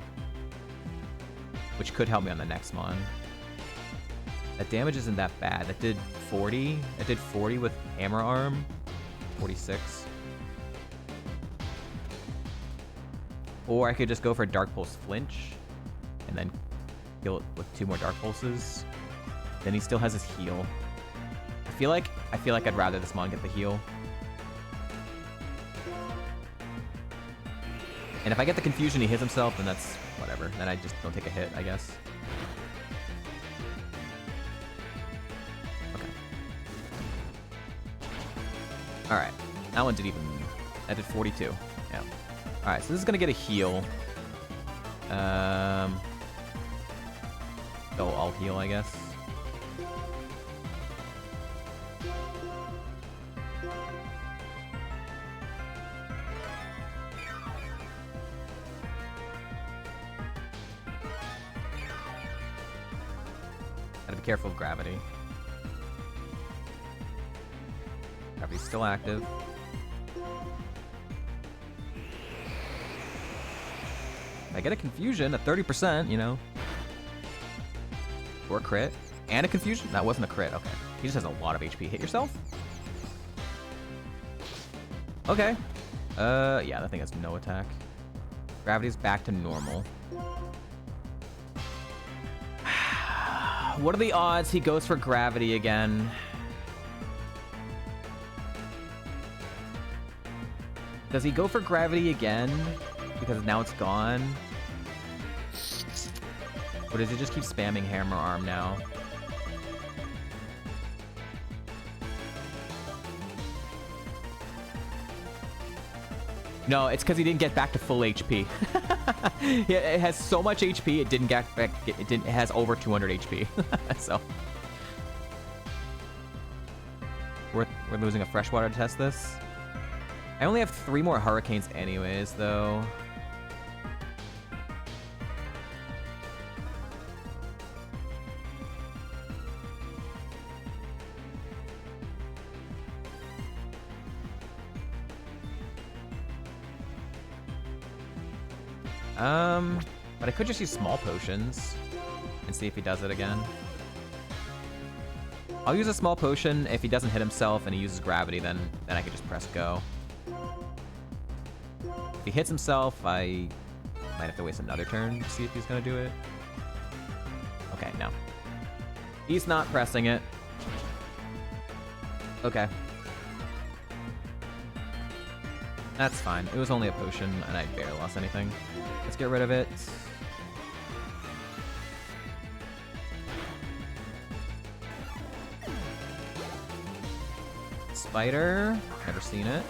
Which could help me on the next Mon. That damage isn't that bad. That did 40. That did 40 with Hammer Arm. 46. Or I could just go for Dark Pulse Flinch, and then heal it with 2 more Dark Pulses. Then he still has his heal. I feel like I'd rather this Mon get the heal. And if I get the Confusion, he hits himself, then that's whatever. Then I just don't take a hit, I guess. Okay. Alright. That one did even... That did 42. Yeah. Alright, so this is gonna get a heal. So I'll heal, I guess. Gotta be careful of gravity. Gravity's still active. I get a confusion at 30%, you know. Or a crit. And a confusion? That wasn't a crit, okay. He just has a lot of HP. Hit yourself? Okay. Yeah, that thing has no attack. Gravity's back to normal. What are the odds he goes for gravity again? Does he go for gravity again? Because now it's gone? Or does he just keep spamming Hammer Arm now? No, it's because he didn't get back to full HP. It has so much HP, it didn't get back. It has over 200 HP. So we're losing a freshwater to test this. I only have 3 more hurricanes anyways, though. But I could just use small potions and see if he does it again. I'll use a small potion. If he doesn't hit himself and he uses gravity, then I could just press go. If he hits himself, I might have to waste another turn to see if he's gonna do it. Okay, no. He's not pressing it. Okay. That's fine. It was only a potion, and I barely lost anything. Let's get rid of it. Spider. Never seen it.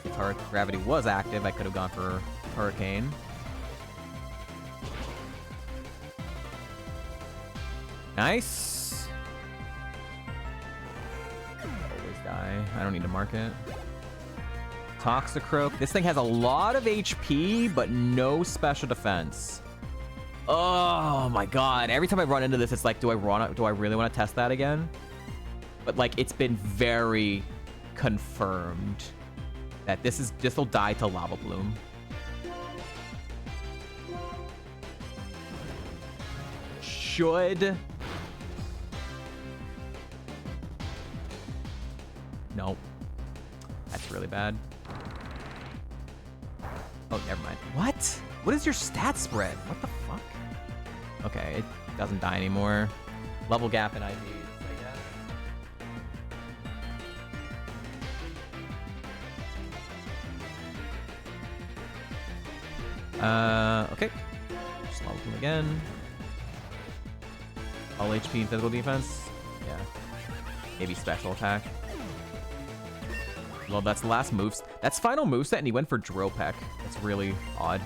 If gravity was active, I could have gone for Hurricane. Nice. Always die. I don't need to mark it. Toxicroak. This thing has a lot of HP, but no special defense. Oh my god. Every time I run into this, it's like, do I really want to test that again? But like, it's been very confirmed that this will die to Lava Bloom. Should. Nope. That's really bad. Oh, never mind. What? What is your stat spread? What the fuck? Okay, it doesn't die anymore. Level gap in IVs, I guess. Okay. Just level him again. All HP and physical defense. Yeah. Maybe special attack. Well, that's the last moves. That's final moveset, and he went for Drill Peck. That's really odd.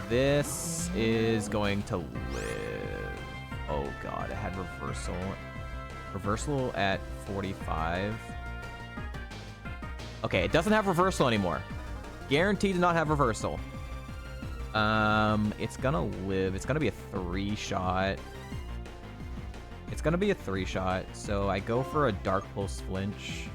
This is going to live. Oh god, it had reversal. Reversal at 45. Okay, it doesn't have reversal anymore. Guaranteed to not have reversal. It's gonna live. It's gonna be a 3-shot. It's gonna be a 3-shot, so I go for a Dark Pulse Flinch.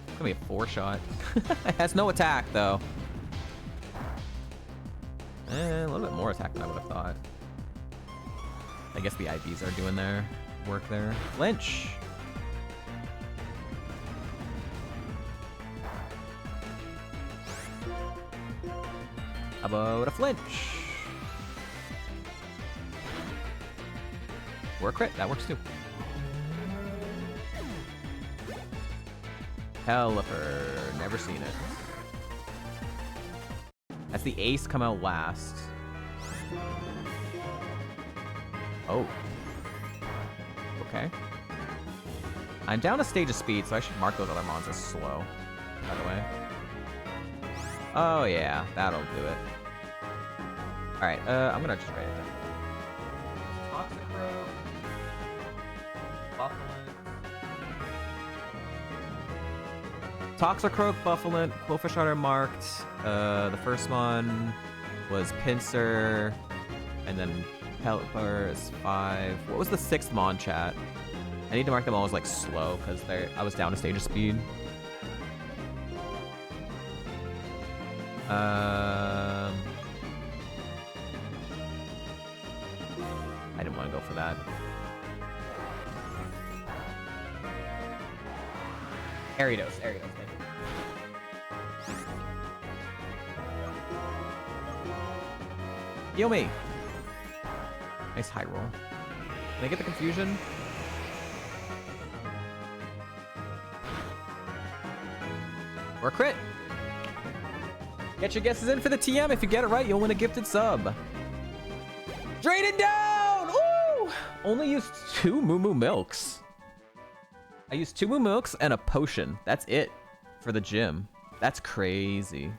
It's gonna be a 4-shot. It has no attack, though. A little bit more attack than I would have thought. I guess the IVs are doing their work there. Flinch! How about a flinch? Or a crit, that works too. Hellifer, never seen it. That's the ace come out last. Oh. Okay. I'm down a stage of speed, so I should mark those other mons as slow, by the way. Oh yeah, that'll do it. Alright, I'm gonna just write it down. Toxicroak. Buffalo. Toxicroak, Buffalint, Quillfish are marked. The first one was Pinsir, and then Pelipper is 5. What was the 6th Mon, chat? I need to mark them all as like slow because I was down to stage of speed. I didn't want to go for that. Aridos, thank you. Heal me! Nice high roll. Can I get the confusion? Or a crit! Get your guesses in for the TM. If you get it right, you'll win a gifted sub. Drayden down! Ooh! Only used 2 Moo Moo Milks. I used 2 Moo Milks and a potion. That's it for the gym. That's crazy.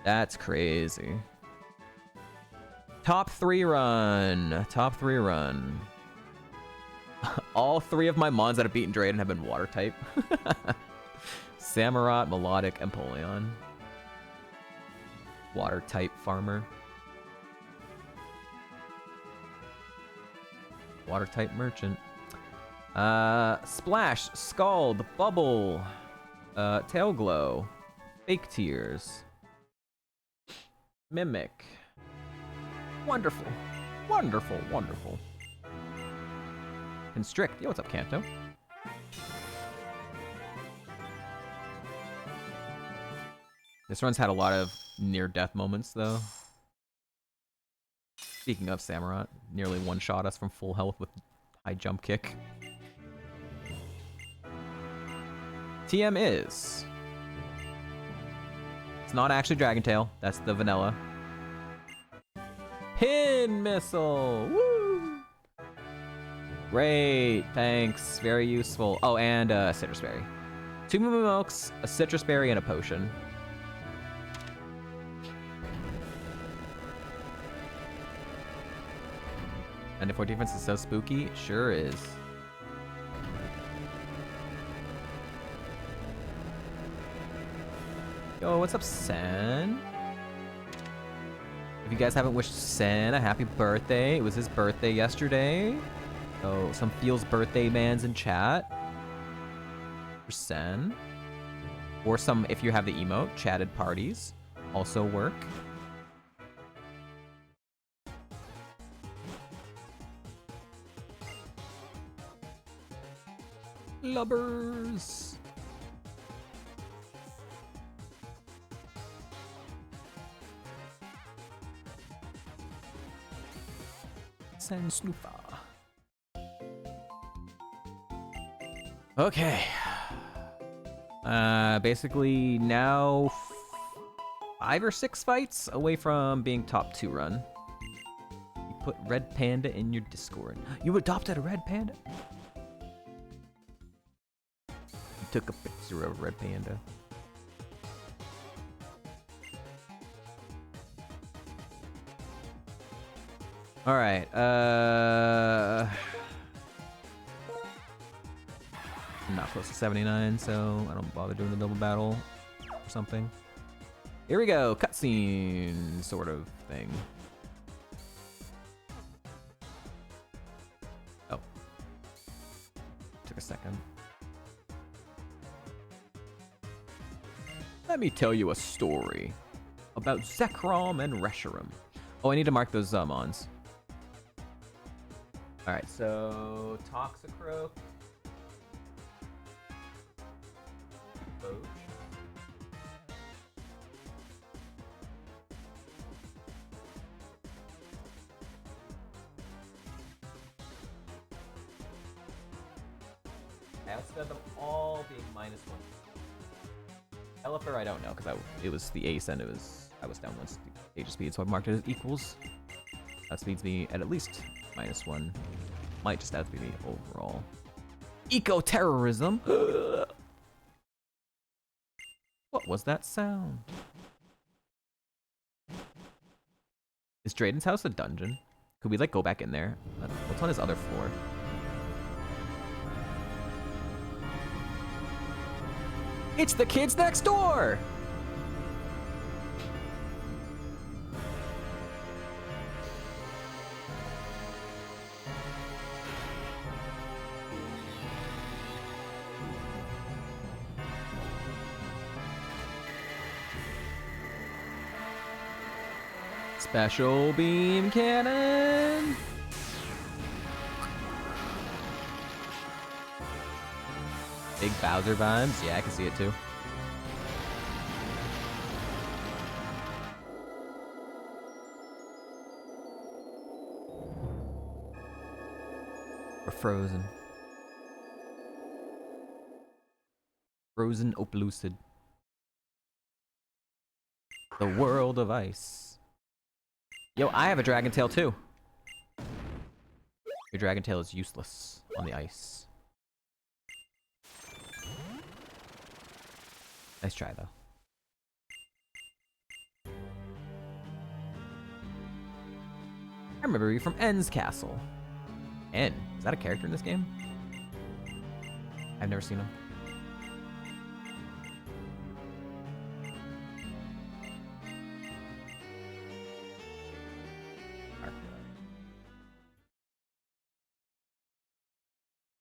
That's crazy. Top 3 run. Top 3 run. All 3 of my mons that have beaten Drayden have been water type. Samurott, Melodic, Empoleon. Water type farmer. Water type merchant. Splash, Scald, Bubble, Tail Glow, Fake Tears, Mimic. Wonderful. Wonderful, wonderful. Constrict. Yo, what's up, Kanto? This run's had a lot of near-death moments, though. Speaking of Samurott, nearly one-shot us from full health with high jump kick. TM is... It's not actually Dragon Tail. That's the vanilla. Pin Missile! Woo! Great, thanks. Very useful. Oh, and a Citrus Berry. 2 Moo Moo Milks, a Citrus Berry, and a potion. And if our defense is so spooky, it sure is. Yo, what's up, Sen? If you guys haven't wished Sen a happy birthday, it was his birthday yesterday. So some feels birthday mans in chat for Sen. Or some, if you have the emote, chatted parties also work. Lubbers. Sen Snoofa. Okay. Basically now 5 or 6 fights away from being top 2 run. You put Red Panda in your Discord. You adopted a Red Panda? Took a picture of Red Panda. All right. I'm not close to 79, so I don't bother doing the double battle or something. Here we go. Cutscene sort of thing. Oh. Took a second. Let me tell you a story about Zekrom and Reshiram. Oh, I need to mark those Mons. Alright, so Toxicroak. Poach. I also got them all being -1. Pelipper, I don't know, because it was the ace and I was down 1 stage of speed, so I marked it as equals. That speeds me at least -1. Might just outspeed me overall. Eco-terrorism! What was that sound? Is Drayden's house a dungeon? Could we, like, go back in there? What's on his other floor? It's the kids next door! Special beam cannon! Big Bowser vibes? Yeah, I can see it too. We're frozen. Frozen Oplucid. The world of ice. Yo, I have a Dragon Tail too. Your Dragon Tail is useless on the ice. Nice try though. I remember you from N's Castle. N, is that a character in this game? I've never seen him.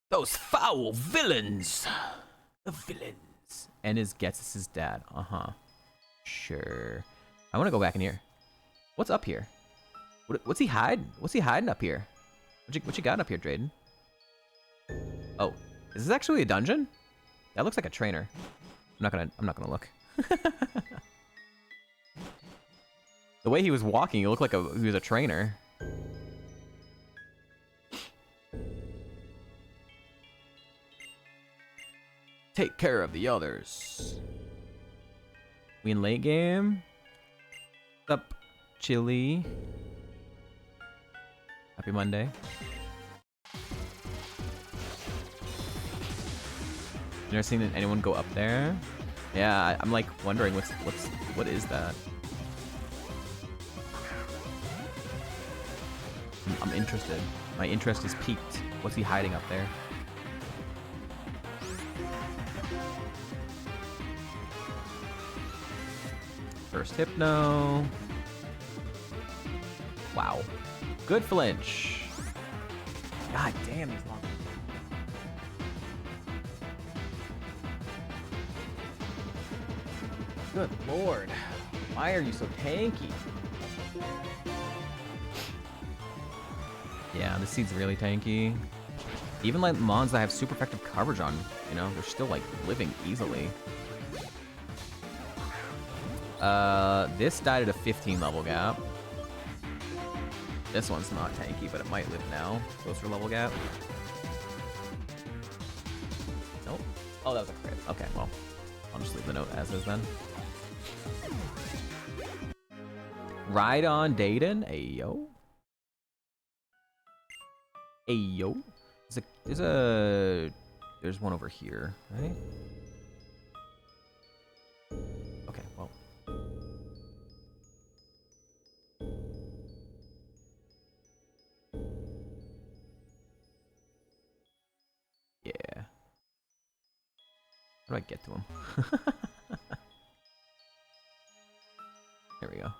Those foul villains! The villains. And gets his dad. Uh-huh. Sure. I want to go back in here. What's up here? What's he hiding? What's he hiding up here? What you got up here, Drayden? Oh, is this actually a dungeon? That looks like a trainer. I'm not gonna look. The way he was walking, he looked like he was a trainer. Take care of the others. We in late game? What's up, Chili? Happy Monday. You never seen anyone go up there? Yeah, I'm like wondering what is that? I'm interested. My interest is piqued. What's he hiding up there? First Hypno. Wow. Good flinch. God damn, he's long. Good lord. Why are you so tanky? Yeah, this seed's really tanky. Even like mons that have super effective coverage on, you know, they're still like living easily. This died at a 15 level gap. This one's not tanky, but it might live now. Closer level gap. Nope. Oh, that was a crit. Okay, well, I'll just leave the note as is then. Ride on Dayton. Ayo. Ayo. There's one over here, right? Okay, well. Yeah. How do I get to him? There we go.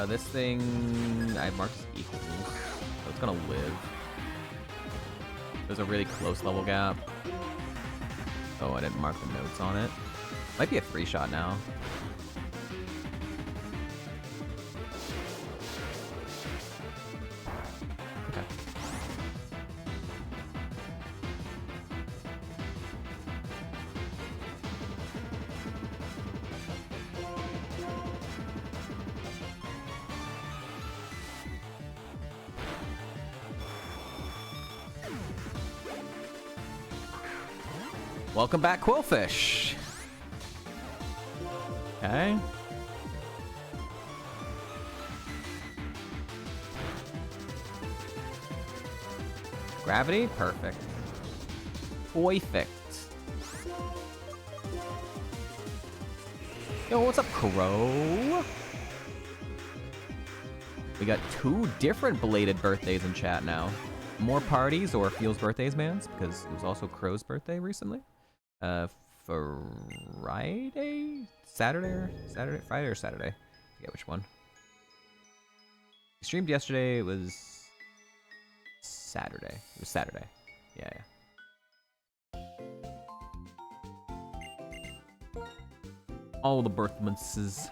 This thing I marked as equals, so it's gonna live. There's a really close level gap. Oh, I didn't mark the notes on it. Might be a free shot now. Okay. Welcome back, Quillfish. Okay. Gravity, perfect. Perfect. Yo, what's up, Crow? We got 2 different belated birthdays in chat now. More parties or feels birthdays, mans, because it was also Crow's birthday recently. Friday? Saturday? Friday or Saturday? I forget which one. We streamed yesterday, it was Saturday. It was Saturday. Yeah. All the birth months.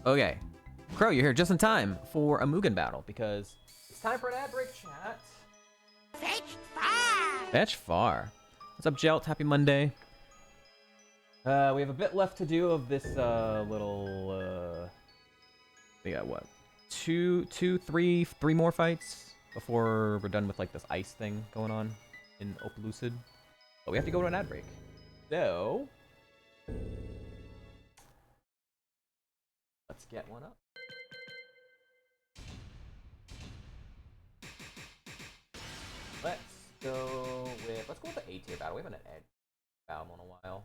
Okay. Crow, you're here just in time for a Mugen battle because it's time for an ad break, chat. Fetch far! Fetch far. What's up, Jelt? Happy Monday. We have a bit left to do of this little we got what? Three more fights before we're done with like this ice thing going on in Opelucid. But we have to go to an ad break. So let's get one up. Let's go with the A tier battle. We haven't had an Ed battle in a while.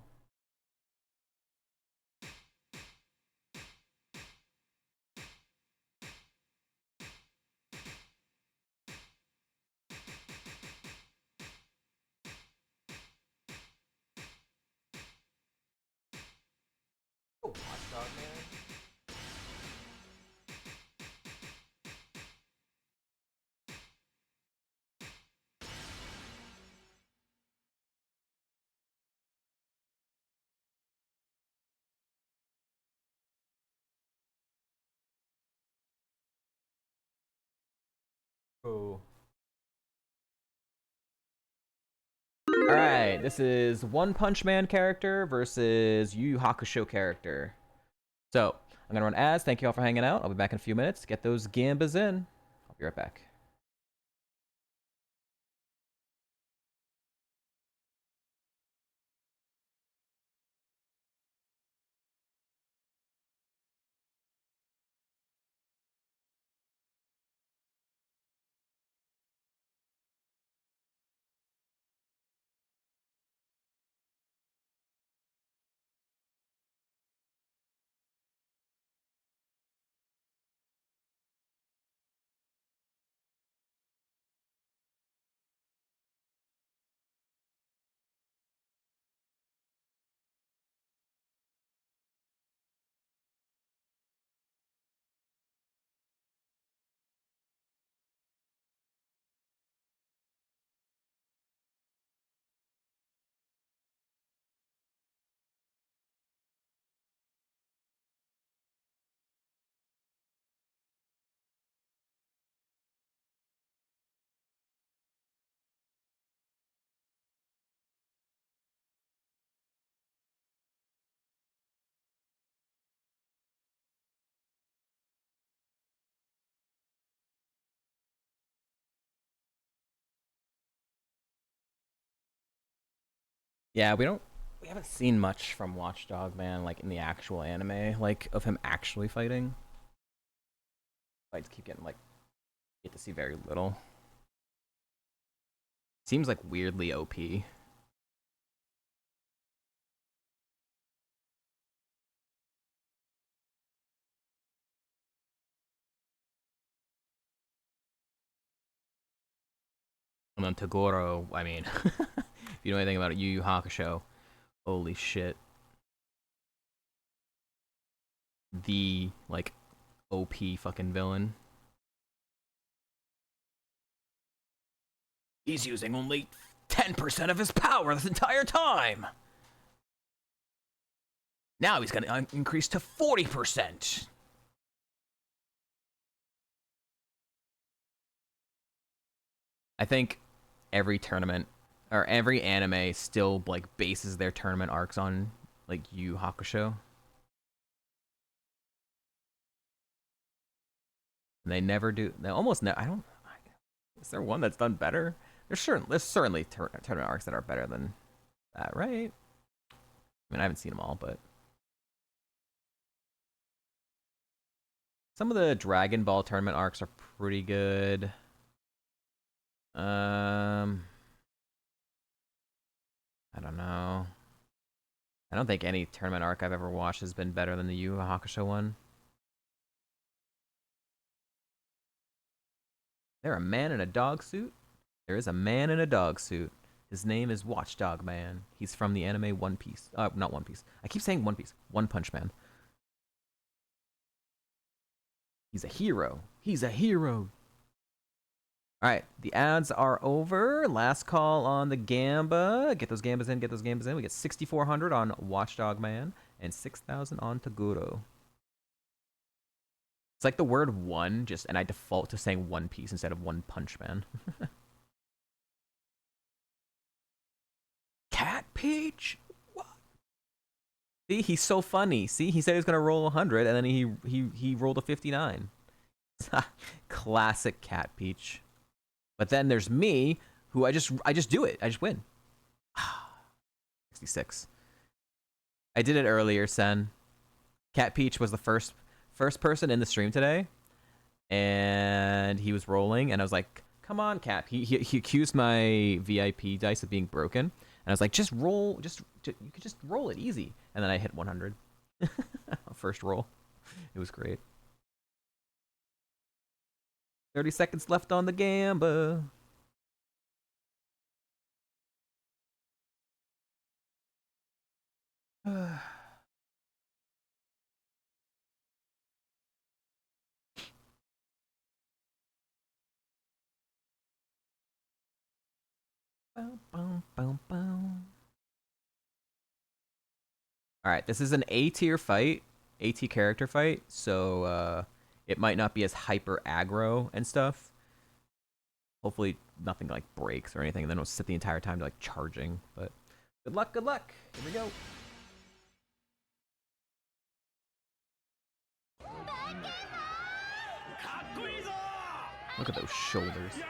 Oh, Watchdog, man. Oh. Alright, this is One Punch Man character versus Yu Yu Hakusho character. So, I'm gonna run ads. Thank you all for hanging out. I'll be back in a few minutes. Get those gambas in. I'll be right back. Yeah, we haven't seen much from Watchdog, man, like in the actual anime, like of him actually fighting. Fights keep getting like, get to see very little. Seems like weirdly OP. And then Toguro, I mean, if you know anything about it, Yu Yu Hakusho, holy shit. The, like, OP fucking villain. He's using only 10% of his power this entire time! Now he's gonna increase to 40%! I think every tournament, or every anime still, like, bases their tournament arcs on, like, Yu Yu Hakusho. They never do. They almost never. I don't. Is there one that's done better? There's certainly tournament arcs that are better than that, right? I mean, I haven't seen them all, but some of the Dragon Ball tournament arcs are pretty good. I don't know. I don't think any tournament arc I've ever watched has been better than the Yu Yu Hakusho one. There a man in a dog suit? There is a man in a dog suit. His name is Watchdog Man. He's from the anime One Piece. Not One Piece. I keep saying One Piece. One Punch Man. He's a hero. He's a hero. Alright, the ads are over. Last call on the Gamba. Get those Gambas in, get those Gambas in. We get 6,400 on Watchdog Man and 6,000 on Toguro. It's like the word one, and I default to saying One Piece instead of One Punch Man. Cat Peach? What? See, he's so funny. See, he said he was gonna roll 100, and then he rolled a 59. Classic Cat Peach. But then there's me, who I just do it. I just win. 66. I did it earlier, Sen. Cat Peach was the first person in the stream today, and he was rolling, and I was like, "Come on, Cat." He accused my VIP dice of being broken, and I was like, "Just roll, you could just roll it easy." And then I hit 100. First roll. It was great. 30 seconds left on the Gamba. Alright, this is an A tier fight, AT character fight, so it might not be as hyper aggro and stuff. Hopefully nothing like breaks or anything, and then it'll sit the entire time to like charging. But good luck, good luck. Here we go. Look at those shoulders. The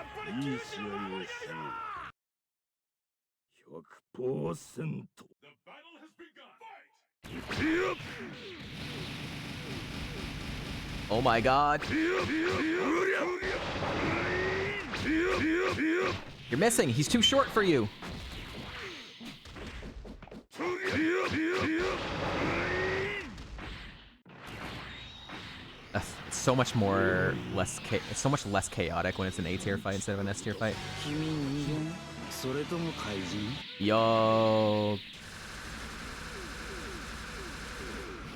battle has begun. Fight! Oh my god. You're missing. He's too short for you. It's so much less chaotic when it's an A tier fight instead of an S tier fight. Yo.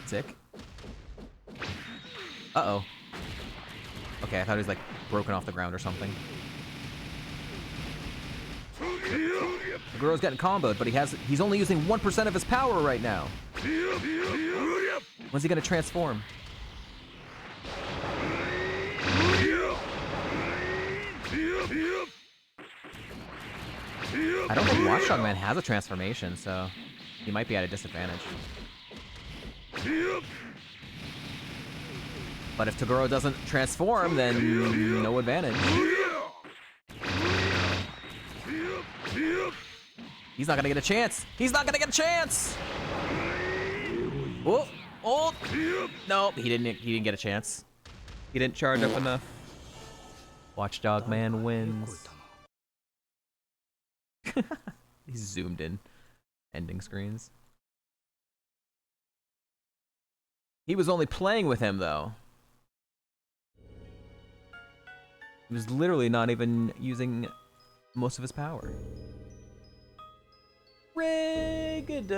Sick. Uh-oh. Okay, I thought he was like broken off the ground or something. The girl's getting comboed, but he's only using 1% of his power right now. When's he gonna transform? I don't think Watchdog Man has a transformation, so he might be at a disadvantage. But if Toguro doesn't transform, then no advantage. He's not gonna get a chance. He's not gonna get a chance. Oh, oh, no, he didn't get a chance. He didn't charge up enough. Watchdog Man wins. He's zoomed in. Ending screens. He was only playing with him though. He was literally not even using most of his power. Rigged.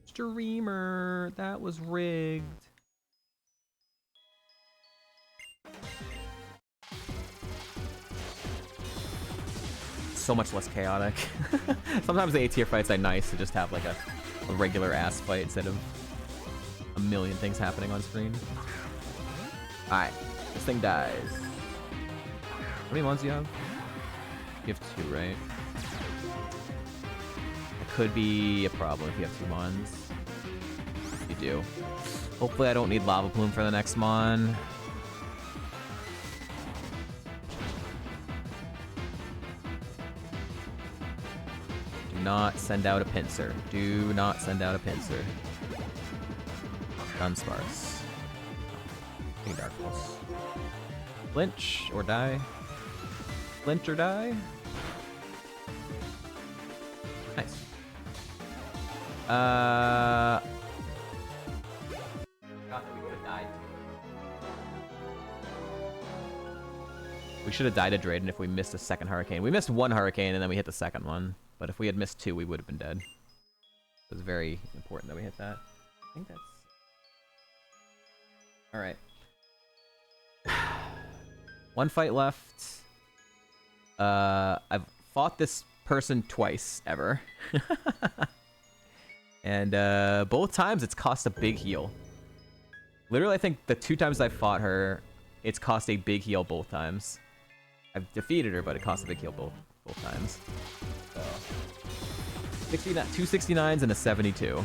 Streamer, that was rigged. So much less chaotic. Sometimes the A tier fights are nice to just have like a regular ass fight instead of a million things happening on screen. Alright, this thing dies. How many mons do you have? You have 2, right? It could be a problem if you have 2 mons. You do. Hopefully I don't need Lava Plume for the next mon. Do not send out a pincer. Do not send out a pincer. Dunsparce. Hey, Dark Pulse. Flinch or die. Flinch or die. Nice. We should have died a Drayden if we missed a second Hurricane. We missed one Hurricane and then we hit the second one. But if we had missed two, we would have been dead. It was very important that we hit that. I think that's... Alright. One fight left. I've fought this person twice, ever. And both times it's cost a big heal. Literally, I think the 2 times I fought her, it's cost a big heal both times. I've defeated her, but it cost a big heal both times. So, 2 69s and a 72.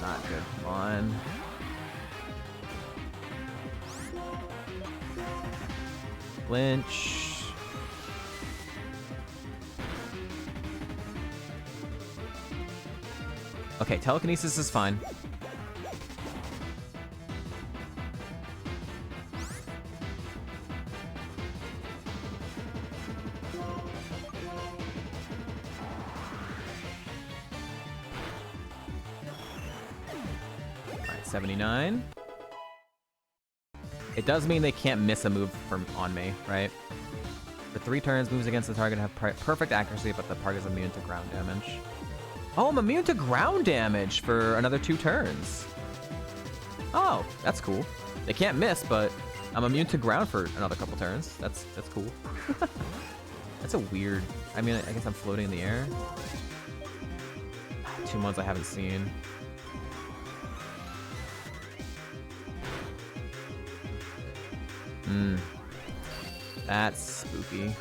Not good fun. Lynch. Okay, telekinesis is fine. Alright, 79. It does mean they can't miss a move from on me, right? For 3 turns, moves against the target have perfect accuracy, but the target is immune to ground damage. Oh, I'm immune to ground damage for another 2 turns. Oh, that's cool. They can't miss, but I'm immune to ground for another couple turns. That's cool. That's a weird... I mean, I guess I'm floating in the air. 2 months I haven't seen. That's spooky.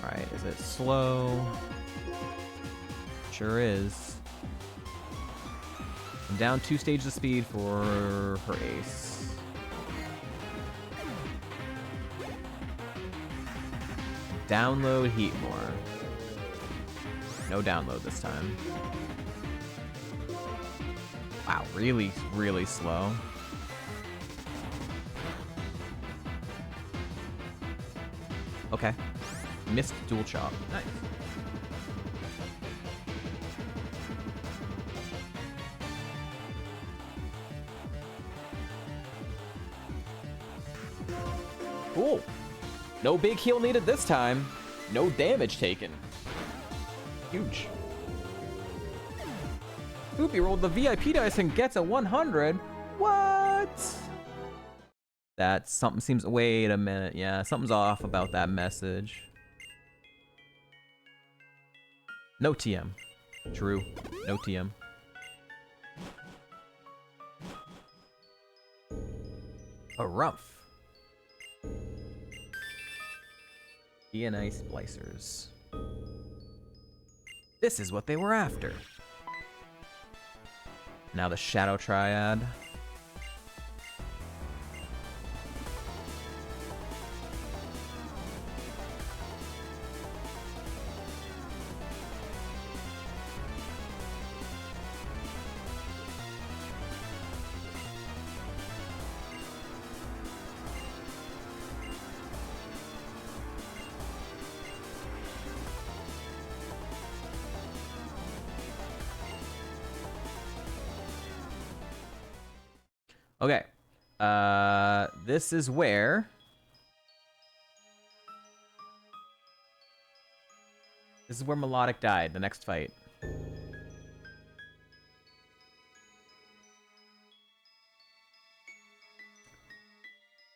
Alright, is it slow? Sure is. I'm down 2 stages of speed for her ace. Download Heatmore. No download this time. Wow, really, really slow. Okay. Missed dual chop. Nice. Cool. No big heal needed this time. No damage taken. Huge. Spoopy rolled the VIP dice and gets a 100. What? That something seems... Wait a minute. Yeah, something's off about that message. No TM. True. No TM. A Rumph. DNA splicers. This is what they were after. Now the Shadow Triad. Okay. This is where... This is where Melodic died, the next fight.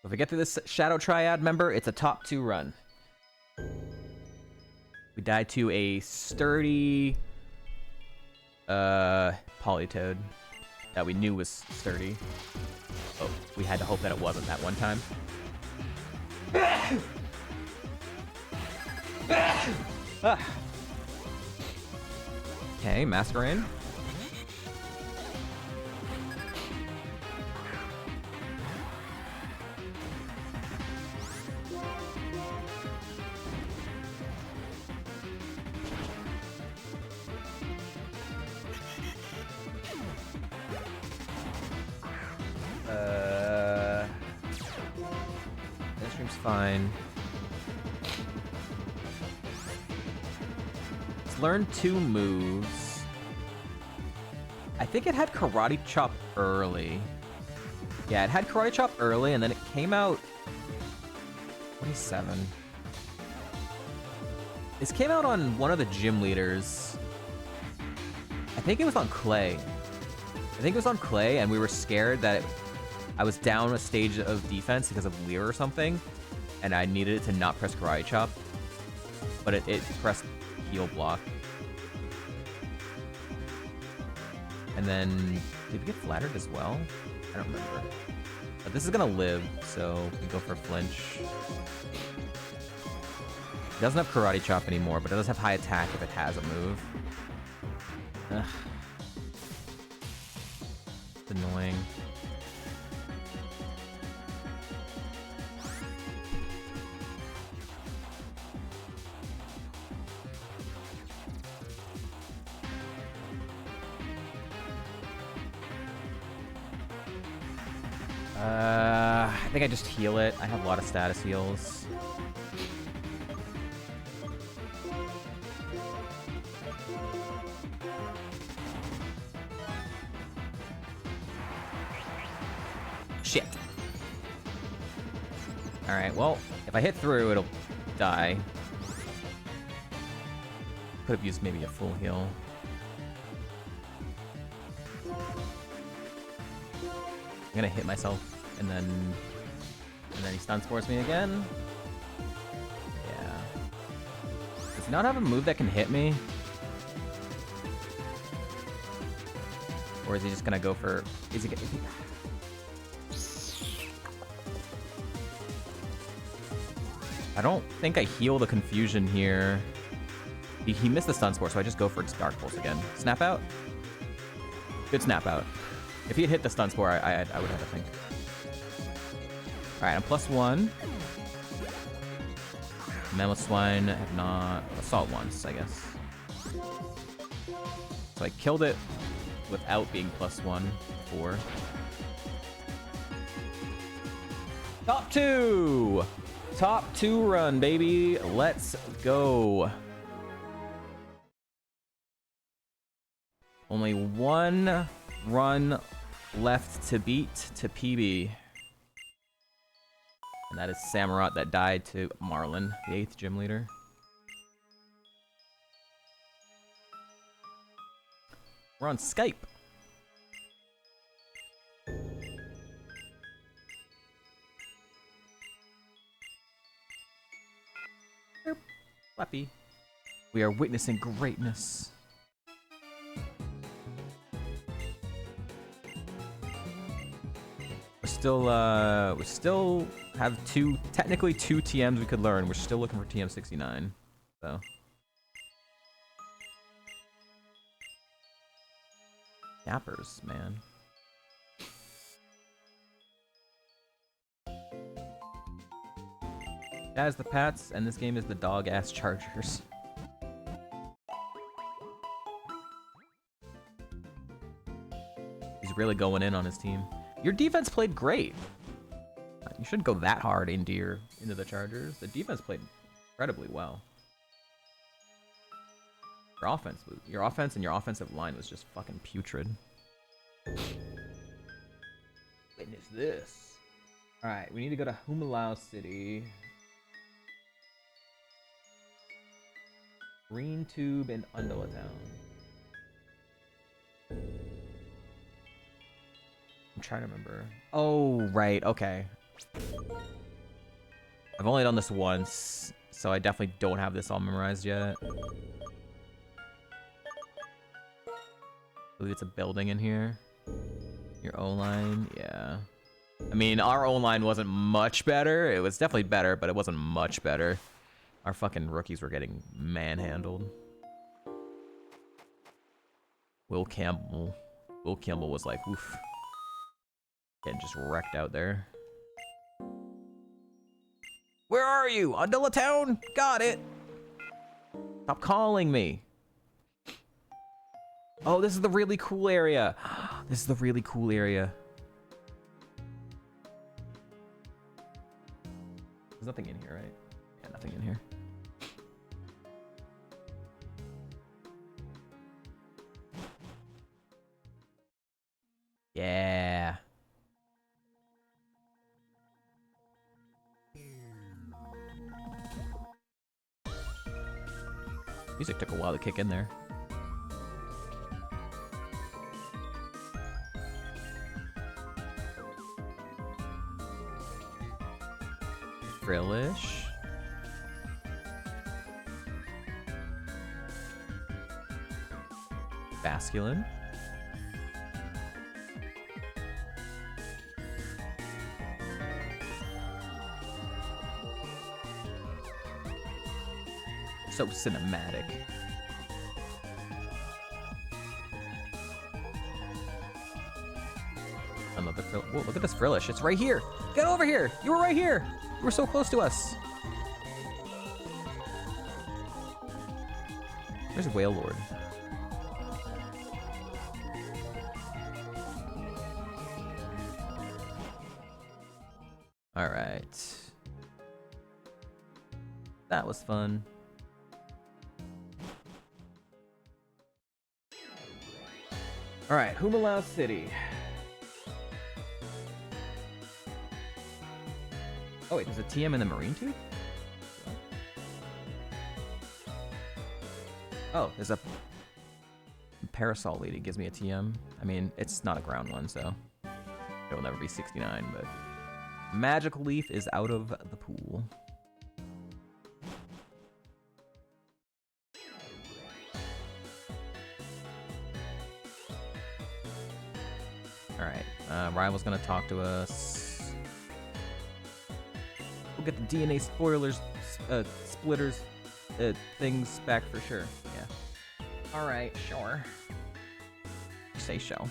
If we get to this Shadow Triad, member, it's a top 2 run. We died to a sturdy... Polytoad. That we knew was sturdy. Oh, we had to hope that it wasn't that one time. Okay, Masquerade. That stream's fine. Let's learn 2 moves. I think it had Karate Chop early. Yeah, it had Karate Chop early, and then it came out 27. This came out on one of the gym leaders. I think it was on Clay. I think it was on Clay, and we were scared that I was down a stage of defense because of Leer or something, and I needed it to not press Karate Chop, but it pressed heal block. And then, did we get flattered as well? I don't remember. But this is gonna live, so we go for flinch. It doesn't have Karate Chop anymore, but it does have high attack if it has a move. Ugh. It's annoying. I think I just heal it. I have a lot of status heals. Shit. Alright, well, if I hit through, it'll die. Could have used maybe a full heal. I'm gonna hit myself, and then he stun spores me again. Yeah. Does he not have a move that can hit me? Or is he just gonna go for? Is he? I don't think I heal the confusion here. He missed the stun spore, so I just go for Dark Pulse again. Snap out. Good snap out. If he had hit the stun spore, I would have, I think. Alright, I'm +1. Mammoth Swine have not... Assault once, I guess. So I killed it without being +1 before. Top 2! Top 2 run, baby. Let's go. Only 1 run left to beat to PB. And that is Samurott that died to Marlin, the 8th gym leader. We're on Skype. Flappy. We are witnessing greatness. We still have technically two TMs we could learn. We're still looking for TM 69, so. Yappers, man. That is the Pats, and this game is the dog-ass Chargers. He's really going in on his team. Your defense played great. You shouldn't go that hard into the Chargers. The defense played incredibly well. Your offense and your offensive line was just fucking putrid. Witness this. All right, we need to go to Humalao City. Green Tube and Undula Town. I'm trying to remember. Oh, right, okay. I've only done this once, so I definitely don't have this all memorized yet. I believe it's a building in here. Your O-line, yeah. I mean, our O-line wasn't much better. It was definitely better, but it wasn't much better. Our fucking rookies were getting manhandled. Will Campbell was like, oof. Getting just wrecked out there. Where are you? Undella Town? Got it. Stop calling me. Oh, this is the really cool area. This is the really cool area. There's nothing in here, right? Yeah, nothing in here. Yeah. Music took a while to kick in there. Frillish. Basculin. So cinematic. Another Frill. Whoa, look at this Frillish. It's right here. Get over here. You were right here. You were so close to us. There's Whale Lord. All right. That was fun. All right, Humalao City. Oh wait, there's a TM in the Marine Tube? Oh, there's a Parasol Lady gives me a TM. I mean, it's not a ground one, so it will never be 69, but Magical Leaf is out of the pool. Alright, Rival's gonna talk to us. We'll get the DNA spoilers, splitters, things back for sure. Yeah. Alright, sure. Say so.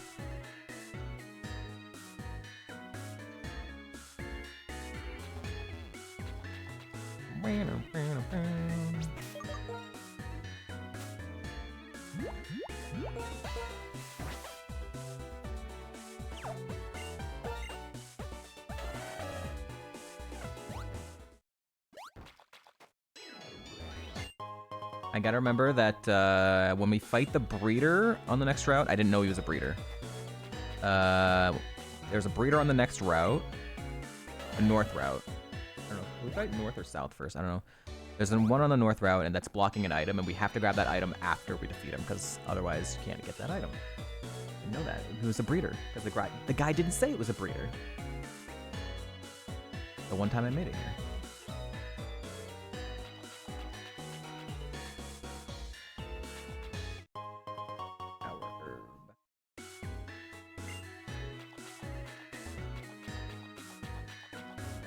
I gotta remember that when we fight the breeder on the next route, I didn't know he was a breeder. There's a breeder on the next route, the north route. I don't know, we fight north or south first, I don't know. There's one on the north route, and that's blocking an item, and we have to grab that item after we defeat him, because otherwise you can't get that item. I didn't know that. It was a breeder, because the guy didn't say it was a breeder. The one time I made it here.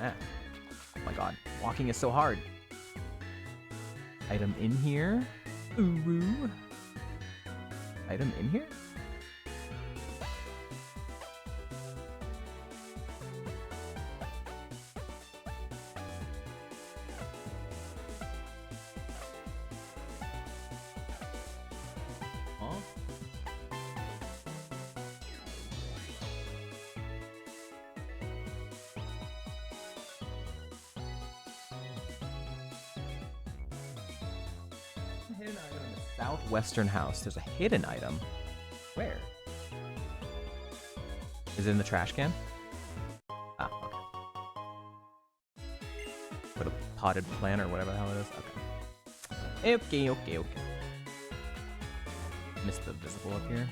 Ah. Oh my god, walking is so hard. Item in here. Ooh. Item in here? Huh? Hidden item in the southwestern house. There's a hidden item. Where? Is it in the trash can? Ah, okay. With a potted plant or whatever the hell it is. Okay. Okay. Missed the visible up here.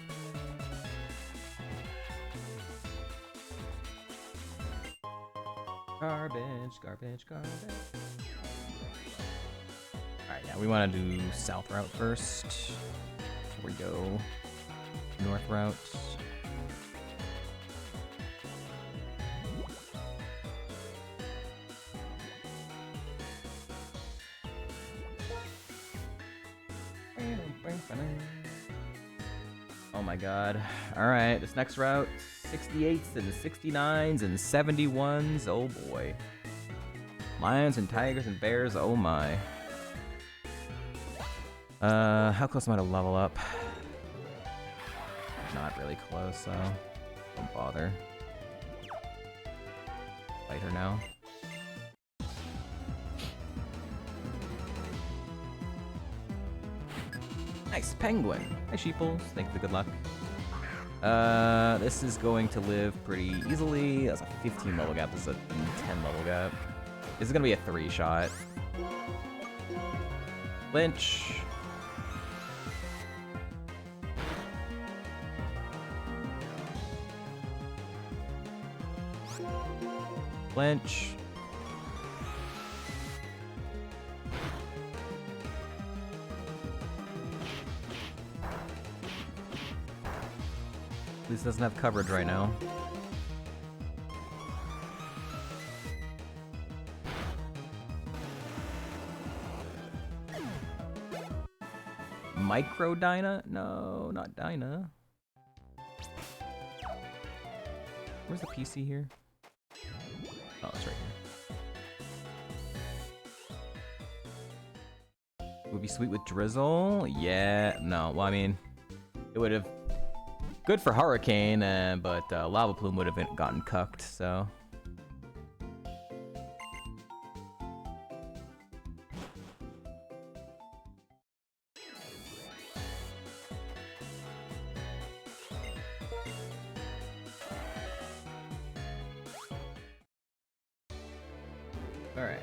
Garbage. Alright, yeah, we want to do south route first. Before we go north route. Oh my god. Alright, this next route, 68s and 69s and 71s. Oh boy. Lions and tigers and bears, oh my. How close am I to level up? Not really close, so don't bother. Fight her now. Nice penguin. Hi sheeples. Thank you for the good luck. This is going to live pretty easily. That's a 15 level gap. This is a 10 level gap. This is gonna be a 3-shot. Lynch. Lynch. At least doesn't have coverage right now. Micro Dyna? No, not Dyna. Where's the PC here? Oh, it's right here. Would be sweet with Drizzle? Yeah, no, well, I mean, it would have... Good for Hurricane, but Lava Plume would have gotten cucked, so... Alright.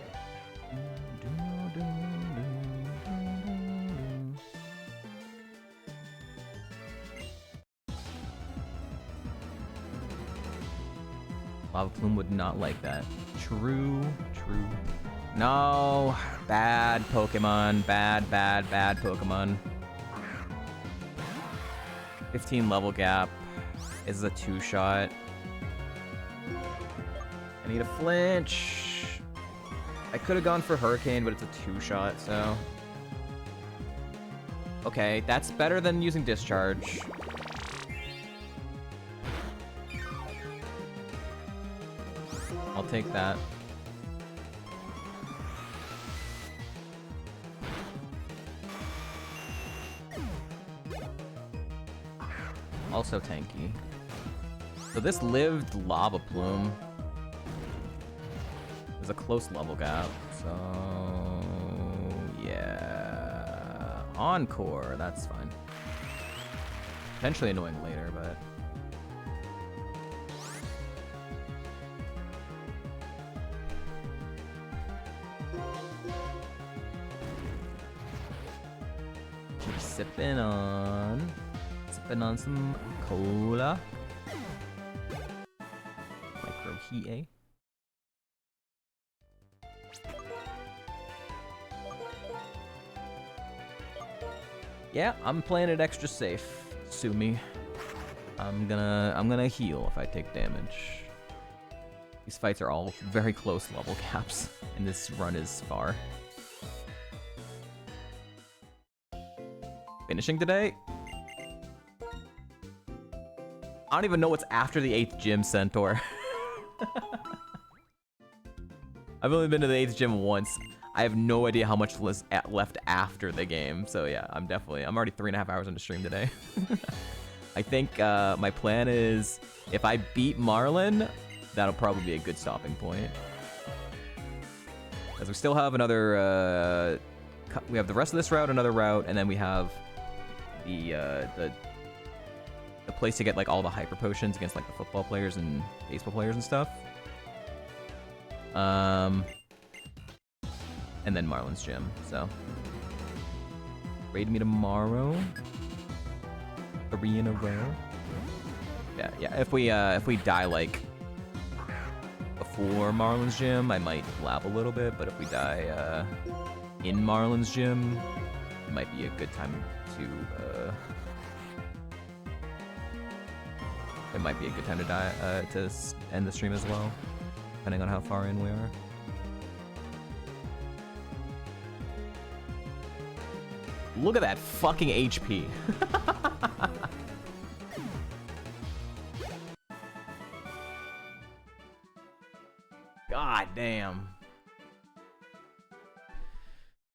Lava Plume would not like that. True, true. No! Bad Pokemon. Bad, bad, bad Pokemon. 15 level gap. This is a 2-shot. I need a flinch. I could have gone for Hurricane, but it's a 2-shot, so... Okay, that's better than using Discharge. I'll take that. Also tanky. So this lived Lava Plume. There's a close level gap, so yeah. Encore, that's fine. Potentially annoying later, but keep sipping on some cola. Micro heat, eh? Yeah, I'm playing it extra safe. Sue me. I'm gonna heal if I take damage. These fights are all very close level caps, and this run is far. Finishing today? I don't even know what's after the 8th gym, Centaur. I've only been to the 8th gym once. I have no idea how much was left after the game, so yeah, I'm already 3.5 hours into stream today. I think my plan is, if I beat Marlin, that'll probably be a good stopping point. Because we still have another, we have the rest of this route, another route, and then we have the place to get like all the hyper potions against like the football players and baseball players and stuff. And then Marlin's gym, so. Raid me tomorrow. 3 in a row. Yeah, if we die like before Marlin's gym, I might lap a little bit, but if we die in Marlin's gym, it might be a good time to it might be a good time to die to end the stream as well, depending on how far in we are. Look at that fucking HP. God damn.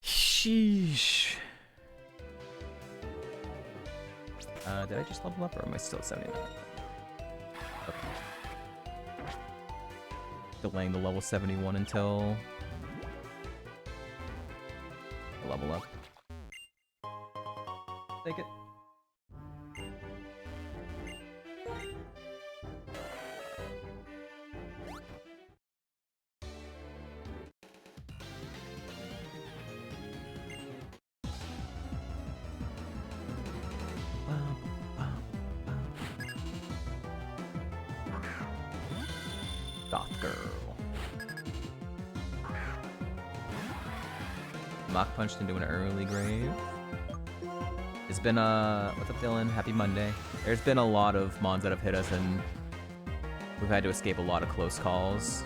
Sheesh. Did I just level up or am I still at 79? Okay. Delaying the level 71 until I level up. Take it. Goth girl. Mock punched into an early grave. It's been what's up, Dylan? Happy Monday. There's been a lot of mons that have hit us and we've had to escape a lot of close calls.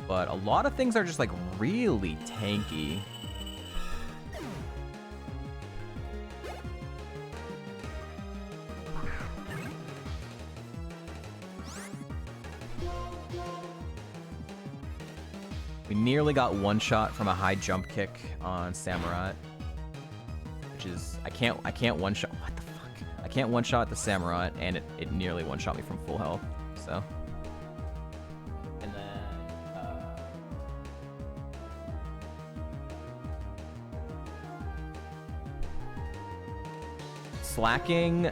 But a lot of things are just like really tanky. We nearly got one shot from a high jump kick on Samurai, which is I can't one shot. What the fuck? I can't one shot the Samurai, and it nearly one shot me from full health. So, and then Slacking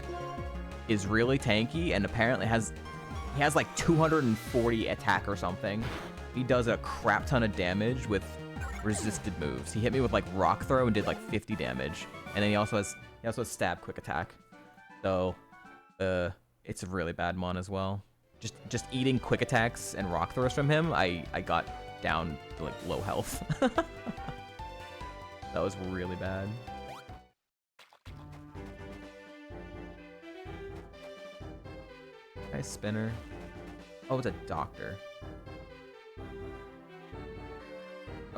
is really tanky, and apparently he has like 240 attack or something. He does a crap ton of damage with resisted moves. He hit me with like rock throw and did like 50 damage, and then he also has stab quick attack. So, it's a really bad mon as well. Just eating quick attacks and rock throws from him, I got down to like low health. That was really bad. Nice spinner. Oh, it's a doctor.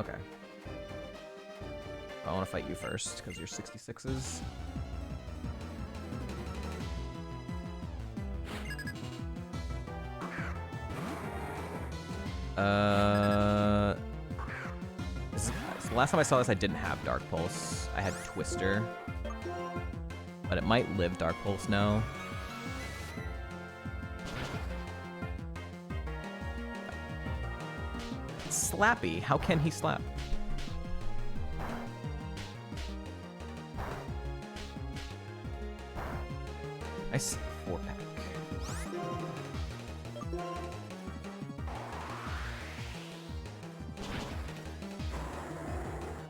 Okay. I want to fight you first, because you're 66s. So last time I saw this, I didn't have Dark Pulse. I had Twister. But it might live Dark Pulse now. Slappy. How can he slap? Nice 4-pack.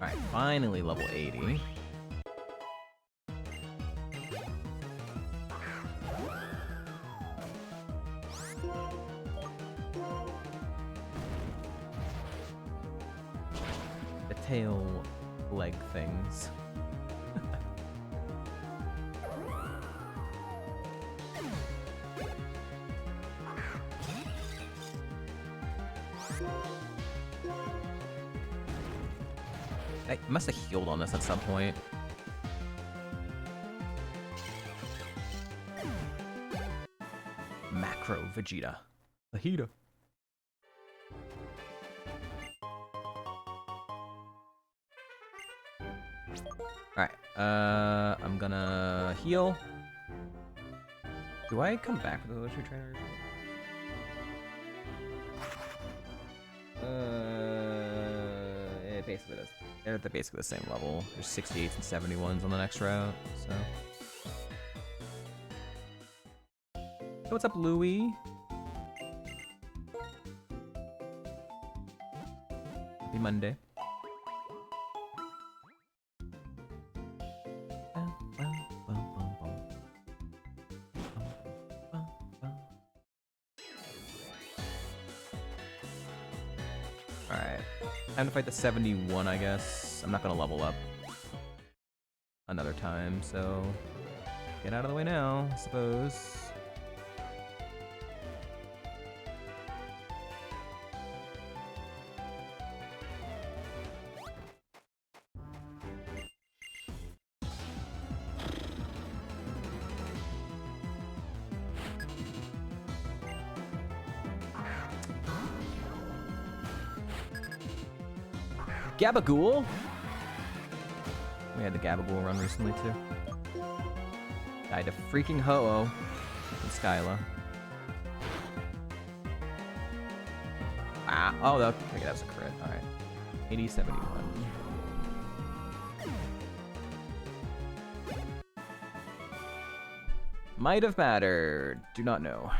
Alright, finally level 80. Tail leg things. I must have healed on this at some point. Macro Vegeta. Vegeta. Alright, I'm gonna heal. Do I come back with those two trainers? It basically does. They're at basically the same level. There's 68s and 71s on the next route, so. So what's up, Louie? Happy Monday. Alright, time to fight the 71, I guess. I'm not gonna level up another time, so get out of the way now, I suppose. Gabagool. We had the Gabagool run recently too. Died to freaking Ho-Oh and Skyla. Ah, oh, okay, that was a crit. All right, 80-71. Might have mattered. Do not know.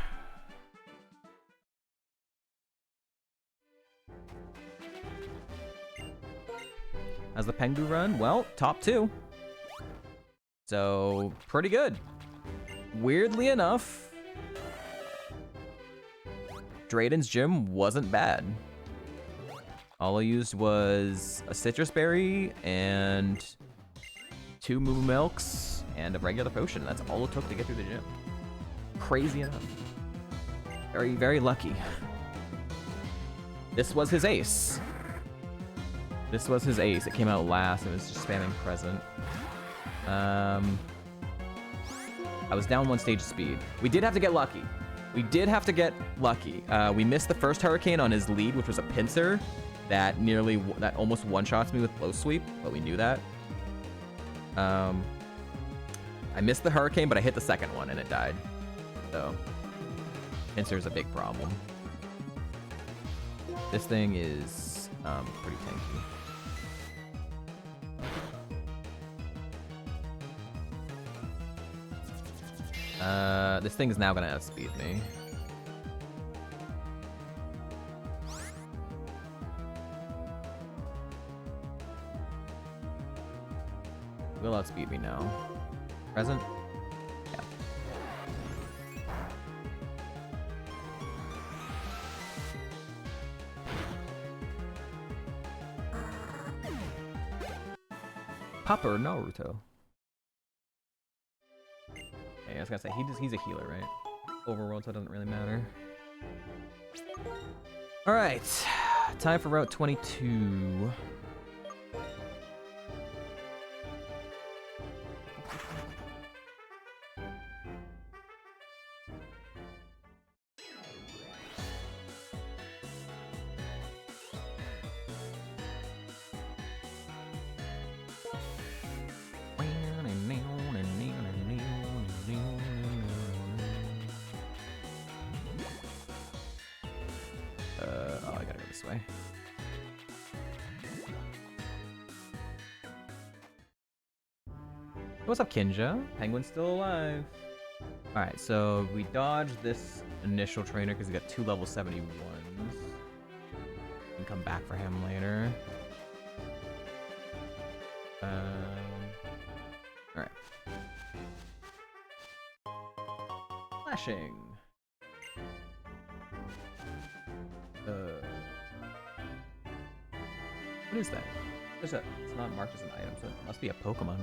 How's the Pengu run? Well, top 2. So, pretty good. Weirdly enough, Drayden's gym wasn't bad. All I used was a citrus berry and 2 moo milks and a regular potion. That's all it took to get through the gym. Crazy enough. Very, very lucky. This was his ace. This was his ace. It came out last. It was just spamming present. I was down 1 stage of speed. We did have to get lucky. We did have to get lucky. We missed the first hurricane on his lead, which was a pincer that almost one-shots me with blow sweep, but we knew that. I missed the hurricane, but I hit the second one and it died. So, pincer's a big problem. This thing is pretty tanky. This thing is now gonna outspeed me. Will outspeed me now. Present? Yeah. Papa or Naruto? Okay, I was gonna say, he's a healer, right? Overworld, so it doesn't really matter. Alright, time for Route 22. Oh, I gotta go this way. What's up, Kinja? Penguin's still alive. Alright, so we dodged this initial trainer because he got 2 level 71s. We can come back for him later. Alright. Flashing. What is that? It's not marked as an item, so it must be a Pokemon.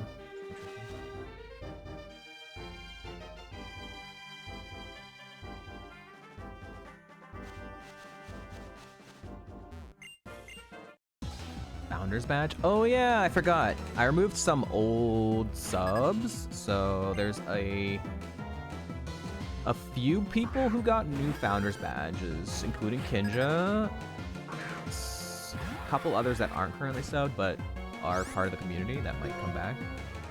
Founder's badge? Oh yeah, I forgot. I removed some old subs, so there's a few people who got new Founder's badges, including Kinja. A couple others that aren't currently subbed, but are part of the community that might come back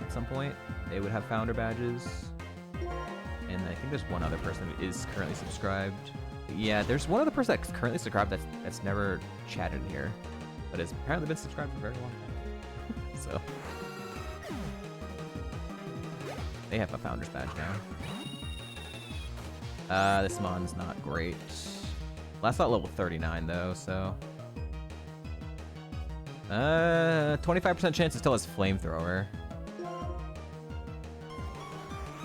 at some point. They would have Founder badges. And I think there's one other person who is currently subscribed. Yeah, there's one other person that's currently subscribed that's never chatted here, but has apparently been subscribed for a very long time. So they have a Founder's badge now. This mon's not great. Last not level 39 though, so 25% chance it still has Flamethrower.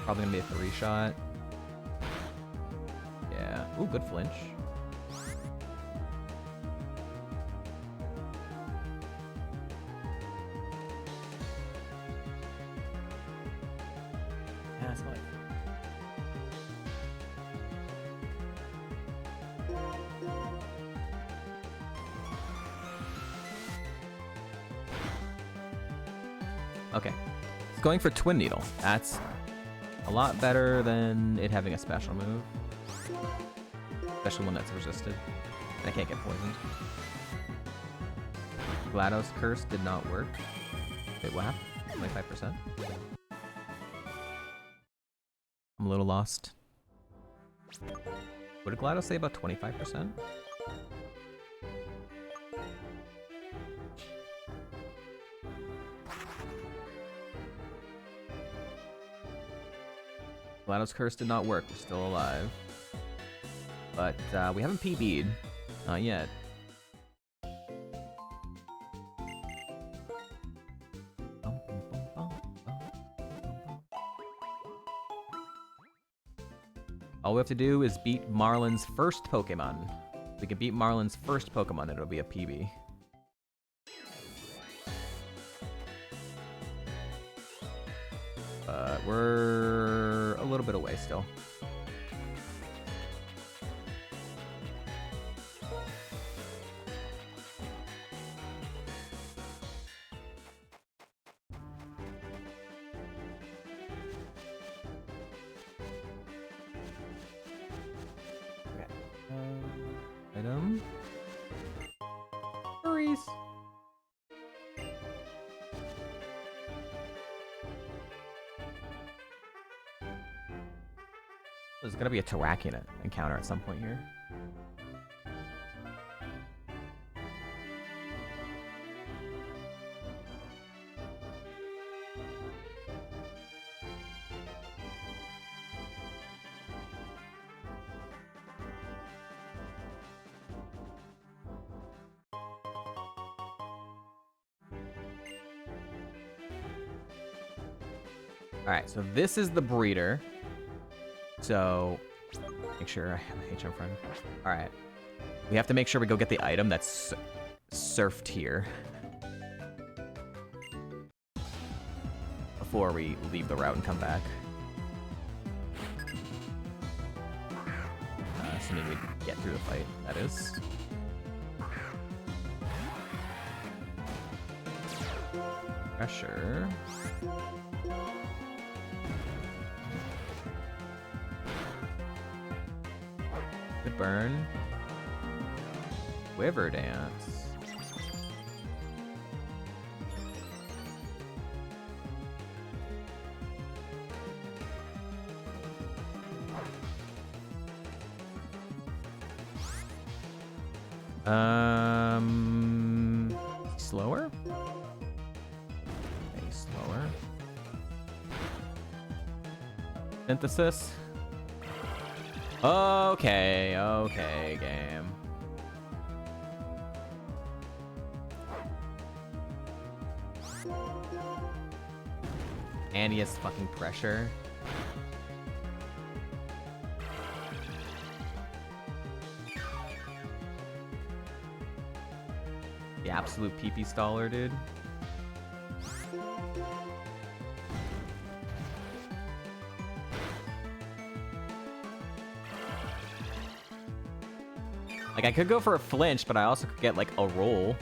Probably gonna be a 3-shot. Yeah. Ooh, good flinch. Yeah, that's fine. Okay. It's going for Twin Needle. That's a lot better than it having a special move. Especially one that's resisted. And I can't get poisoned. GLaDOS curse did not work. Wait, what happened? 25%? I'm a little lost. What did GLaDOS say about 25%? GLaDOS curse did not work. We're still alive. But we haven't PB'd. Not yet. All we have to do is beat Marlin's first Pokemon. If we can beat Marlin's first Pokemon, it'll be a PB. But we're a little bit away still. Item. Furries. There's gonna be a Terrakion encounter at some point here. Alright, so this is the breeder. So, make sure I have a HM friend. Alright. We have to make sure we go get the item that's surfed here. Before we leave the route and come back. Assuming we get through the fight, that is. Pressure. Good burn. Quiver Dance. Slower? Okay, slower. Synthesis? Okay, okay, game. And he has fucking pressure. The absolute pee-pee staller, dude. Like, I could go for a flinch, but I also could get, like, a roll.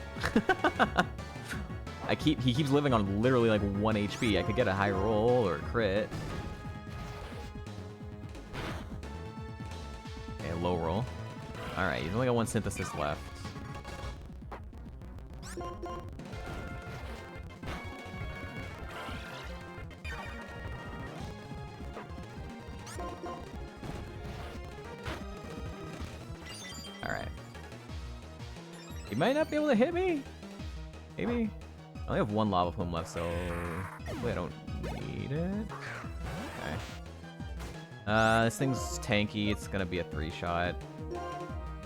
He keeps living on literally, like, 1 HP. I could get a high roll or a crit. Okay, low roll. Alright, he's only got 1 synthesis left. He might not be able to hit me. Maybe. I only have 1 Lava Plume left, so hopefully I don't need it. Okay. This thing's tanky. It's gonna be a 3-shot.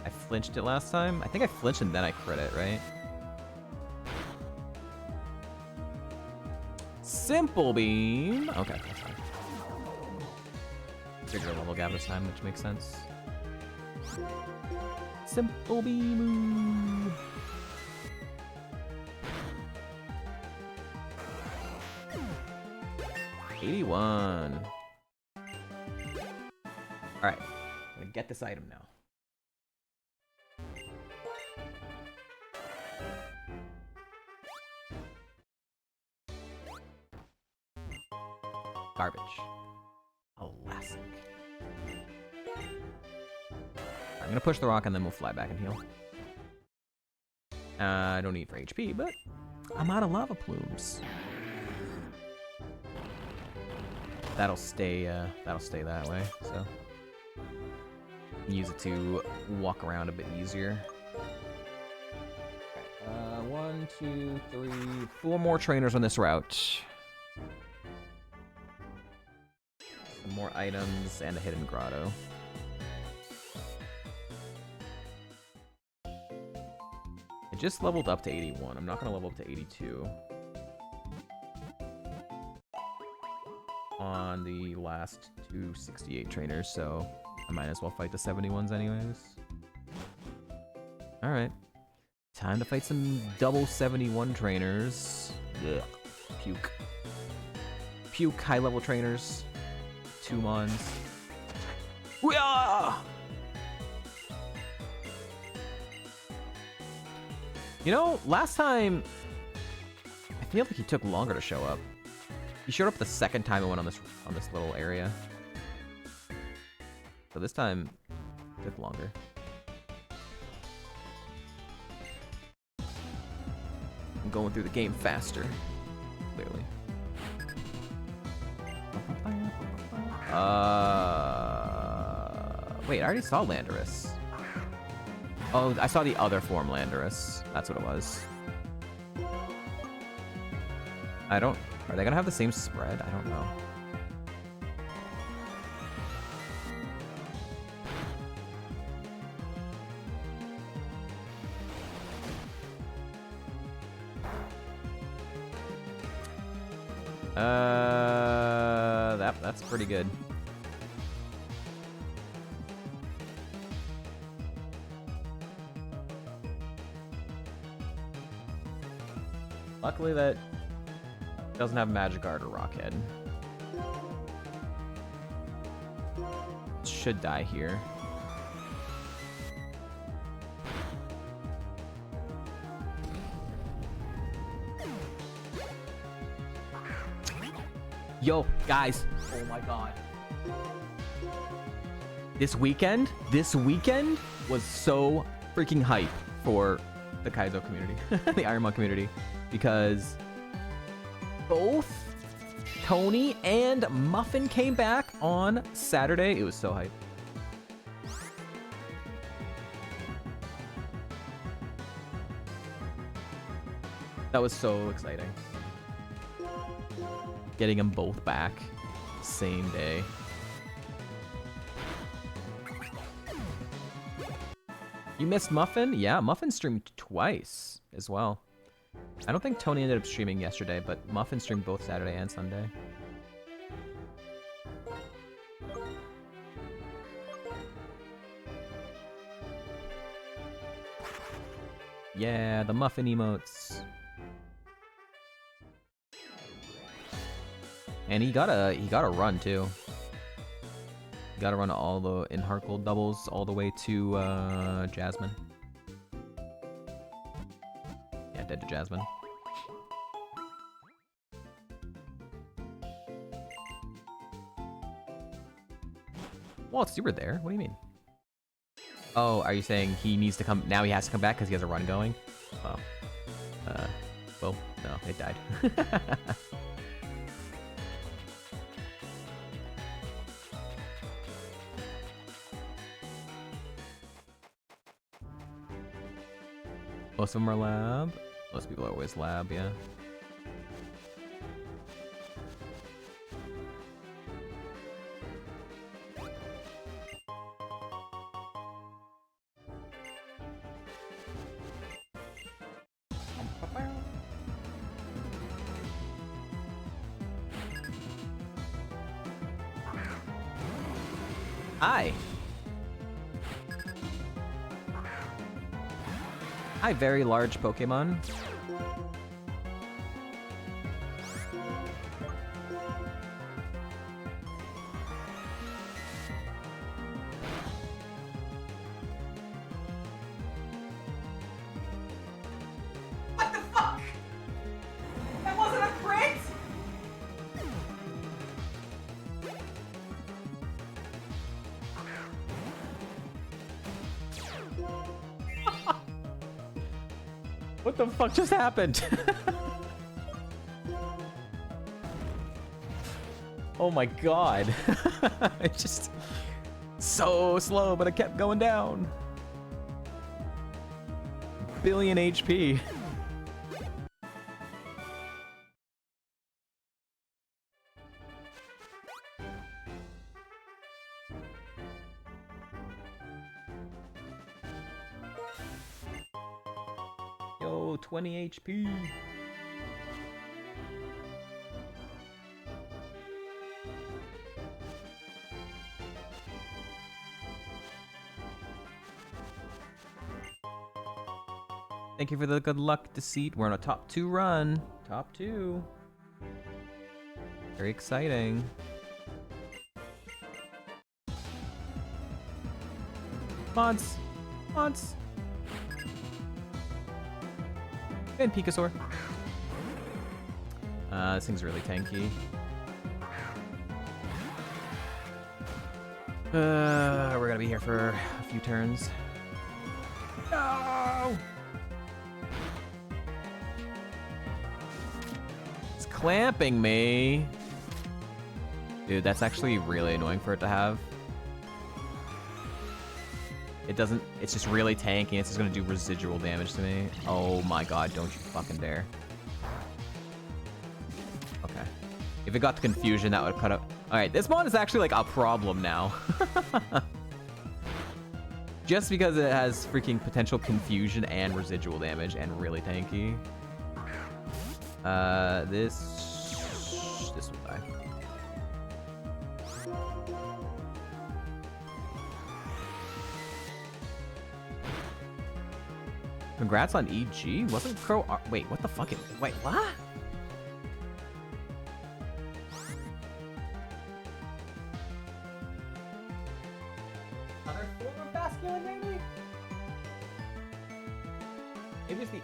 I flinched it last time. I think I flinched and then I crit it, right? Simple Beam. Okay, that's fine. Bigger level gap this time, which makes sense. Simple Beam. 81. Alright, I'm gonna get this item now. Garbage. Elastic. I'm gonna push the rock and then we'll fly back and heal. I don't need for HP, but I'm out of lava plumes. That'll stay that way, so use it to walk around a bit easier. Okay, 1, 2, 3, 4 more trainers on this route. Some more items and a hidden grotto. I just leveled up to 81. I'm not gonna level up to 82 on the last 268 trainers, so I might as well fight the 71s anyways. Alright. Time to fight some double 71 trainers. Ugh. Puke. Puke high level trainers. 2 mons. Weah! You know, last time I feel like he took longer to show up. He showed up the second time I went on this little area. So this time it took longer. I'm going through the game faster, clearly. Wait, I already saw Landorus. Oh, I saw the other form Landorus. That's what it was. Are they gonna have the same spread? I don't know. That's pretty good. Luckily that doesn't have Magikarp or Rockhead. Should die here. Yo, guys. Oh my god. This weekend was so freaking hype for the Kaizo community, the Ironmon community, because both Tony and Muffin came back on Saturday. It was so hype. That was so exciting. Getting them both back same day. You missed Muffin? Yeah, Muffin streamed twice as well. I don't think Tony ended up streaming yesterday, but Muffin streamed both Saturday and Sunday. Yeah, the Muffin emotes. And he got a run too. He got to run all the in Heart Gold doubles all the way to Jasmine. Yeah, dead to Jasmine. Well, you were there. What do you mean? Oh, are you saying he needs to come now? He has to come back because he has a run going. Oh, well, no, it died. Most of them are lab. Most people are always lab, yeah. Hi. Hi, very large Pokemon. What the fuck? That wasn't a crit? What the fuck just happened? Oh my god. It's just so slow, but it kept going down. Billion HP. Yo, 20 HP. Thank you for the good luck, Deceit. We're on a top 2 run. Top 2. Very exciting. Mods. Mods. And Pikasaur. This thing's really tanky. We're gonna be here for a few turns. No! It's clamping me. Dude, that's actually really annoying for it to have. It doesn't, it's just really tanky. It's just gonna do residual damage to me. Oh my god, don't you fucking dare. Okay. If it got to confusion, that would cut up. Alright, this mod is actually like a problem now. Just because it has freaking potential confusion and residual damage and really tanky. This will die. Congrats on EG? Wasn't Crow... Wait, what the fuck? Wait, what? Other form of masculine, maybe?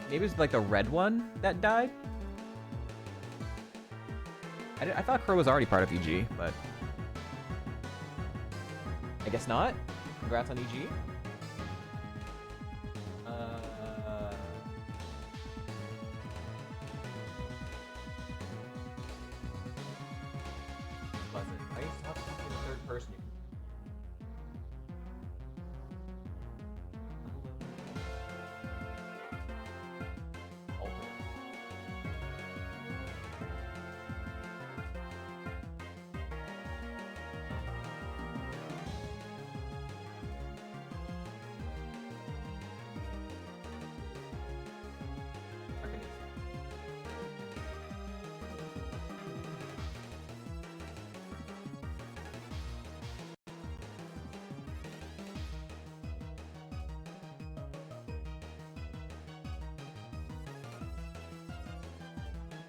Maybe it's like the red one that died? I thought Crow was already part of EG, but... I guess not. Congrats on EG. I used to have to talk in the third person.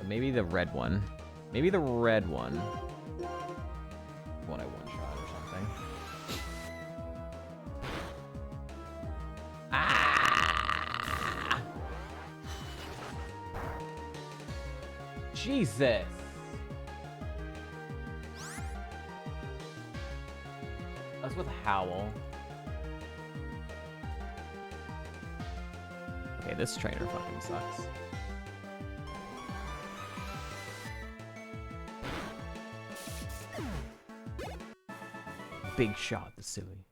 Maybe the red one. Maybe the red one. One I one-shot or something. Ah! Jesus! That's with Howl. Okay, this trainer fucking sucks. Big shot, the silly.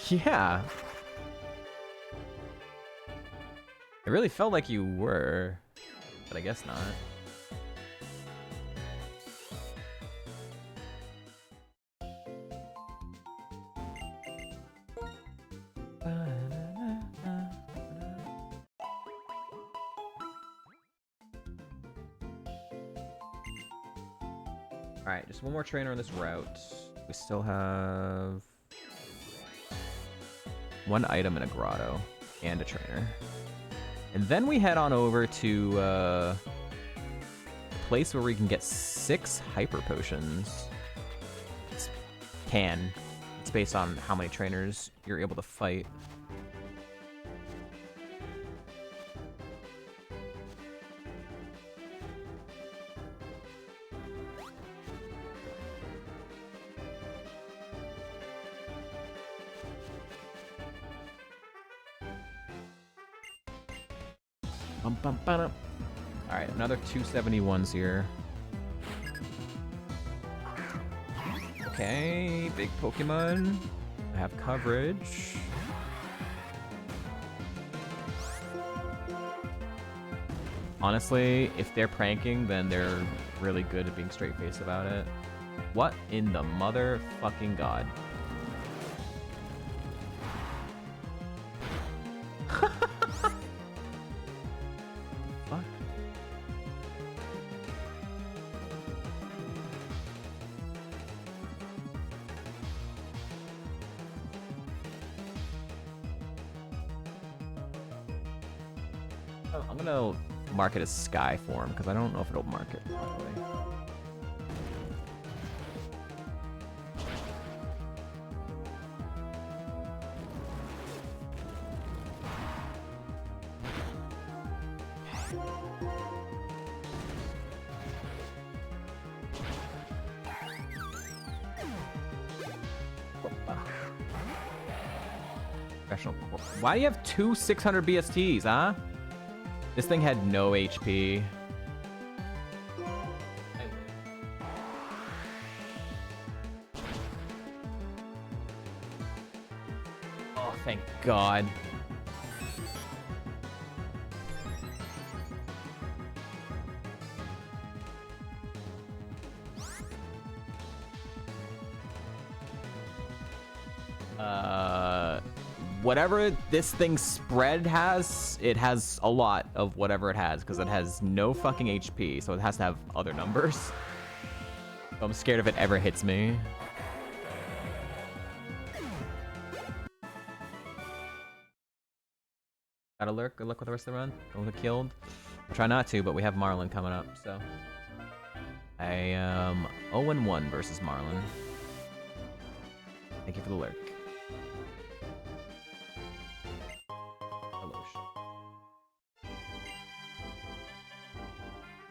Yeah. It really felt like you were, but I guess not. Alright, just one more trainer on this route. We still have one item in a grotto and a trainer. And then we head on over to a place where we can get 6 hyper potions. It's based on how many trainers you're able to fight. Alright, another 271s here. Okay, big Pokemon. I have coverage. Honestly, if they're pranking, then they're really good at being straight-faced about it. What in the motherfucking god? Fuck. Oh, I'm gonna mark it as sky form because I don't know if it'll mark it properly. Professional. Why do you have two 600 BSTs, huh? This thing had no HP. Oh, thank God. Whatever this thing's spread has, it has a lot of whatever it has, because it has no fucking HP, so it has to have other numbers. So I'm scared if it ever hits me. Got a lurk. Good luck with the rest of the run. Don't get killed. Try not to, but we have Marlin coming up, so. I am 0-1 versus Marlin. Thank you for the lurk.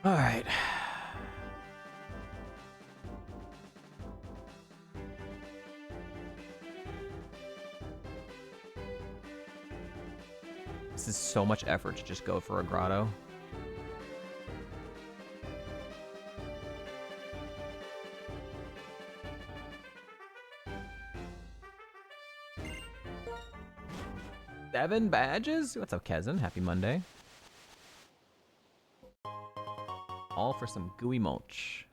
All right. This is so much effort to just go for a grotto. Seven badges? What's up, Kazan? Happy Monday. All for some gooey mulch.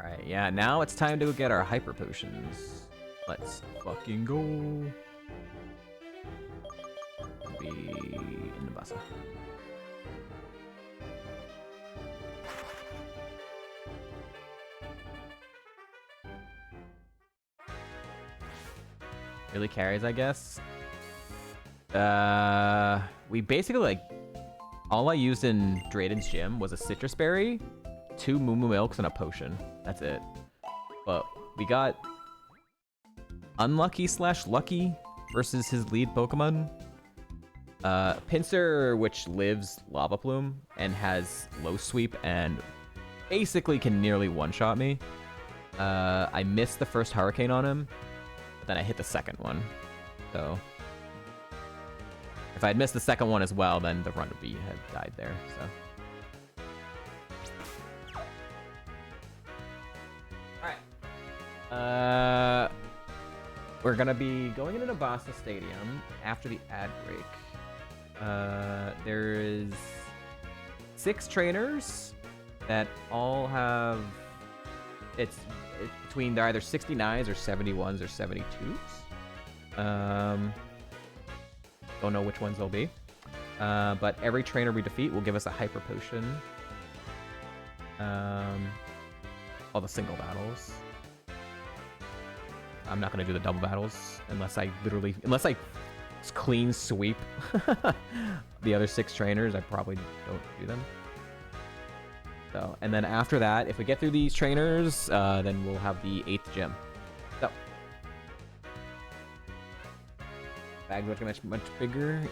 Alright, yeah, now it's time to go get our hyper potions. Let's fucking go. Be in the bassa. Really carries, I guess. We basically, like, all I used in Drayden's gym was a citrus berry, 2 Moo Moo Milks, and a potion. That's it. But we got unlucky / lucky versus his lead Pokemon. Pinsir, which lives Lava Plume and has low sweep and basically can nearly one-shot me. I missed the first Hurricane on him, but then I hit the second one. So if I had missed the second one as well, then the run would have died there, so. Alright. We're gonna be going into Nabasta Stadium after the ad break. There is 6 trainers that all have... It's between, they're either 69s or 71s or 72s. Don't know which ones they'll be. But every trainer we defeat will give us a hyper potion. All the single battles. I'm not gonna do the double battles unless I clean sweep the other 6 trainers. I probably don't do them. So, and then after that, if we get through these trainers, then we'll have the 8th gym. So. Bag looking much bigger, yeah.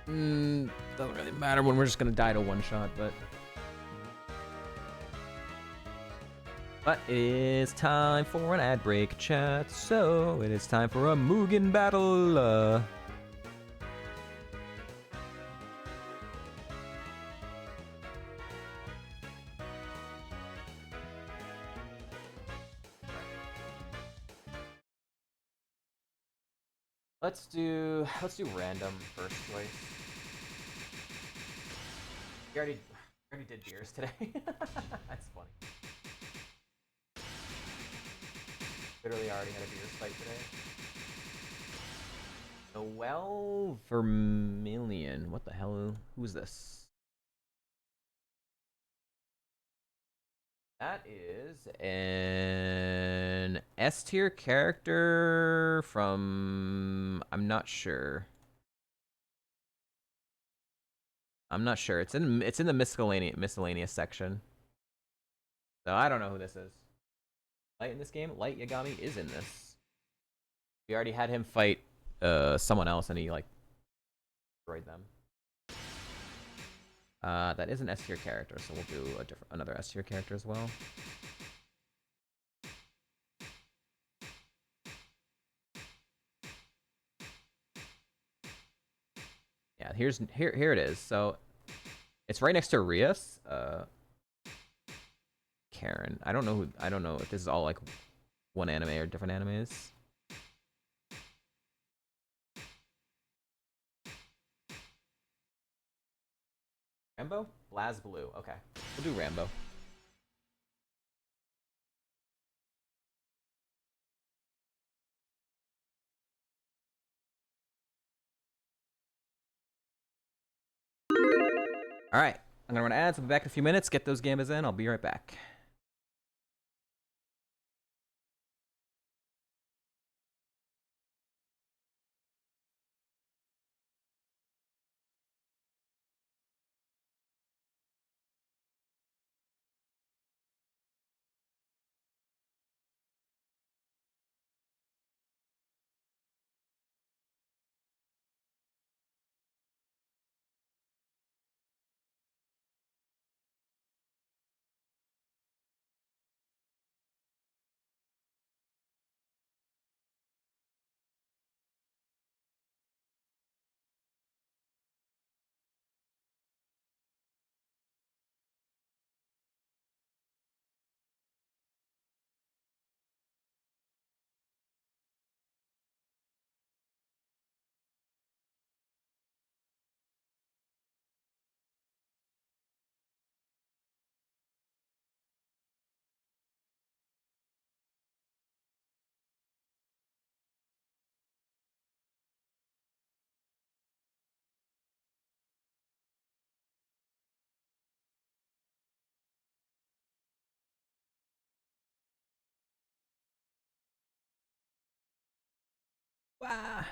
Doesn't really matter when we're just gonna die to one shot, but But it is time for an ad break, chat. So it is time for a Mugen battle. Let's do random first choice. We already did beers today. That's funny. Literally already had a beers fight today. Noel Vermilion. What the hell? Who's this? That is an S tier character from I'm not sure. It's in the miscellaneous section. So I don't know who this is. Light in this game? Light Yagami is in this. We already had him fight someone else and he like destroyed them. That is an S tier character, so we'll do another S tier character as well. Yeah, here it is. So it's right next to Rias. Karen. I don't know if this is all like one anime or different animes. Rambo? BlazBlue. Okay. We'll do Rambo. Alright. I'm gonna run ads. I'll be back in a few minutes. Get those gambas in. I'll be right back. Wow.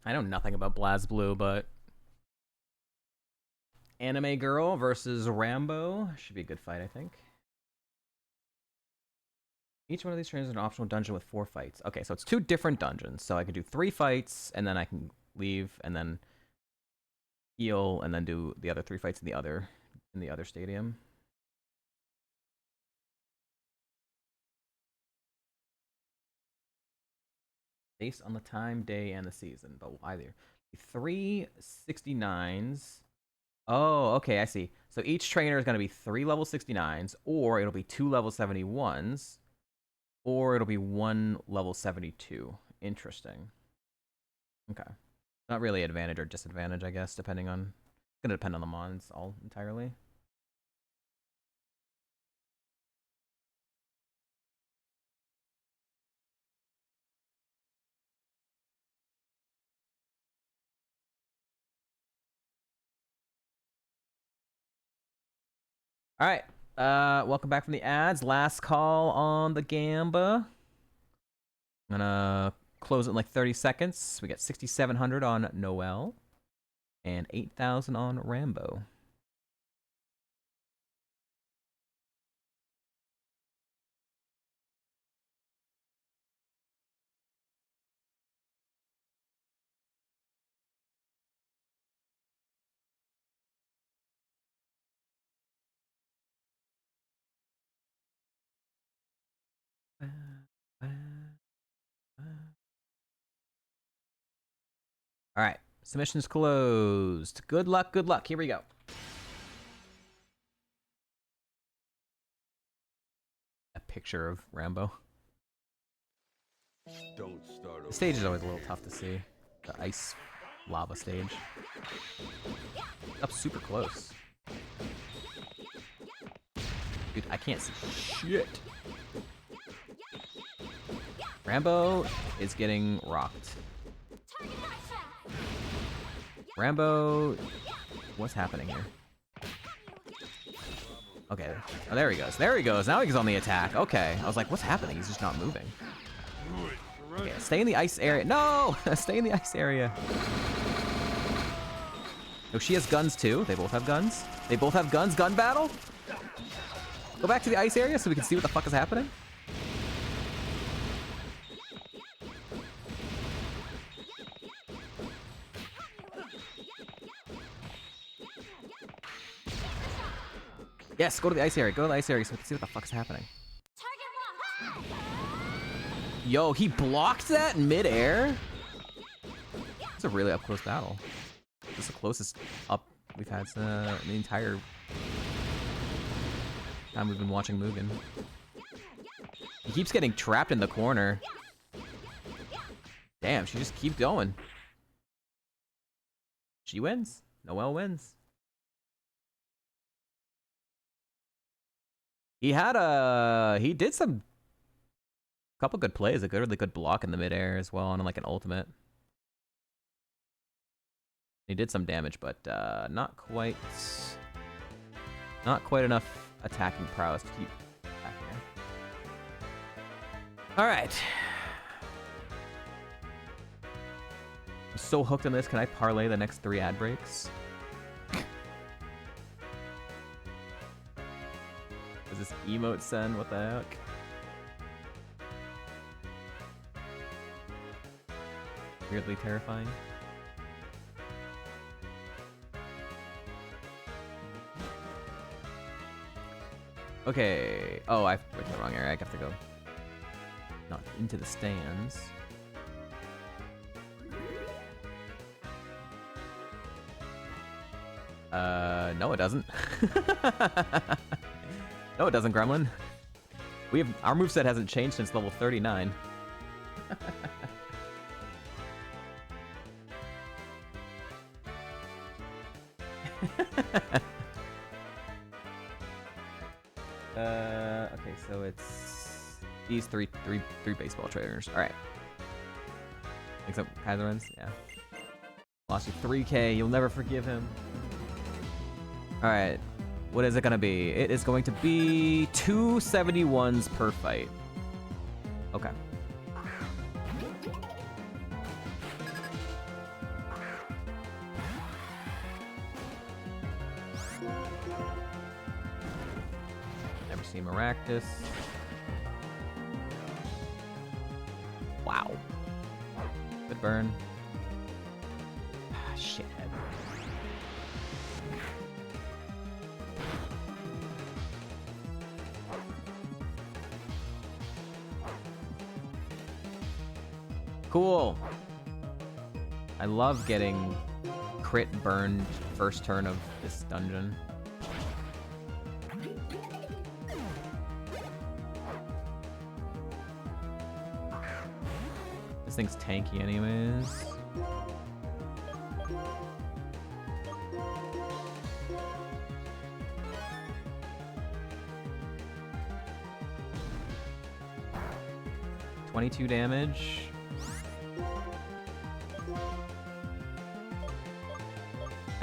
I know nothing about BlazBlue, but Anime Girl versus Rambo should be a good fight, I think. Each one of these trains is an optional dungeon with 4 fights. Okay, so it's 2 different dungeons. So I could do 3 fights, and then I can leave, and then heal, and then do the other 3 fights in the other stadium. Based on the time, day, and the season. But why there? 3 69s. Oh, okay, I see. So each trainer is going to be 3 level 69s, or it'll be 2 level 71s, or it'll be 1 level 72. Interesting. Okay. Not really advantage or disadvantage, I guess, depending on... It's going to depend on the mons all entirely. All right. Welcome back from the ads. Last call on the Gamba. I'm gonna close it in like 30 seconds. We got 6,700 on Noel and 8,000 on Rambo. All right, submissions closed. Good luck, good luck. Here we go. A picture of Rambo. Don't start The stage is always a little tough to see. The ice lava stage. Up super close. Dude, I can't see shit. Rambo is getting rocked. Rambo, what's happening here? Okay, oh, there he goes. There he goes. Now he's on the attack. Okay, I was like, what's happening? He's just not moving. Okay, stay in the ice area. No, stay in the ice area. Oh, she has guns too. They both have guns. They both have guns. Gun battle. Go back to the ice area so we can see what the fuck is happening. Yes, go to the ice area. Go to the ice area so we can see what the fuck is happening. Yo, he blocked that in midair? It's a really up-close battle. This is the closest up we've had the entire time we've been watching Mugen. He keeps getting trapped in the corner. Damn, she just keeps going. She wins. Noelle wins. He did some couple good plays, a really good block in the midair as well, on like an ultimate. He did some damage, but not quite enough attacking prowess to keep attacking her. All right. I'm so hooked on this. Can I parlay the next 3 ad breaks? Is this emote send? What the heck? Weirdly terrifying. Okay. Oh, I went to the wrong area. I have to go. Not into the stands. No, it doesn't. No, it doesn't, Gremlin. Our moveset hasn't changed since level 39. Okay, so it's these three baseball trainers. All right. Except Kaizo runs, yeah. Lost you 3K. You'll never forgive him. All right. What is it gonna be? It is going to be 271s per fight. Okay. Never seen Maractus. Wow. Good burn. Shithead. Cool. I love getting crit burned first turn of this dungeon. This thing's tanky anyways. $22 damage.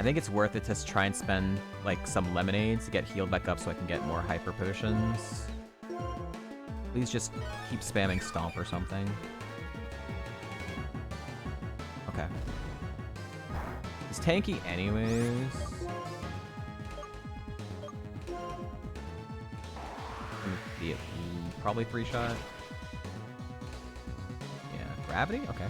think it's worth it to try and spend like some lemonades to get healed back up so I can get more hyper potions. Please just keep spamming stomp or something. Okay. It's tanky anyways. Be it probably 3-shot. Yeah, gravity? Okay.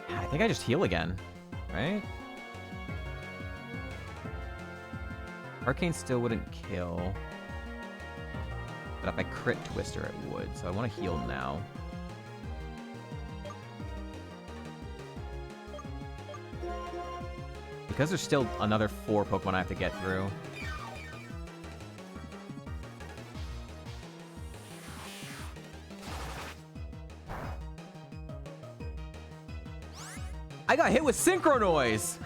I think I just heal again, right? Arcane still wouldn't kill. But if I crit Twister, it would. So I want to heal now. Because there's still another 4 Pokemon I have to get through. I got hit with Synchro Noise!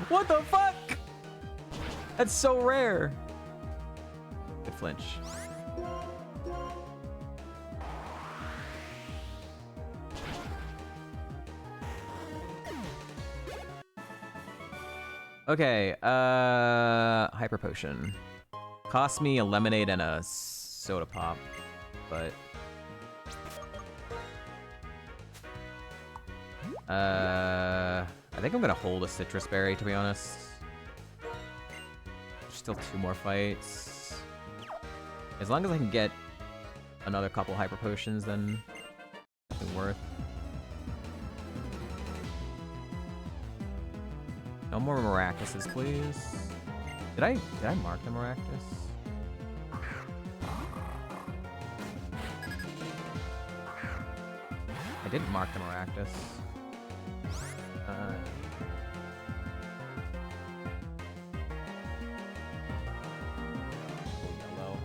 What the fuck? That's so rare. Good flinch. Okay, Hyper Potion. Cost me a lemonade and a soda pop, but... I think I'm gonna hold a Citrus Berry, to be honest. There's still 2 more fights. As long as I can get another couple Hyper Potions, then something worth. No more Miraculouses, please. Did I mark the Miraculous? I didn't mark the Miraculous. Yellow.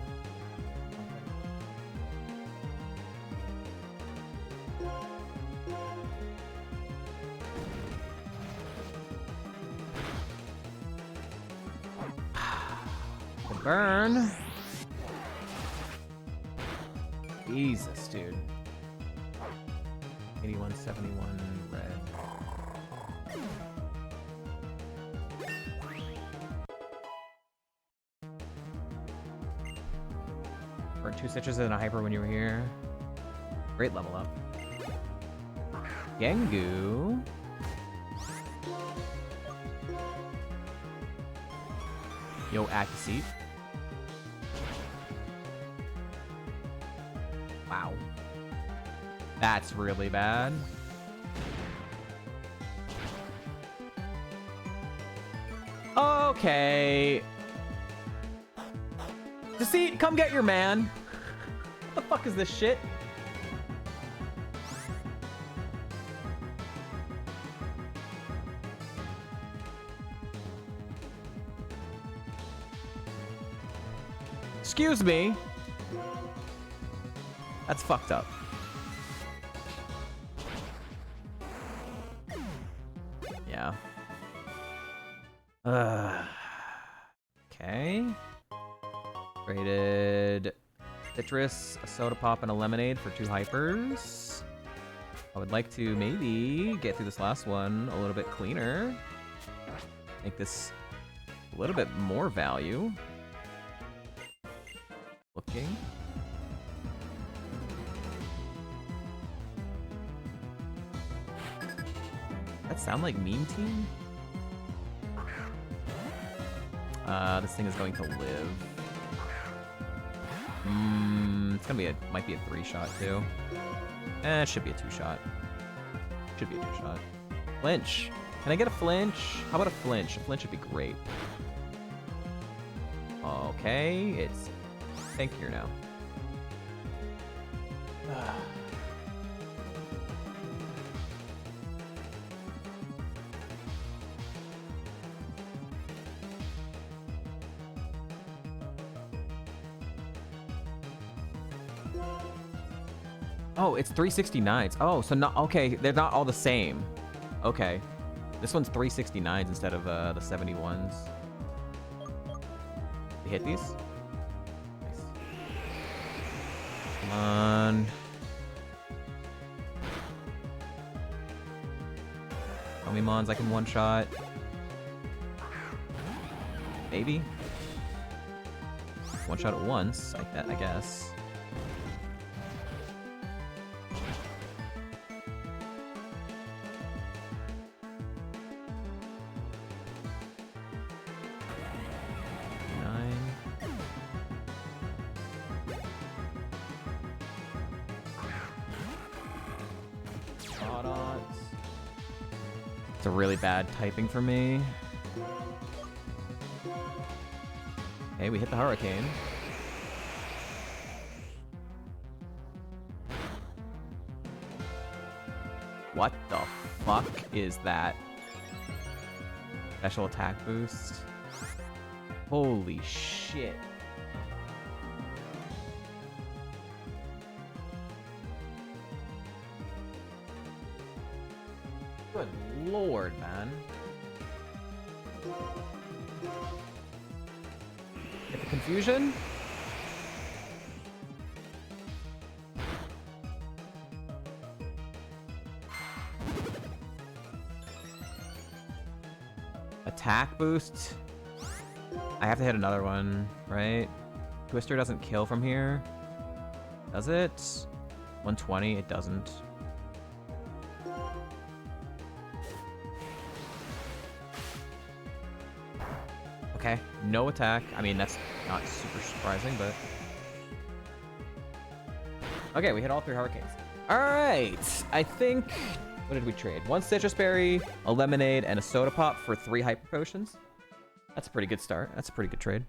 The burn. Jesus, dude. 8171 red. Burn 2 Citrus and a Hyper when you were here. Great level up. Gengu. Yo, Akiseat. Wow. That's really bad. Okay. Deceit, come get your man. What the fuck is this shit? Excuse me. That's fucked up. Yeah. Okay. Rated Citrus, a Soda Pop, and a Lemonade for 2 Hypers. I would like to maybe get through this last one a little bit cleaner. Make this a little bit more value. Looking. That sound like Meme Team? This thing is going to live. It's gonna be might be a 3-shot too. It should be a 2-shot. Should be a 2-shot. Flinch. Can I get a flinch? How about a flinch? A flinch would be great. Okay, it's tankier now. Oh, it's 369s. Oh, so not okay. They're not all the same. Okay, this one's 369s instead of the 71s. You hit these? Nice. Come on. Show me mons I can one-shot. Maybe. One-shot at once, like that, I guess. It's a really bad typing for me. Okay, we hit the hurricane. What the fuck is that? Special attack boost? Holy shit. Good lord, man. Get the confusion? Attack boost? I have to hit another one, right? Twister doesn't kill from here. Does it? 120? It doesn't. Okay, no attack. I mean, that's not super surprising, but... Okay, we hit all 3 hurricanes. Alright, I think... What did we trade? 1 citrus berry, a lemonade, and a soda pop for 3 hyper potions. That's a pretty good start. That's a pretty good trade.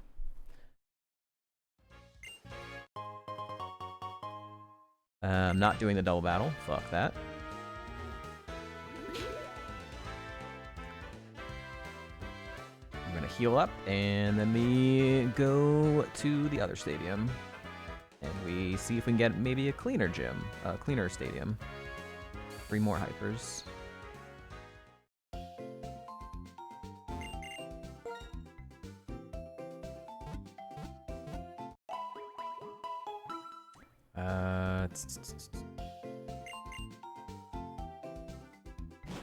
I'm not doing the double battle. Fuck that. I'm gonna heal up, and then we go to the other stadium. And we see if we can get maybe a cleaner gym. A cleaner stadium. 3 more hypers. I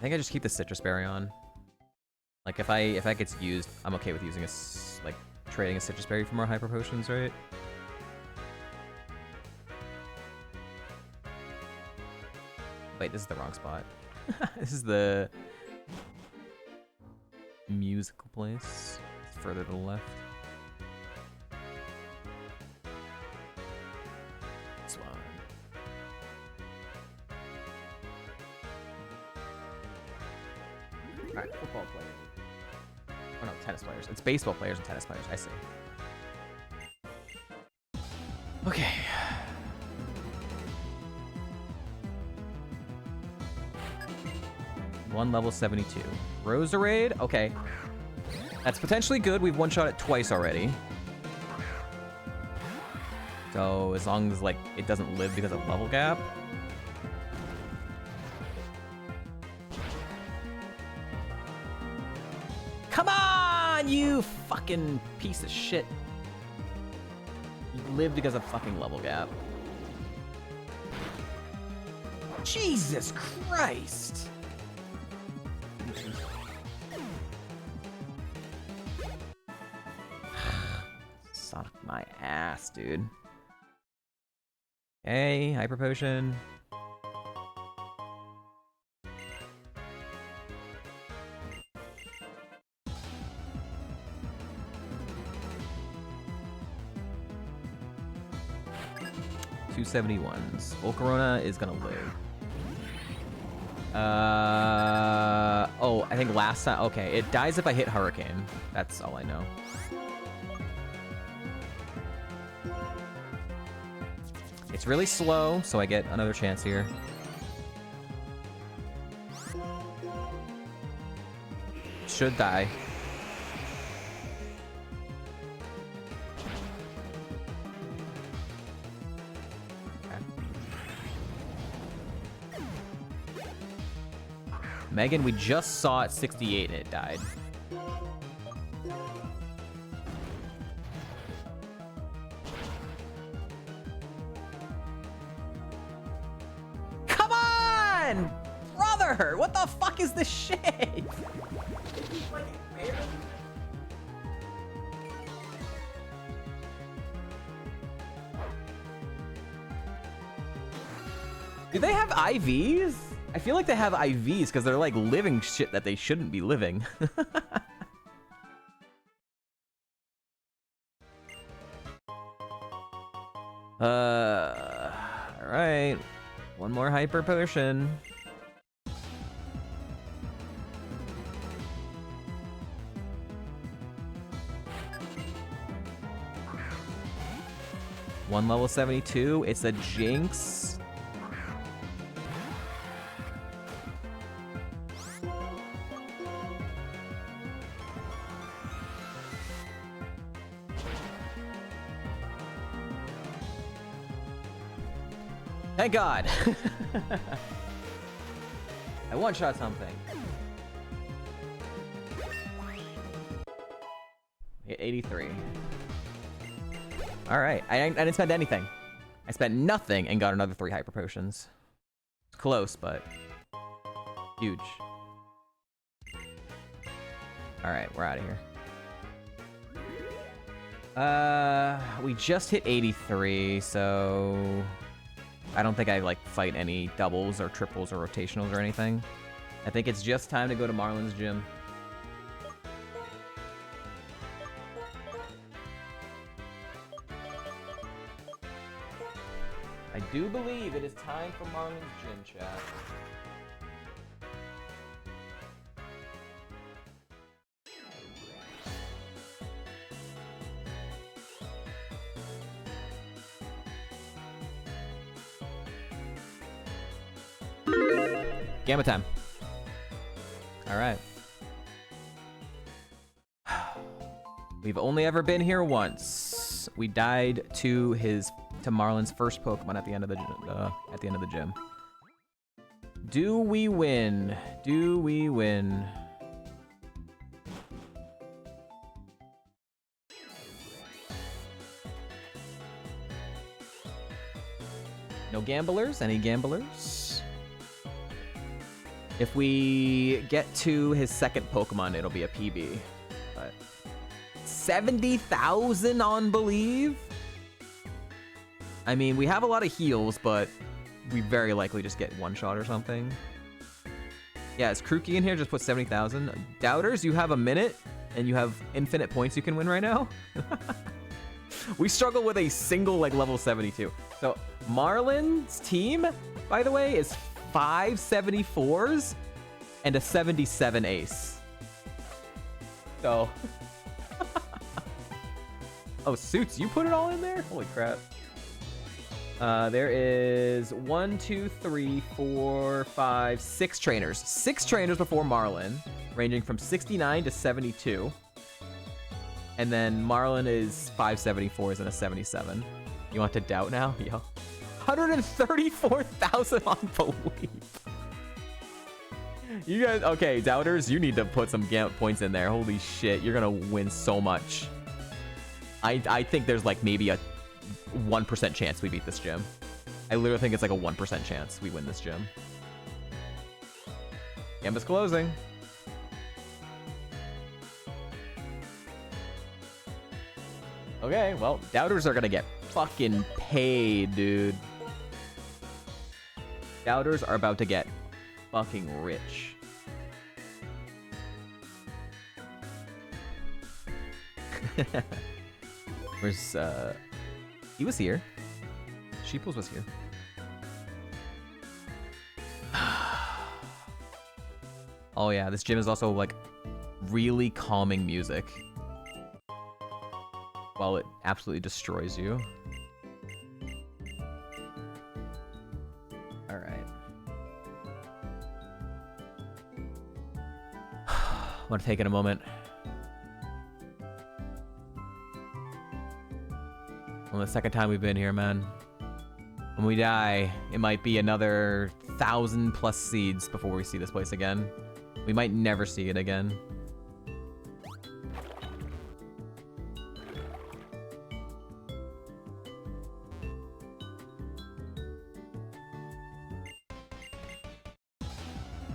think I just keep the citrus berry on. Like if that gets used, I'm okay with using like trading a citrus berry for more hyper potions, right? Wait, this is the wrong spot. This is the musical place. It's further to the left. This one. Alright, football players. Oh no, tennis players. It's baseball players and tennis players. I see. Okay. One level 72. Roserade? Okay. That's potentially good. We've one-shot it twice already. So as long as like it doesn't live because of level gap. Come on, you fucking piece of shit. You lived because of fucking level gap. Jesus Christ. Suck my ass, dude. Okay, hyper potion. $271s. Volcarona is gonna live. Oh, I think last time. Okay, it dies if I hit Hurricane. That's all I know. It's really slow, so I get another chance here. Should die. Megan, we just saw it 68 and it died. again! Brother! What the fuck is this shit? Do they have IVs? I feel like they have IVs because they're like living shit that they shouldn't be living. Alright. One more hyper potion. One level 72. It's a Jinx. Thank God. I one-shot something. Hit 83. All right, I didn't spend anything. I spent nothing and got another 3 hyper potions. Close, but huge. All right, we're out of here. We just hit 83, so I don't think I like fight any doubles or triples or rotationals or anything. I think it's just time to go to Marlin's gym. I do believe it is time for Marlin's gym, chat. Gamma time. All right. We've only ever been here once. We died to Marlin's first Pokemon at the end of the gym. Do we win? Do we win? No gamblers? Any gamblers? If we get to his second Pokemon, it'll be a PB. But 70,000 on Believe? I mean, we have a lot of heals, but we very likely just get one shot or something. Yeah, is Kruki in here? Just put 70,000. Doubters, you have a minute, and you have infinite points you can win right now. We struggle with a single, like, level 72. So, Marlin's team, by the way, is 5 74s and a 77 ace. So... Oh, Suits, you put it all in there? Holy crap. There is 1, 2, 3, 4, 5, 6 trainers. 6 trainers before Marlin, ranging from 69 to 72. And then Marlin is 5 74s and a 77. You want to doubt now? Yo. 134,000 on Believe. You guys, okay, doubters, you need to put some points in there. Holy shit, you're gonna win so much. I think there's like maybe a 1% chance we beat this gym. I literally think it's like a 1% chance we win this gym. Gambit's closing. Okay, well, doubters are gonna get fucking paid, dude. Doubters are about to get fucking rich. Where's, he was here. Sheeples was here. Oh yeah, this gym is also like really calming music. While it absolutely destroys you. Alright. I want to take it a moment. Well, the second time we've been here, man. When we die, it might be another 1,000+ seeds before we see this place again. We might never see it again.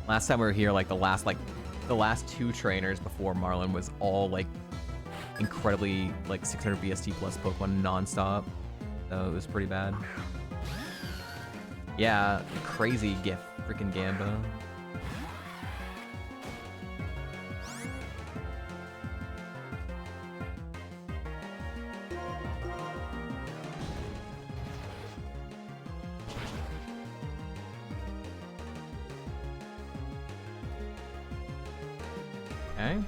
Last time we were here, like the last 2 trainers before Marlin was all like incredibly like 600 BST plus Pokemon nonstop. So it was pretty bad. Yeah, crazy freaking Gamba. Okay.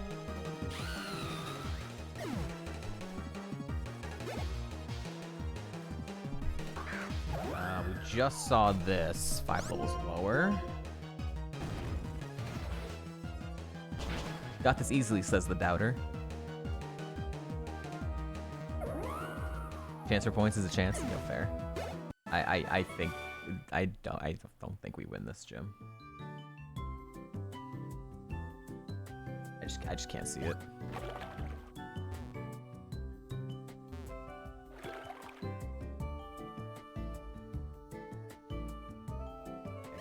We just saw this 5 levels lower. Got this easily, says the doubter. Chance for points is a chance. No fair. I don't think we win this gym. I just can't see it.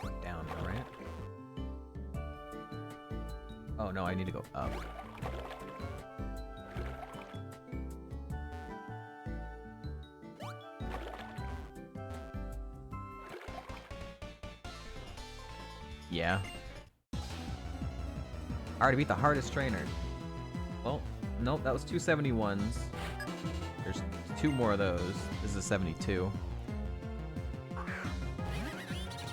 Go down, right? Oh no, I need to go up. Yeah. Already beat the hardest trainer. Well, nope, that was 2 71s. There's 2 more of those. This is a 72.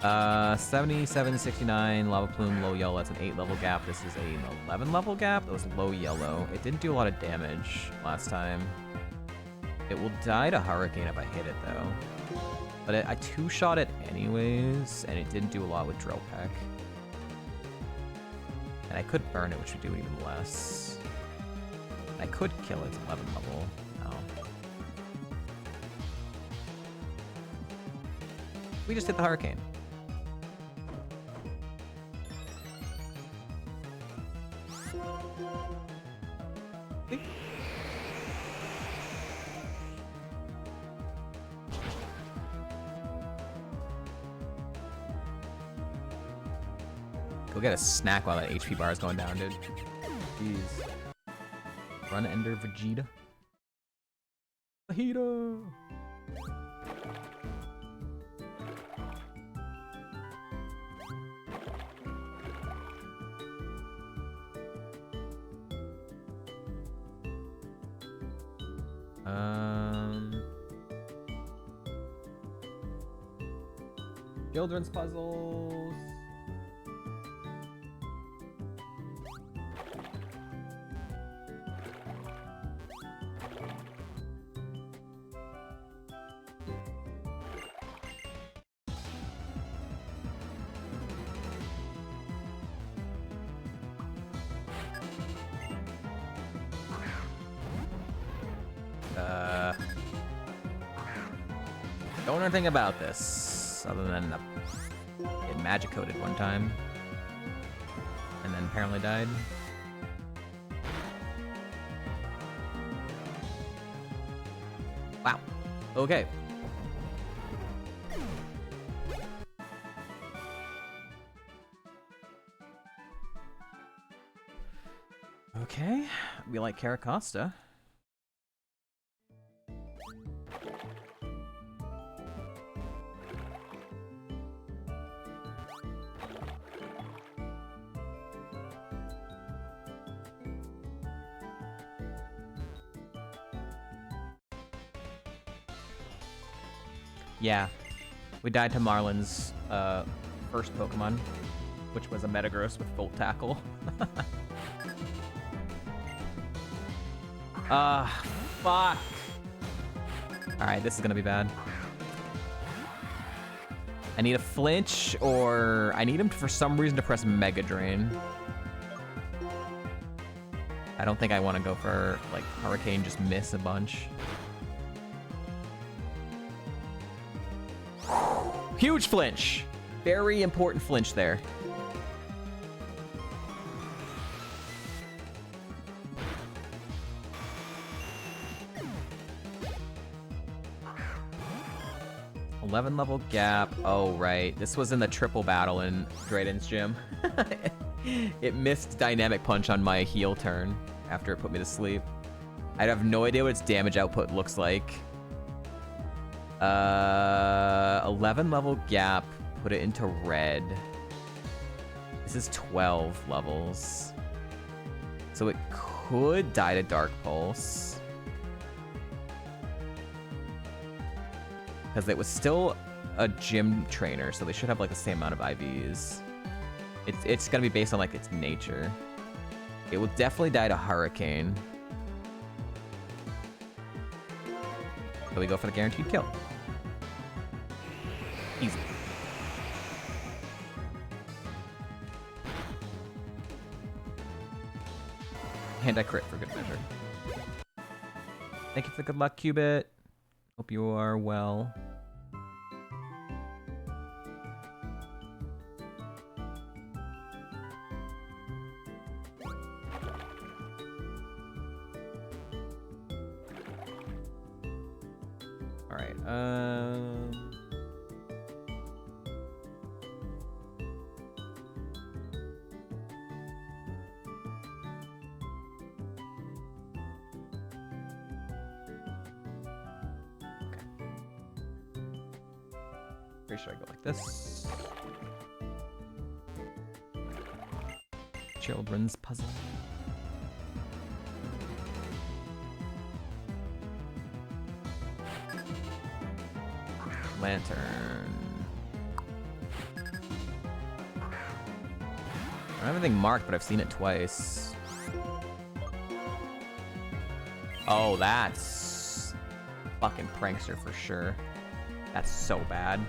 77, 69, Lava Plume, low yellow. That's an 8 level gap. This is an 11 level gap. That was low yellow. It didn't do a lot of damage last time. It will die to Hurricane if I hit it though. But I 2-shot it anyways, and it didn't do a lot with Drill Peck. And I could burn it, which would do even less. I could kill it at 11 level. No. We just hit the Hurricane. Go get a snack while that HP bar is going down, dude. Jeez. Run Ender Vegeta. Vegeta! Children's puzzles. Don't know anything about this, other than it magic coded one time, and then apparently died. Wow. Okay. Okay. We like Caracosta. Yeah, we died to Marlin's first Pokemon, which was a Metagross with Volt Tackle. Fuck. Alright, this is gonna be bad. I need a flinch, or I need him for some reason to press Mega Drain. I don't think I want to go for, like, Hurricane, just miss a bunch. Huge flinch. Very important flinch there. 11 level gap. Oh, right. This was in the triple battle in Drayden's gym. It missed Dynamic Punch on my heal turn after it put me to sleep. I have no idea what its damage output looks like. 11 level gap. Put it into red. This is 12 levels. So it could die to Dark Pulse. Because it was still a gym trainer, so they should have like the same amount of IVs. It's gonna be based on like its nature. It will definitely die to Hurricane. So we go for the guaranteed kill. Easy. And I crit for good measure. Thank you for the good luck, Cubit. Hope you are well. All right. Pretty sure I go like this. Children's puzzle. Lantern. I don't have anything marked, but I've seen it twice. Oh, that's fucking prankster for sure. That's so bad.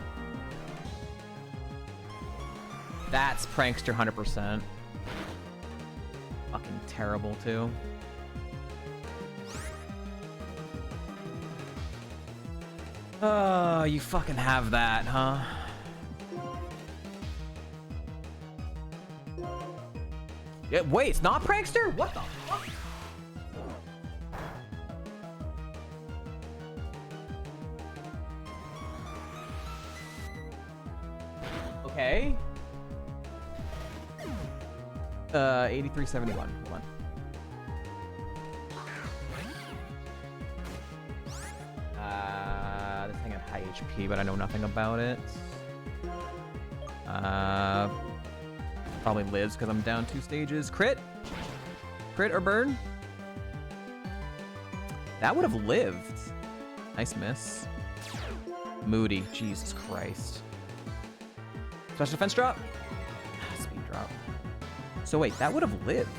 That's prankster 100%. Fucking terrible too. Oh, you fucking have that, huh? Yeah, wait, it's not prankster? What the fuck? Okay. 8371. Hold on. This thing had high HP, but I know nothing about it. Probably lives because I'm down 2 stages. Crit? Crit or burn? That would have lived. Nice miss. Moody. Jesus Christ. Special defense drop? Speed drop. So wait, that would have lived.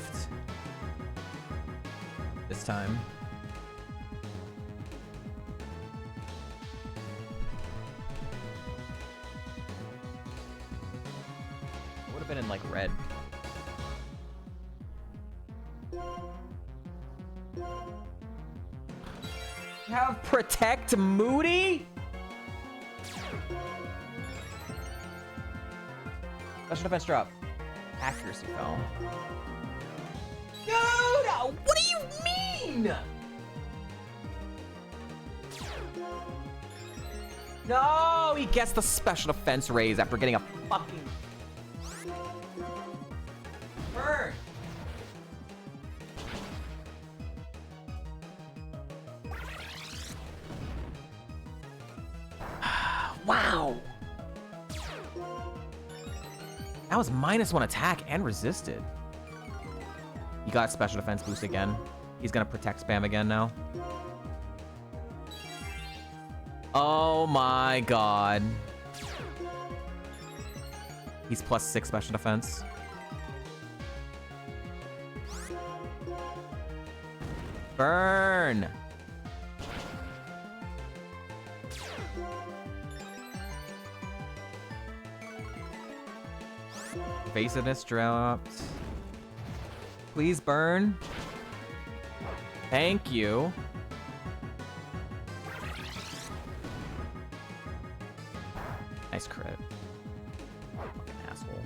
This time. It would have been in like red. Have protect Moody? Special defense drop. Accuracy fell. Dude, what do you mean? No, he gets the special defense raise after getting a fucking burn. Wow. That was -1 attack and resisted. He got special defense boost again. He's gonna protect spam again now. Oh my god. He's +6 special defense. Burn! Evasiveness dropped. Please burn. Thank you. Nice crit. Fucking asshole.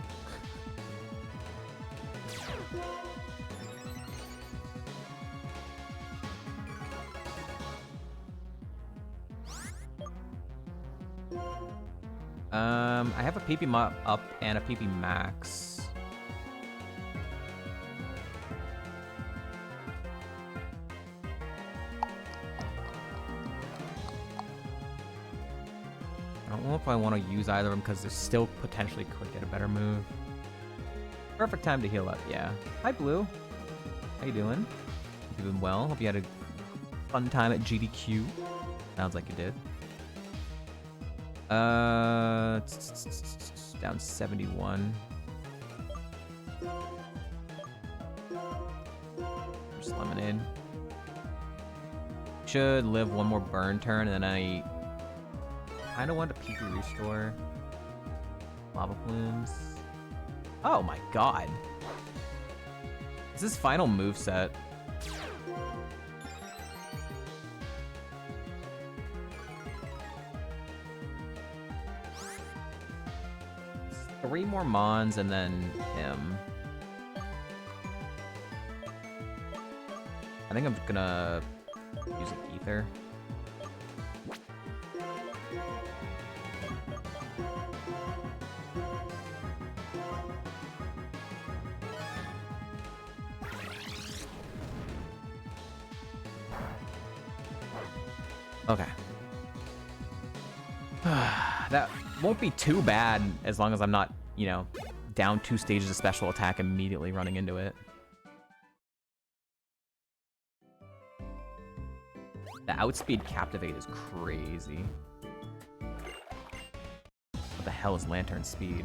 I have a PP up and a PP max. I don't know if I want to use either of them because they still potentially could get a better move. Perfect time to heal up, yeah. Hi, Blue. How you doing? Hope you're doing well. Hope you had a fun time at GDQ. Sounds like you did. Down 71. Just lemonade. Should live one more burn turn, and then I kind of want to PP restore. Lava plumes. Oh my god. Is this final moveset? Three more Mons and then him. I think I'm gonna use an ether. Okay. That won't be too bad as long as I'm not, you know, down 2 stages of special attack immediately running into it. The outspeed Captivate is crazy. What the hell is Lantern speed?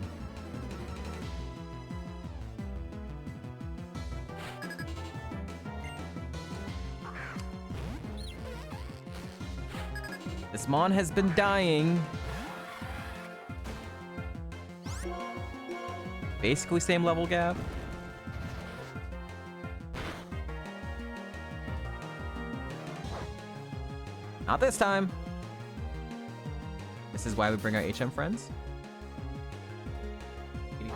This Mon has been dying. Basically same level gap. Not this time. This is why we bring our HM friends. 83.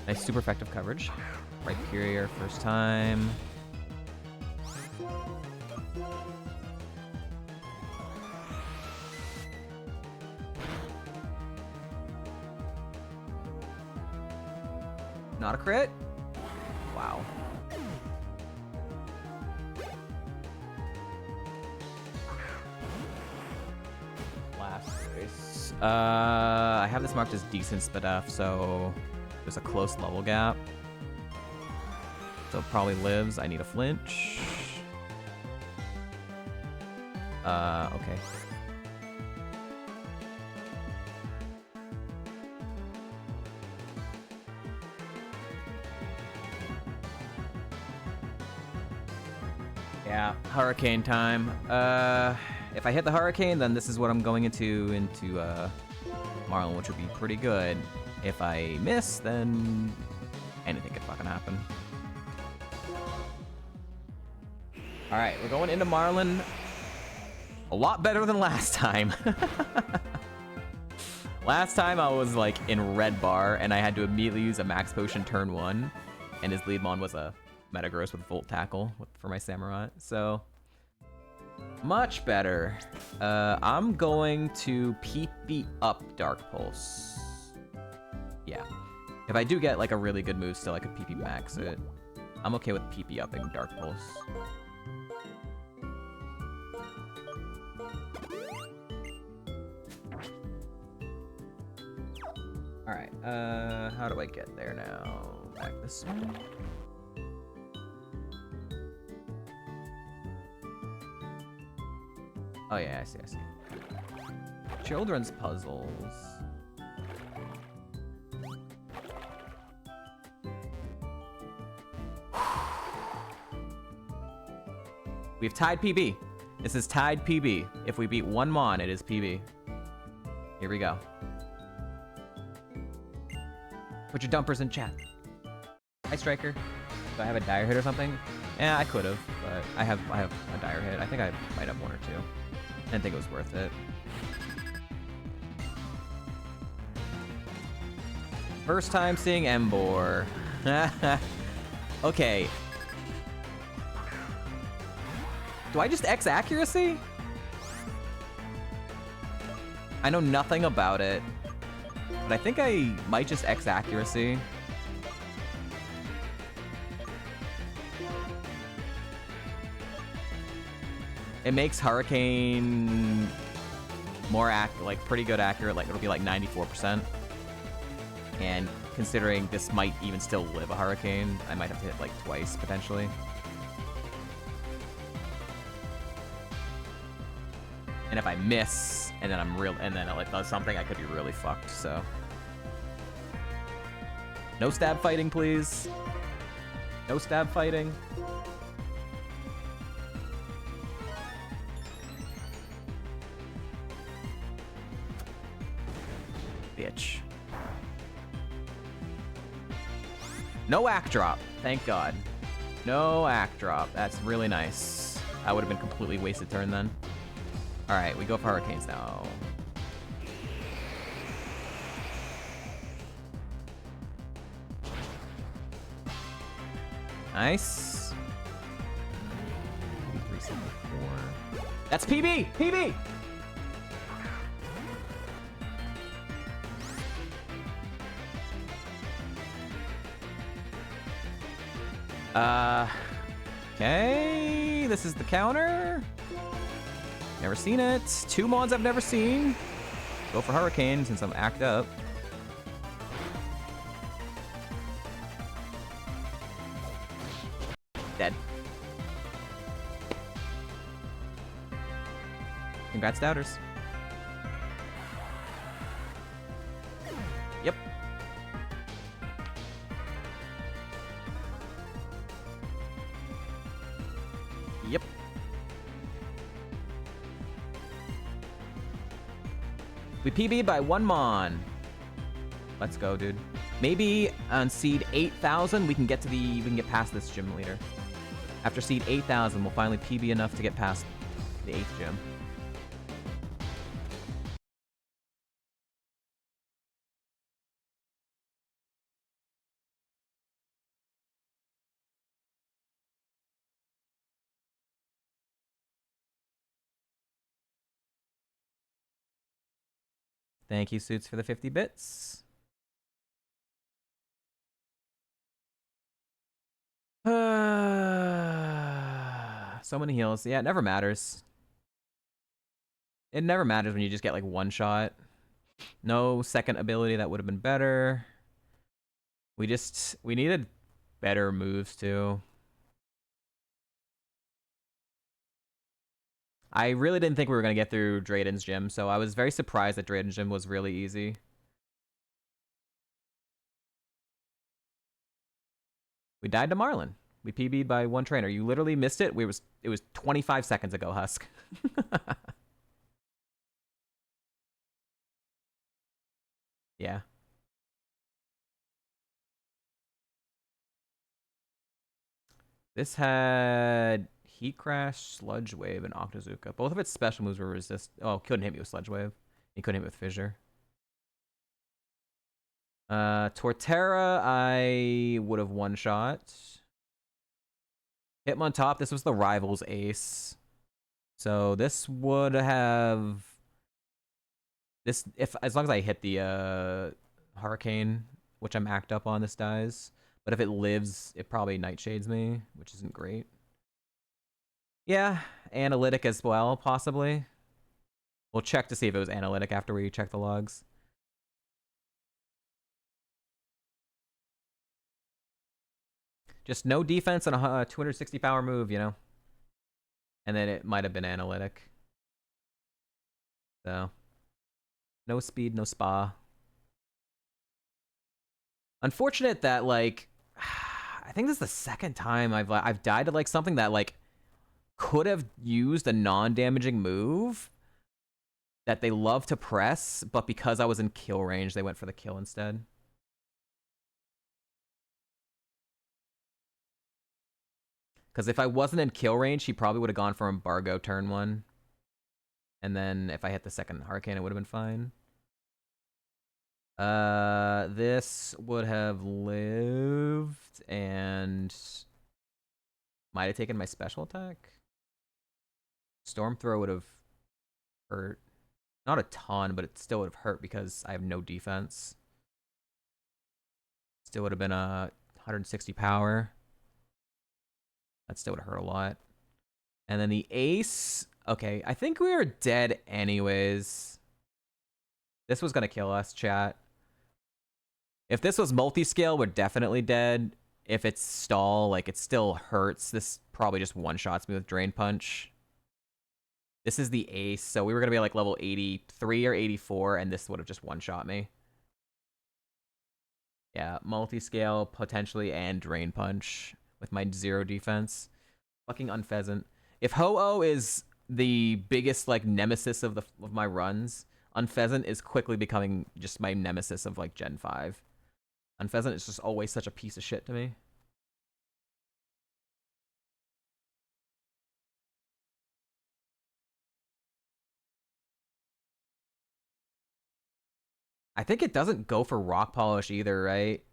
Nice super effective coverage. Right Superior first time. Not a crit? Wow. Last race. I have this marked as decent SPDF, so there's a close level gap. So it probably lives. I need a flinch. Okay. Yeah, hurricane time. If I hit the hurricane, then this is what I'm going into Marlin, which would be pretty good. If I miss, then anything could fucking happen. All right, we're going into Marlin. A lot better than last time. Last time I was like in red bar, and I had to immediately use a max potion turn 1, and his lead mon was a Metagross with Volt Tackle for my Samurai. So much better. I'm going to PP up Dark Pulse. Yeah. If I do get like a really good move still, I could PP max it. I'm okay with PP upping Dark Pulse. Alright, how do I get there now? Back this way? Oh yeah, I see. Children's puzzles. We've tied PB. This is tied PB. If we beat one Mon, it is PB. Here we go. Put your dumpers in chat. Hi, Striker. Do I have a dire hit or something? Yeah, I could have, but I have a dire hit. I think I might have 1 or 2. I didn't think it was worth it. First time seeing Embor. Okay. Do I just X accuracy? I know nothing about it, but I think I might just X accuracy. It makes Hurricane more pretty good accurate, like it'll be like 94%. And considering this might even still live a Hurricane, I might have to hit like twice potentially. And if I miss, and then it does something, I could be really fucked, so. No stab fighting, please. No stab fighting. Bitch. No act drop, thank God. No act drop, that's really nice. I would have been completely wasted turn then. All right, we go for Hurricanes now. Nice. 374. That's PB! PB! Okay, this is the counter. Never seen it. 2 mons I've never seen. Go for Hurricane since I'm act up. Dead. Congrats, doubters. Yep. Yep. We PB'd by 1 mon. Let's go, dude. Maybe on seed 8,000 we can get past this gym leader. After seed 8,000, we'll finally PB enough to get past the 8th gym. Thank you, Suits, for the 50 bits. So many heals. Yeah, it never matters. It never matters when you just get like 1 shot. No second ability, that would have been better. We needed better moves too. I really didn't think we were going to get through Drayden's gym, so I was very surprised that Drayden's gym was really easy. We died to Marlin. We PB'd by 1 trainer. You literally missed it. It was 25 seconds ago, Husk. Yeah. This had Heat Crash, Sludge Wave, and Octazooka. Both of its special moves were resist. Oh, couldn't hit me with Sludge Wave. He couldn't hit me with Fissure. Torterra, I would have 1-shot. Hitmon top. This was the Rivals Ace. So this would have... as long as I hit the Hurricane, which I'm act up on, this dies. But if it lives, it probably Nightshades me, which isn't great. Yeah, Analytic as well, possibly. We'll check to see if it was Analytic after we check the logs. Just no defense on a 260 power move, you know? And then it might have been Analytic. So, no speed, no spa. Unfortunate that, like, I think this is the second time I've died to like something that like could have used a non-damaging move that they love to press, but because I was in kill range, they went for the kill instead. Because if I wasn't in kill range, he probably would have gone for Embargo turn 1. And then if I hit the second Hurricane, it would have been fine. This would have lived and might have taken my special attack. Storm Throw would have hurt. Not a ton, but it still would have hurt because I have no defense. Still would have been a 160 power. That still would have hurt a lot. And then the Ace. Okay, I think we were dead anyways. This was gonna kill us, chat. If this was multi-scale, we're definitely dead. If it's stall, like, it still hurts. This probably just one-shots me with Drain Punch. This is the Ace, so we were gonna be like level 83 or 84, and this would have just one-shot me. Yeah, multi-scale, potentially, and Drain Punch with my 0 defense. Fucking Unpheasant. If Ho-Oh is the biggest, like, nemesis of my runs, Unpheasant is quickly becoming just my nemesis of, like, Gen 5. Unpheasant is just always such a piece of shit to me. I think it doesn't go for Rock Polish either, right?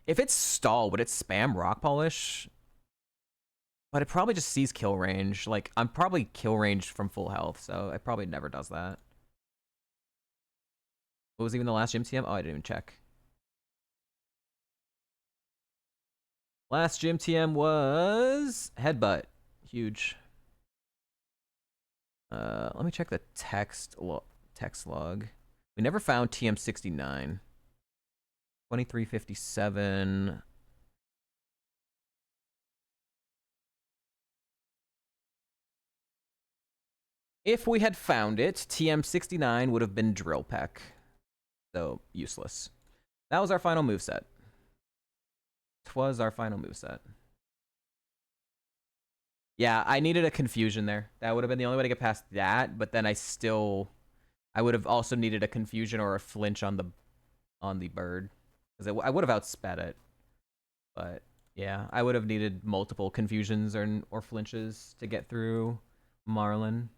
If it's stall, would it spam Rock Polish? But it probably just sees kill range. Like, I'm probably kill range from full health, so it probably never does that. What was even the last gym TM? Oh, I didn't even check. Last gym TM was Headbutt. Huge. Let me check the text log. We never found TM69. 2357. If we had found it, TM69 would have been Drill Peck. So, useless. That was our final moveset. Twas our final moveset. Yeah, I needed a confusion there. That would have been the only way to get past that, but then I would have also needed a confusion or a flinch on the bird. Because I would have outsped it. But yeah, I would have needed multiple confusions or flinches to get through Marlin.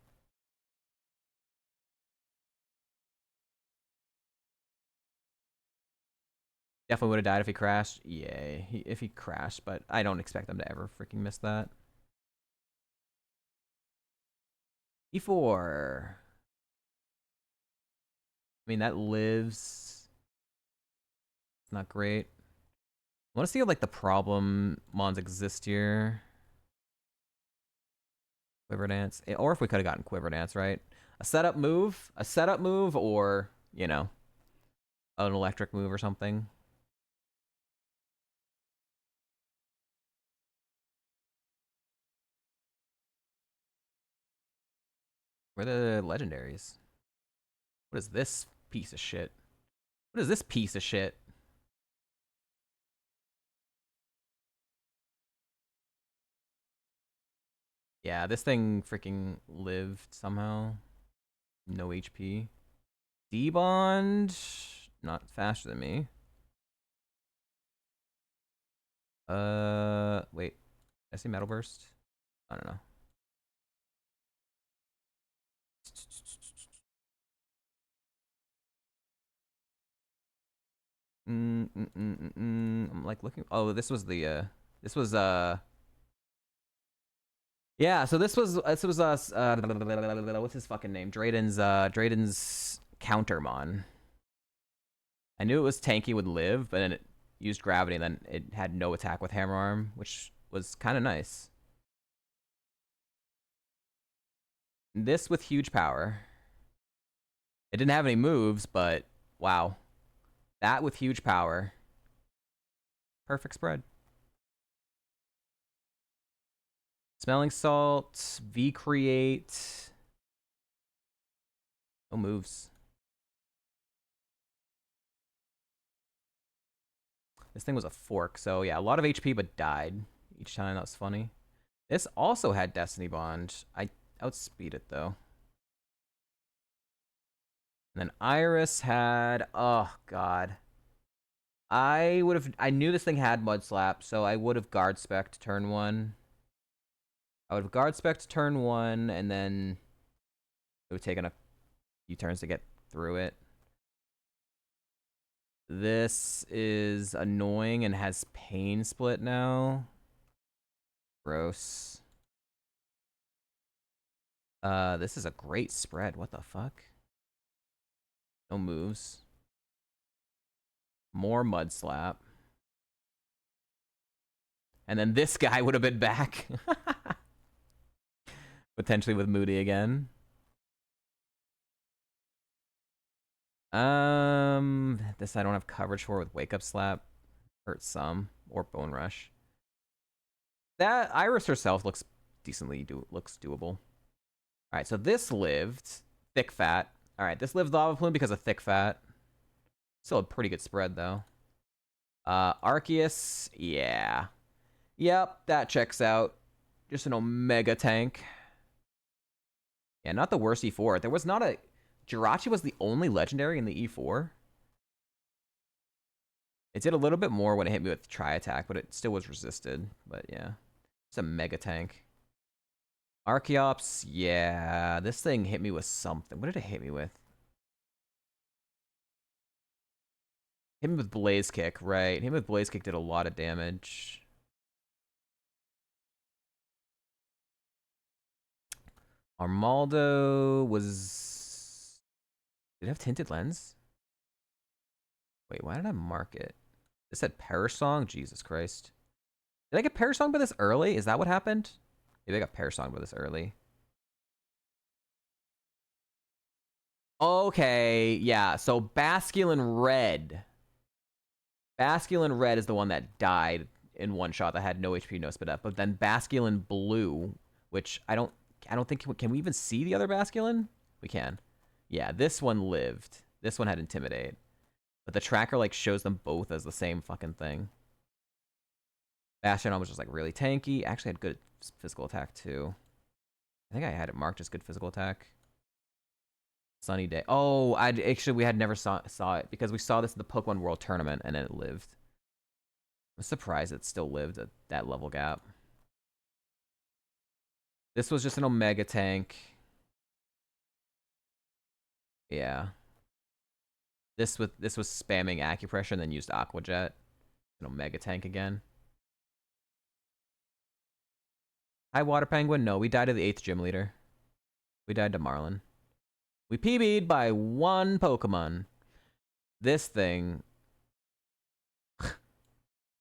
Definitely would have died if he crashed. Yeah, if he crashed, but I don't expect them to ever freaking miss that. E4. I mean, that lives. It's not great. I want to see if, like, the problem mons exist here. Quiver Dance. Or if we could have gotten Quiver Dance, right? A setup move, or, you know, an electric move or something. Where are the legendaries? What is this piece of shit? What is this piece of shit? Yeah, this thing freaking lived somehow. No HP. D-Bond, not faster than me. Wait. Did I see Metal Burst? I don't know. I'm like looking. Oh, this was the. This was Yeah, so this was us. What's his fucking name? Drayden's Countermon. I knew it was tanky would live, but then it used gravity, and then it had no attack with Hammer Arm, which was kind of nice. This with huge power. It didn't have any moves, but wow. That with huge power. Perfect spread. Smelling Salt, V-Create. No moves. This thing was a fork, so yeah, a lot of HP, but died each time. That was funny. This also had Destiny Bond. I outspeed it, though. And then Iris had... Oh, God. I knew this thing had Mud Slap, so I would have Guard Spec'd turn 1. I would have Guard Spec'd turn 1, and then it would have taken a few turns to get through it. This is annoying and has Pain Split now. Gross. This is a great spread. What the fuck? No moves. More Mud Slap. And then this guy would have been back. Potentially with Moody again. This I don't have coverage for with Wake Up Slap. Hurts some. Or Bone Rush. That Iris herself looks decently doable. Alright, so this lived. Thick Fat. Alright, this lived Lava Plume because of Thick Fat. Still a pretty good spread, though. Arceus, yeah. Yep, that checks out. Just an Omega tank. Yeah, not the worst E4. There was not a... Jirachi was the only legendary in the E4. It did a little bit more when it hit me with Tri-Attack, but it still was resisted. But yeah, it's a Mega tank. Archeops, yeah. This thing hit me with something. What did it hit me with? Hit me with Blaze Kick, right. Hit me with Blaze Kick did a lot of damage. Armaldo was... Did it have Tinted Lens? Wait, why did I mark it? It said Parasong? Jesus Christ. Did I get Parasong by this early? Is that what happened? Maybe I got Parasong by this early. Okay, yeah, so Basculin Red. Basculin Red is the one that died in one shot that had no HP, no speed up. But then Basculin Blue, which I don't think, can we even see the other Basculin? We can. Yeah, this one lived. This one had Intimidate. But the tracker, like, shows them both as the same fucking thing. Bastion was just, like, really tanky. Actually had good physical attack, too. I think I had it marked as good physical attack. Sunny Day. Oh, we had never saw it because we saw this at the Pokemon World Tournament and then it lived. I'm surprised it still lived at that level gap. This was just an Omega tank. Yeah. This was spamming Acupressure and then used Aqua Jet. An Omega tank again. Hi, Water Penguin. No, we died to the 8th gym leader. We died to Marlin. We PB'd by one Pokemon. This thing.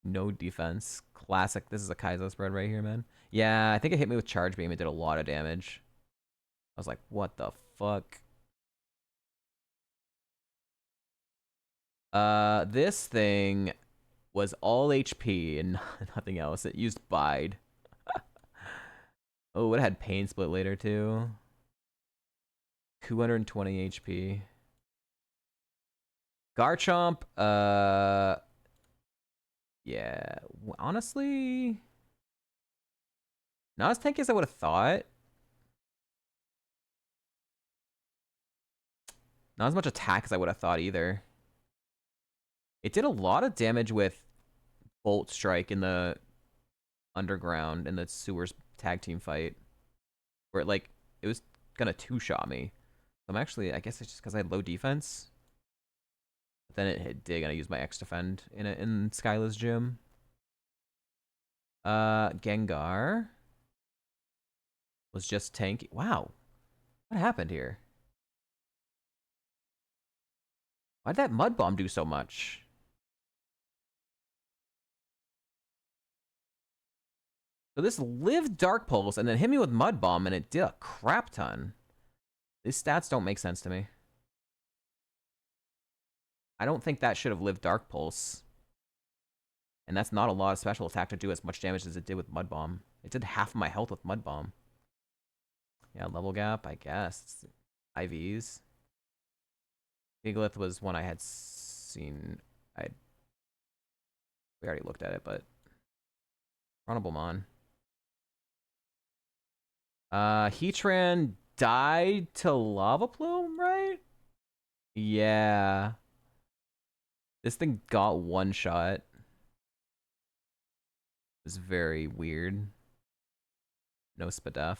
No defense. Classic. This is a Kaizo spread right here, man. Yeah, I think it hit me with Charge Beam. It did a lot of damage. I was like, what the fuck? This thing was all HP and nothing else. It used Bide. Oh, it had Pain Split later, too. 220 HP. Garchomp, yeah, honestly, not as tanky as I would have thought. Not as much attack as I would have thought either. It did a lot of damage with Bolt Strike in the underground in the sewers tag team fight, where it was gonna two-shot me. I'm actually, I guess it's just because I had low defense. But then it hit Dig and I used my X Defend in Skyla's gym. Gengar was just tanky. Wow. What happened here? Why'd that Mud Bomb do so much? So this lived Dark Pulse and then hit me with Mud Bomb and it did a crap ton. These stats don't make sense to me. I don't think that should have lived Dark Pulse. And that's not a lot of special attack to do as much damage as it did with Mud Bomb. It did half of my health with Mud Bomb. Yeah, level gap, I guess. IVs. Gigalith was one I had seen. We already looked at it, but... Chronoblemon. Heatran died to Lava Plume, right? Yeah. This thing got one shot. It was very weird. No Spadef.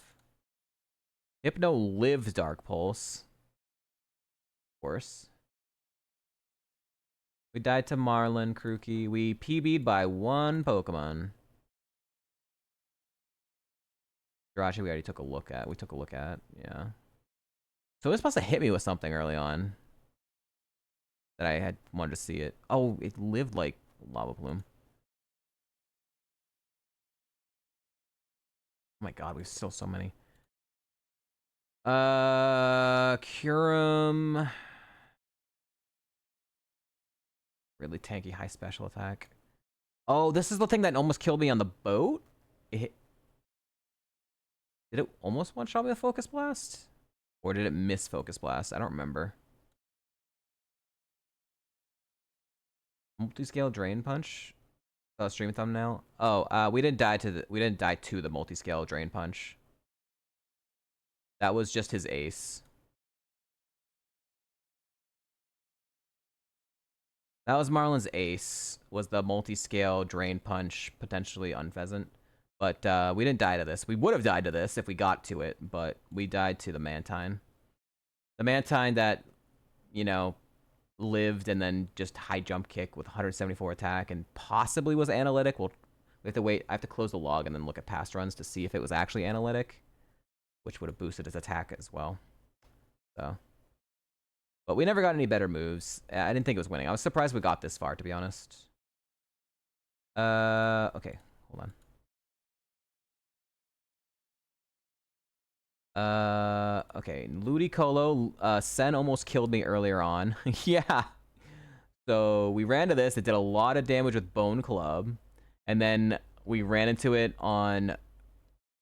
Hypno lives Dark Pulse. Of course. We died to Marlin, Krookie. We PB'd by one Pokemon. Jirachi, we already took a look at. We took a look at, yeah. So it was supposed to hit me with something early on. That I had wanted to see it. Oh, it lived like Lava Plume. Oh my god, we still so many. Curum. Really tanky high special attack. Oh, this is the thing that almost killed me on the boat? Did it almost one-shot me with Focus Blast? Or did it miss Focus Blast? I don't remember. Multi-scale Drain Punch? Oh, stream thumbnail? Oh, we didn't die to the multi-scale Drain Punch. That was just his ace. That was Marlon's ace, was the multi-scale Drain Punch, potentially Unpheasant. But we didn't die to this. We would have died to this if we got to it, but we died to the Mantine. The Mantine that, you know, lived and then just high jump kick with 174 attack and possibly was analytic. We have to wait. I have to close the log and then look at past runs to see if it was actually analytic, which would have boosted his attack as well. So, but we never got any better moves. I didn't think it was winning. I was surprised we got this far, to be honest. Okay, hold on. Okay, Ludicolo, Sen almost killed me earlier on. Yeah. So we ran to this, it did a lot of damage with Bone Club, and then we ran into it on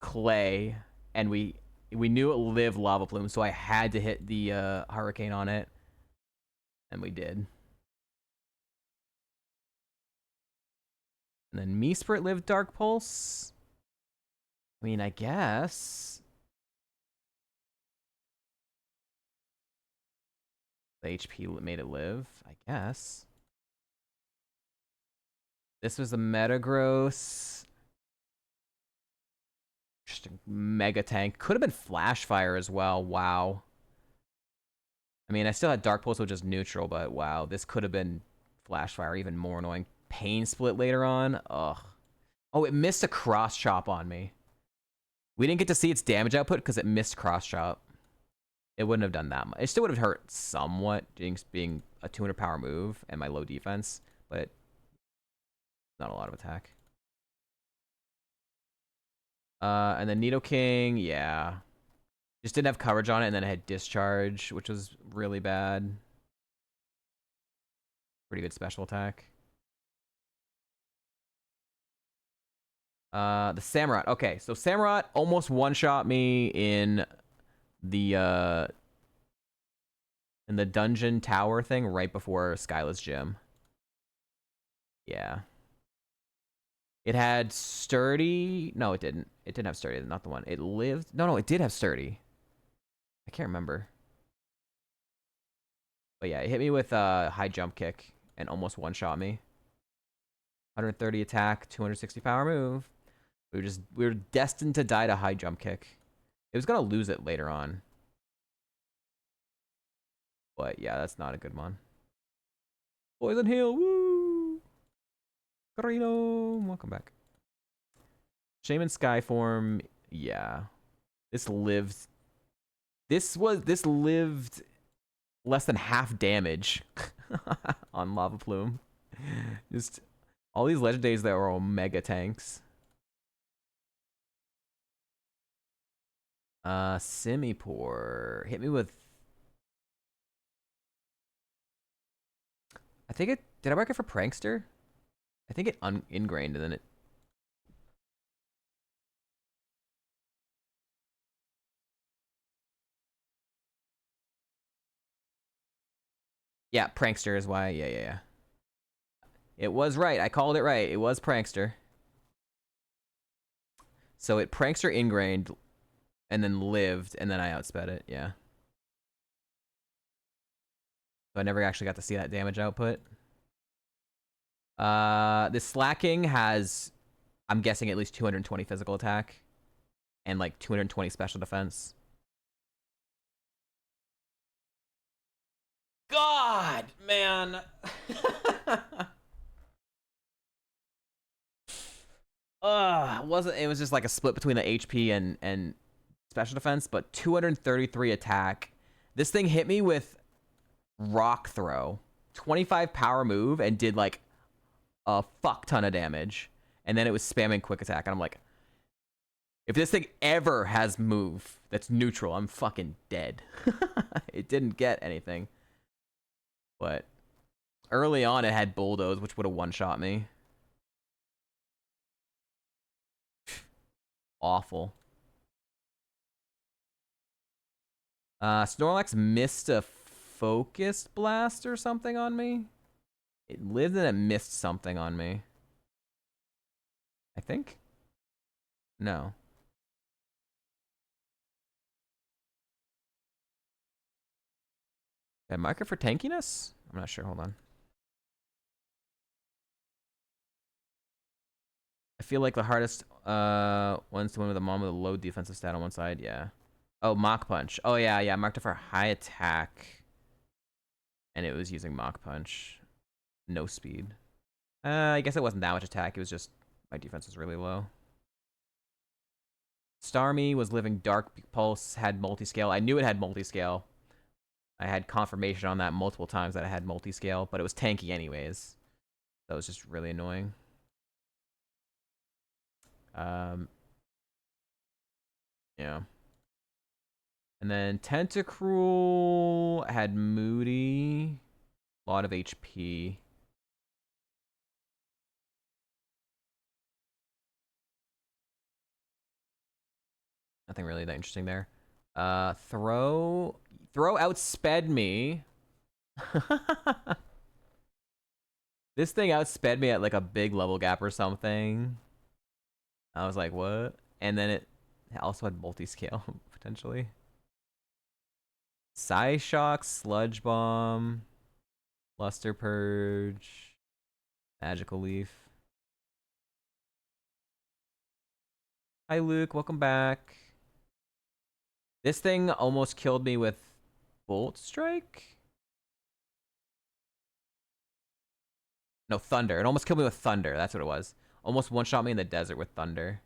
Clay, and we knew it lived Lava Plume, so I had to hit the Hurricane on it, and we did. And then Meesprit lived Dark Pulse. I mean, I guess. The HP made it live, I guess. This was the Metagross. Just a Mega Tank. Could have been Flash Fire as well. Wow. I mean, I still had Dark Pulse, which is neutral, but wow. This could have been Flash Fire, even more annoying. Pain Split later on. Ugh. Oh, it missed a Cross Chop on me. We didn't get to see its damage output because it missed Cross Chop. It wouldn't have done that much. It still would have hurt somewhat, being a 200 power move and my low defense, but not a lot of attack. And then Nidoking, yeah. Just didn't have coverage on it, and then it had Discharge, which was really bad. Pretty good special attack. The Samurott. Okay, so Samurott almost one-shot me in the dungeon tower thing right before Skyla's gym. Yeah. It had Sturdy. No, it didn't. It didn't have Sturdy. Not the one. It lived. No, it did have Sturdy. I can't remember. But yeah, it hit me with a high jump kick and almost one-shot me. 130 attack, 260 power move. We were destined to die to high jump kick. It was gonna lose it later on. But yeah, that's not a good one. Poison Heal, woo! Carino, welcome back. Shaman Skyform, yeah. This lived less than half damage on Lava Plume. Just all these legendaries that were Omega tanks. Simipour hit me with. I think it did. I mark it for Prankster? I think it ingrained and then it. Yeah, Prankster is why. Yeah. It was right. I called it right. It was Prankster. So it Prankster ingrained and then lived, and then I outsped it. Yeah. So I never actually got to see that damage output. This Slacking has, I'm guessing, at least 220 physical attack and like 220 special defense. God, man. It was just like a split between the HP and special defense, but 233 attack. This thing hit me with rock throw, 25 power move, and did like a fuck ton of damage. And then it was spamming quick attack, and I'm like, if this thing ever has move that's neutral, I'm fucking dead. It didn't get anything. But early on, it had bulldoze, which would have one-shot me. Awful. Snorlax missed a focused blast or something on me. It lived and it missed something on me. I think? No. That marker for tankiness? I'm not sure. Hold on. I feel like the hardest ones to win with a mom with a low defensive stat on one side. Yeah. Oh, Mach Punch. Oh, yeah, yeah. I marked it for high attack. And it was using Mach Punch. No speed. I guess it wasn't that much attack. It was just my defense was really low. Starmie was living Dark Pulse, had multi-scale. I knew it had multi-scale. I had confirmation on that multiple times that it had multi-scale, but it was tanky anyways. That was just really annoying. Yeah. And then Tentacruel had Moody. A lot of HP. Nothing really that interesting there. Throw outsped me. This thing outsped me at like a big level gap or something. I was like, what? And then it also had multi-scale, potentially. Psyshock, Sludge Bomb, Luster Purge, Magical Leaf. Hi, Luke. Welcome back. This thing almost killed me with Bolt Strike? No, Thunder. It almost killed me with Thunder. That's what it was. Almost one-shot me in the desert with Thunder.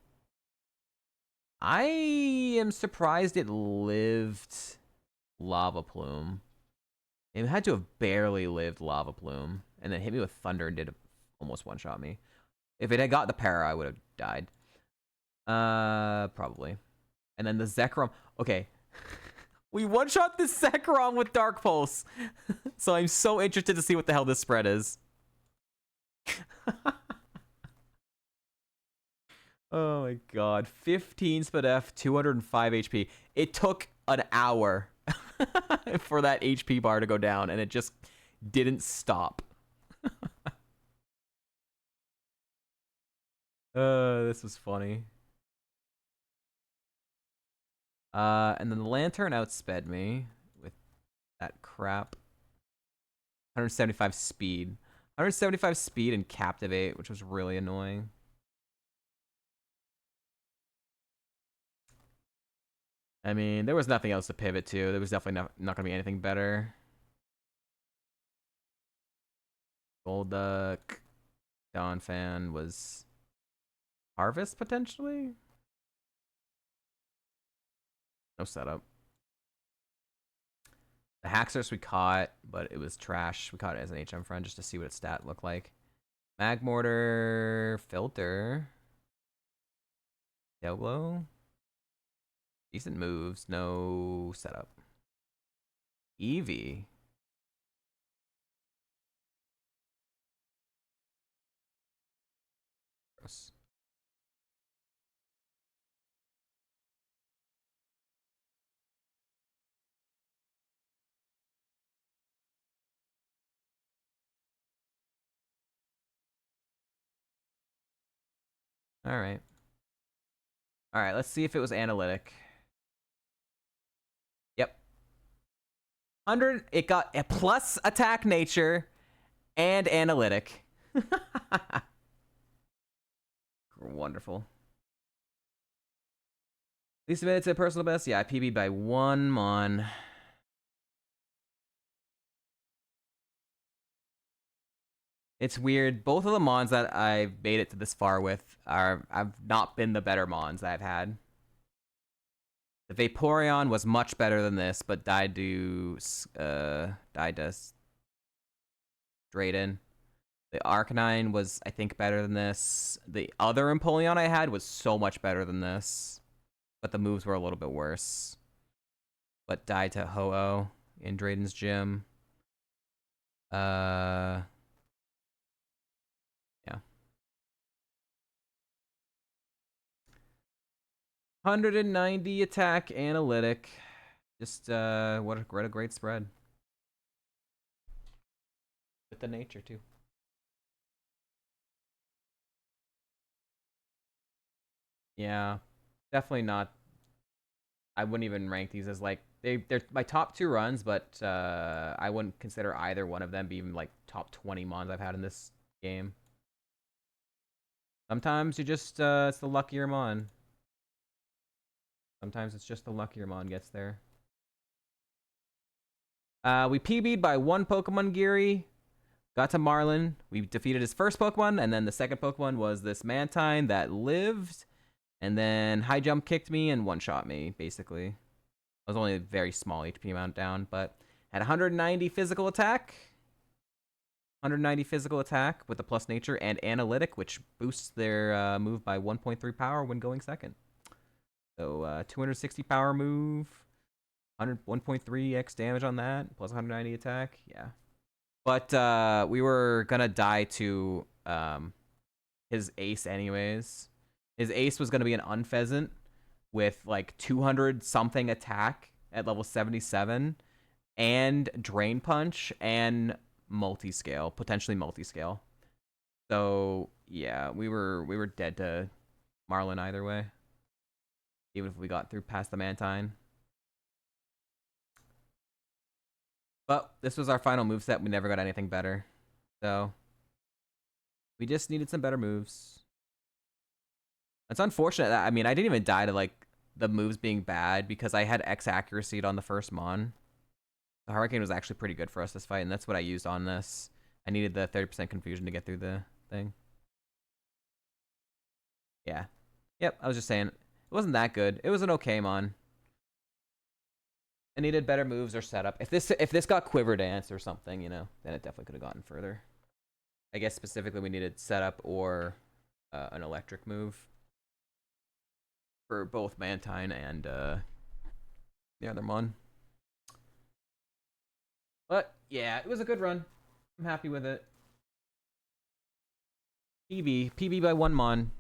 I am surprised it lived Lava Plume. It had to have barely lived Lava Plume. And then hit me with Thunder and did almost one-shot me. If it had got the para, I would have died. Probably. And then the Zekrom. Okay. We one-shot this Zekrom with Dark Pulse. So I'm so interested to see what the hell this spread is. Oh my god. 15 SpDef, 205 HP. It took an hour for that HP bar to go down, and it just didn't stop. This was funny. And then the Lantern outsped me with that crap. 175 speed. 175 speed and Captivate, which was really annoying. I mean, there was nothing else to pivot to. There was definitely not going to be anything better. Golduck. Donphan was Harvest, potentially? No setup. The Haxorus we caught, but it was trash. We caught it as an HM friend just to see what its stat looked like. Magmortar, Filter. Tailglow. Decent moves, no setup. Eevee. Gross. All right. All right, let's see if it was analytic. Yep. 100, it got a plus attack nature and analytic. Wonderful. Least minute to personal best? Yeah, I PB'd by 1 mon. It's weird. Both of the mons that I've made it to this far with have not been the better mons that I've had. The Vaporeon was much better than this, but died to Drayden. The Arcanine was, I think, better than this. The other Empoleon I had was so much better than this, but the moves were a little bit worse. But died to Ho-Oh in Drayden's gym. Yeah. 190 attack analytic. Just what a great spread. With the nature too. Yeah. Definitely not. I wouldn't even rank these as like they're my top 2 runs, but I wouldn't consider either one of them be even like top 20 mons I've had in this game. Sometimes you just it's the luckier mon. Sometimes it's just the luckier mon gets there. We PB'd by 1 Pokemon Geary. Got to Marlin. We defeated his first Pokemon, and then the second Pokemon was this Mantine that lived, and then high jump kicked me and one-shot me, basically. It was only a very small HP amount down, but had 190 physical attack. 190 physical attack with the plus nature and analytic, which boosts their move by 1.3 power when going second. So 260 power move, 1.3x damage on that, plus 190 attack. Yeah. But we were gonna die to his ace anyways. His ace was gonna be an Unpheasant with like 200 something attack at level 77 and Drain Punch and multi-scale, potentially multi-scale. So yeah, we were dead to Marlin either way. Even if we got through past the Mantine. But this was our final moveset. We never got anything better. So we just needed some better moves. It's unfortunate that, I mean, I didn't even die to like the moves being bad because I had X accuracy on the first mon. The Hurricane was actually pretty good for us this fight, and that's what I used on this. I needed the 30% confusion to get through the thing. Yeah. Yep, I was just saying. It wasn't that good. It was an okay mon. It needed better moves or setup. If this got Quiver Dance or something, you know, then it definitely could have gotten further. I guess specifically we needed setup or an electric move for both Mantine and the other mon. But yeah, it was a good run. I'm happy with it. PB by 1 mon.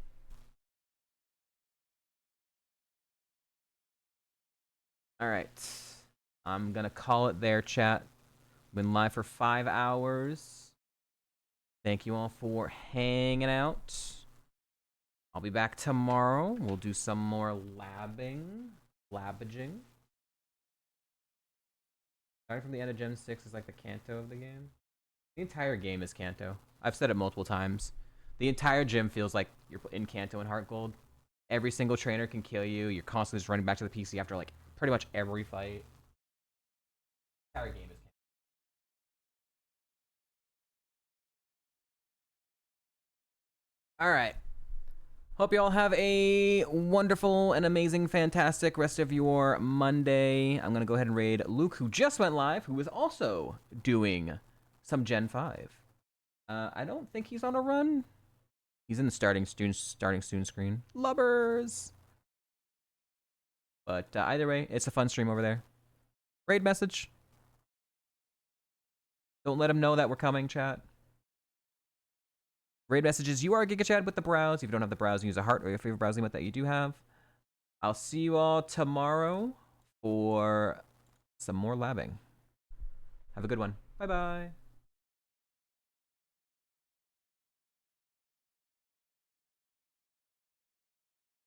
All right. I'm gonna call it there, chat. Been live for 5 hours. Thank you all for hanging out. I'll be back tomorrow. We'll do some more labbaging. Starting from the end of Gen 6 is like the Kanto of the game. The entire game is Kanto. I've said it multiple times. The entire gym feels like you're in Kanto and Heart Gold. Every single trainer can kill you. You're constantly just running back to the PC after like pretty much every fight. The entire game is Kanto. Alright. Hope you all have a wonderful and amazing, fantastic rest of your Monday. I'm going to go ahead and raid Luke, who just went live, who is also doing some Gen 5. I don't think he's on a run. He's in the starting soon screen. Lubbers! But either way, it's a fun stream over there. Raid message. Don't let him know that we're coming, chat. Raid messages, you are GigaChad with the browse. If you don't have the browse, use a heart or your favorite browsing method that you do have. I'll see you all tomorrow for some more labbing. Have a good one. Bye-bye.